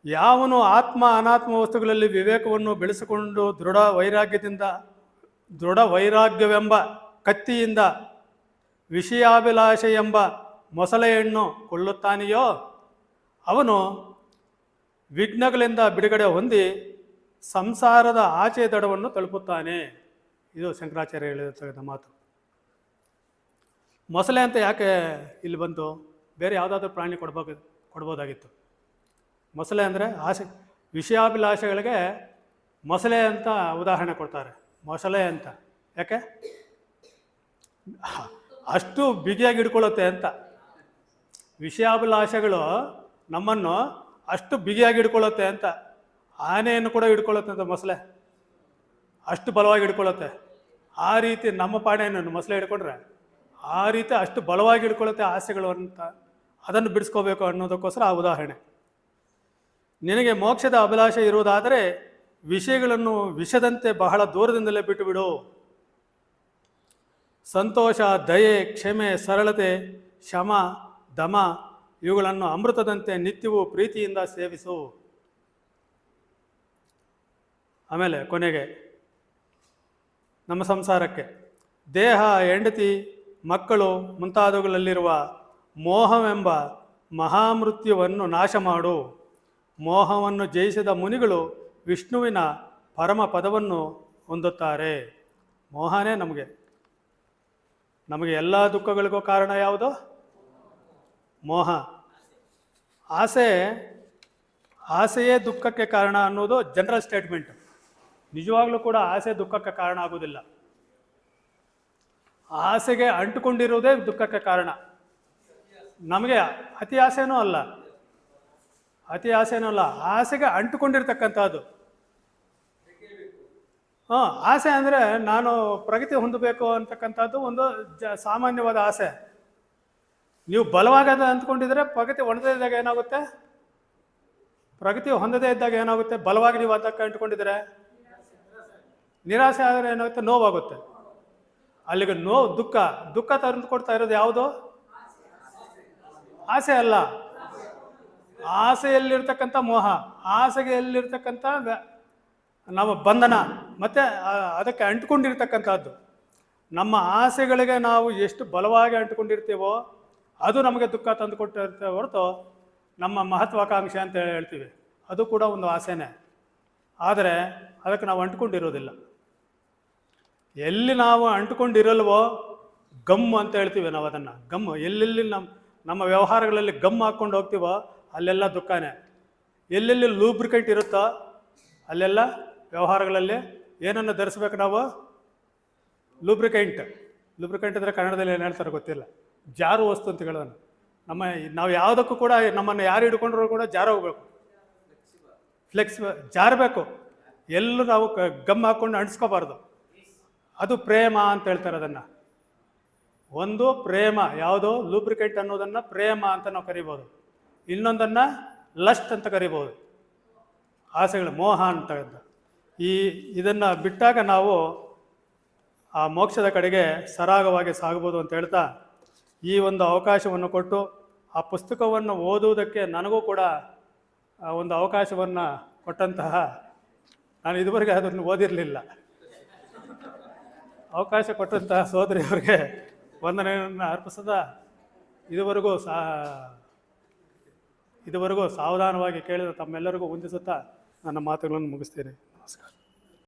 ಯಾವನು ಆತ್ಮ ಅನಾತ್ಮ ವಸ್ತುಗಳಲ್ಲಿ ವಿವೇಕವನ್ನು ಬೆಳೆಸಿಕೊಂಡು ದೃಢ ವೈರಾಗ್ಯವೆಂಬ ಕತ್ತಿಯಿಂದ ವಿಷಯಾಭಿಲಾಷೆ ಎಂಬ ಮೊಸಳೆಯನ್ನು ಕೊಳ್ಳುತ್ತಾನೆಯೋ ಅವನು ವಿಘ್ನಗಳಿಂದ ಬಿಡುಗಡೆ ಹೊಂದಿ ಸಂಸಾರದ ಆಚೆ ದಡವನ್ನು ತಲುಪುತ್ತಾನೆ. ಇದು ಶಂಕರಾಚಾರ್ಯ ಹೇಳಿರ್ತಕ್ಕಂಥ ಮಾತು. ಮೊಸಳೆ ಅಂತ ಯಾಕೆ ಇಲ್ಲಿ ಬಂತು? ಬೇರೆ ಯಾವುದಾದ್ರೂ ಪ್ರಾಣಿ ಕೊಡ್ಬೋದಾಗಿತ್ತು. ಮೊಸಳೆ ಅಂದರೆ ವಿಷಯಾಭಿಲಾಷೆಗಳಿಗೆ ಮೊಸಳೆ ಅಂತ ಉದಾಹರಣೆ ಕೊಡ್ತಾರೆ. ಮೊಸಳೆ ಅಂತ ಯಾಕೆ? ಅಷ್ಟು ಬಿಗಿಯಾಗಿ ಹಿಡ್ಕೊಳ್ಳುತ್ತೆ ಅಂತ. ವಿಷಯಾಭಿಲಾಷೆಗಳು ನಮ್ಮನ್ನು ಅಷ್ಟು ಬಿಗಿಯಾಗಿ ಹಿಡ್ಕೊಳ್ಳುತ್ತೆ ಅಂತ. ಆನೆಯನ್ನು ಕೂಡ ಹಿಡ್ಕೊಳ್ಳುತ್ತೆ ಅಂತ ಮೊಸಳೆ, ಅಷ್ಟು ಬಲವಾಗಿ ಹಿಡ್ಕೊಳ್ಳುತ್ತೆ. ಆ ರೀತಿ ನಮ್ಮ ಪಾಣೆಯನ್ನು ಮೊಸಳೆ ಹಿಡ್ಕೊಂಡ್ರೆ ಆ ರೀತಿ ಅಷ್ಟು ಬಲವಾಗಿ ಹಿಡ್ಕೊಳ್ಳುತ್ತೆ ಆಸೆಗಳು ಅಂತ. ಅದನ್ನು ಬಿಡಿಸ್ಕೋಬೇಕು ಅನ್ನೋದಕ್ಕೋಸ್ಕರ ಆ ಉದಾಹರಣೆ. ನಿನಗೆ ಮೋಕ್ಷದ ಅಭಿಲಾಷೆ ಇರುವುದಾದರೆ ವಿಷಯಗಳನ್ನು ವಿಷದಂತೆ ಬಹಳ ದೂರದಿಂದಲೇ ಬಿಟ್ಟು ಬಿಡು. ಸಂತೋಷ, ದಯೆ, ಕ್ಷಮೆ, ಸರಳತೆ, ಶಮ, ದಮ ಇವುಗಳನ್ನು ಅಮೃತದಂತೆ ನಿತ್ಯವೂ ಪ್ರೀತಿಯಿಂದ ಸೇವಿಸು. ಆಮೇಲೆ ಕೊನೆಗೆ ನಮ್ಮ ಸಂಸಾರಕ್ಕೆ ದೇಹ, ಹೆಂಡತಿ, ಮಕ್ಕಳು ಮುಂತಾದವುಗಳಲ್ಲಿರುವ ಮೋಹವೆಂಬ ಮಹಾಮೃತ್ಯುವನ್ನು ನಾಶ ಮಾಡು. ಮೋಹವನ್ನು ಜಯಿಸಿದ ಮುನಿಗಳು ವಿಷ್ಣುವಿನ ಪರಮ ಪದವನ್ನು ಹೊಂದುತ್ತಾರೆ. ಮೋಹನೇ ನಮಗೆ ಎಲ್ಲ ದುಃಖಗಳಿಗೂ ಕಾರಣ ಯಾವುದು? ಮೋಹ. ಆಸೆಯೇ ದುಃಖಕ್ಕೆ ಕಾರಣ ಅನ್ನೋದು ಜನರಲ್ ಸ್ಟೇಟ್ಮೆಂಟ್. ನಿಜವಾಗ್ಲೂ ಕೂಡ ಆಸೆ ದುಃಖಕ್ಕೆ ಕಾರಣ ಆಗುವುದಿಲ್ಲ. ಆಸೆಗೆ ಅಂಟುಕೊಂಡಿರುವುದೇ ದುಃಖಕ್ಕೆ ಕಾರಣ. ನಮಗೆ ಅತಿ ಆಸೆನೂ ಅಲ್ಲ, ಆಸೆಗೆ ಅಂಟುಕೊಂಡಿರ್ತಕ್ಕಂಥದ್ದು. ಆಸೆ ಅಂದರೆ ನಾನು ಪ್ರಗತಿ ಹೊಂದಬೇಕು ಅಂತಕ್ಕಂಥದ್ದು ಒಂದು ಸಾಮಾನ್ಯವಾದ ಆಸೆ. ನೀವು ಬಲವಾಗದ ಅಂದ್ಕೊಂಡಿದ್ರೆ ಪ್ರಗತಿ ಹೊಂದದೇ ಇದ್ದಾಗ ಏನಾಗುತ್ತೆ? ಬಲವಾಗಿ ನೀವು ಅದಕ್ಕೆ ಅಂಟ್ಕೊಂಡಿದ್ರೆ ನಿರಾಸೆ ಆದರೆ ಏನಾಗುತ್ತೆ? ನೋವಾಗುತ್ತೆ. ಅಲ್ಲಿಗೆ ದುಃಖ ತಂದು ಕೊಡ್ತಾ ಇರೋದು ಯಾವುದು? ಆಸೆ ಅಲ್ಲ, ಆಸೆಯಲ್ಲಿರ್ತಕ್ಕಂಥ ಮೋಹ, ಆಸೆಗೆಯಲ್ಲಿರ್ತಕ್ಕಂಥ ನಮ್ಮ ಬಂಧನ, ಮತ್ತು ಅದಕ್ಕೆ ಅಂಟ್ಕೊಂಡಿರ್ತಕ್ಕಂಥದ್ದು. ನಮ್ಮ ಆಸೆಗಳಿಗೆ ನಾವು ಎಷ್ಟು ಬಲವಾಗಿ ಅಂಟ್ಕೊಂಡಿರ್ತೀವೋ ಅದು ನಮಗೆ ದುಃಖ ತಂದು ಕೊಟ್ಟಿರ್ತೇವೆ ಹೊರತು ನಮ್ಮ ಮಹತ್ವಾಕಾಂಕ್ಷೆ ಅಂತ ಹೇಳ್ತೀವಿ, ಅದು ಕೂಡ ಒಂದು ಆಸೆನೇ. ಆದರೆ ಅದಕ್ಕೆ ನಾವು ಅಂಟ್ಕೊಂಡಿರೋದಿಲ್ಲ. ಎಲ್ಲಿ ನಾವು ಅಂಟ್ಕೊಂಡಿರಲ್ವೋ ಗಮ್ಮು ಅಂತ ಹೇಳ್ತೀವಿ ನಾವು ಅದನ್ನು. ಗಮ್ಮು ಎಲ್ಲೆಲ್ಲಿ ನಮ್ಮ ವ್ಯವಹಾರಗಳಲ್ಲಿ ಗಮ್ ಹಾಕ್ಕೊಂಡು ಹೋಗ್ತೀವೋ ಅಲ್ಲೆಲ್ಲ ದುಃಖನೇ. ಎಲ್ಲೆಲ್ಲಿ ಲೂಬ್ರಿಕೆಂಟ್ ಇರುತ್ತೋ ಅಲ್ಲೆಲ್ಲ ವ್ಯವಹಾರಗಳಲ್ಲಿ ಏನನ್ನು ಧರಿಸ್ಬೇಕು ನಾವು? ಲೂಬ್ರಿಕೆಂಟ್ ಅಂದರೆ ಕನ್ನಡದಲ್ಲಿ ಏನು ಹೇಳ್ತಾರೆ ಗೊತ್ತಿಲ್ಲ, ಜಾರು ವಸ್ತು ಅಂತ ಹೇಳೋಣ. ನಾವು ಯಾವುದಕ್ಕೂ ಕೂಡ ನಮ್ಮನ್ನು ಯಾರು ಹಿಡ್ಕೊಂಡ್ರೂ ಕೂಡ ಹೋಗ್ಬೇಕು, ಜಾರಬೇಕು. ಎಲ್ಲೂ ನಾವು ಗಮ್ ಹಾಕ್ಕೊಂಡು ಅಂಟಿಸ್ಕೋಬಾರ್ದು. ಅದು ಪ್ರೇಮ ಅಂತ ಹೇಳ್ತಾರೆ ಅದನ್ನು. ಒಂದು ಪ್ರೇಮ ಯಾವುದು? ಲೂಬ್ರಿಕೆಂಟ್ ಅನ್ನೋದನ್ನು ಪ್ರೇಮ ಅಂತ ನಾವು ಕರಿಬೋದು. ಇನ್ನೊಂದನ್ನು ಲಸ್ಟ್ ಅಂತ ಕರಿಬೋದು, ಆಸೆಗಳು, ಮೋಹ ಅಂತ. ಇದನ್ನು ಬಿಟ್ಟಾಗ ನಾವು ಆ ಮೋಕ್ಷದ ಕಡೆಗೆ ಸರಾಗವಾಗಿ ಸಾಗಬಹುದು ಅಂತ ಹೇಳ್ತಾ, ಈ ಒಂದು ಅವಕಾಶವನ್ನು ಕೊಟ್ಟು ಆ ಪುಸ್ತಕವನ್ನು ಓದುವುದಕ್ಕೆ ನನಗೂ ಕೂಡ ಒಂದು ಅವಕಾಶವನ್ನು ಕೊಟ್ಟಂತಹ, ನಾನು ಇದುವರೆಗೆ ಅದನ್ನು ಓದಿರಲಿಲ್ಲ, ಅವಕಾಶ ಕೊಟ್ಟಂತಹ ಸೋದರಿಯವರಿಗೆ ವಂದನೆಯನ್ನು ಅರ್ಪಿಸದ ಇದುವರೆಗೂ ಸಾವಧಾನವಾಗಿ ಕೇಳಿದ ತಮ್ಮೆಲ್ಲರಿಗೂ ವಂದಿಸುತ್ತಾ ನನ್ನ ಮಾತುಗಳನ್ನು ಮುಗಿಸ್ತೇನೆ. ನಮಸ್ಕಾರ.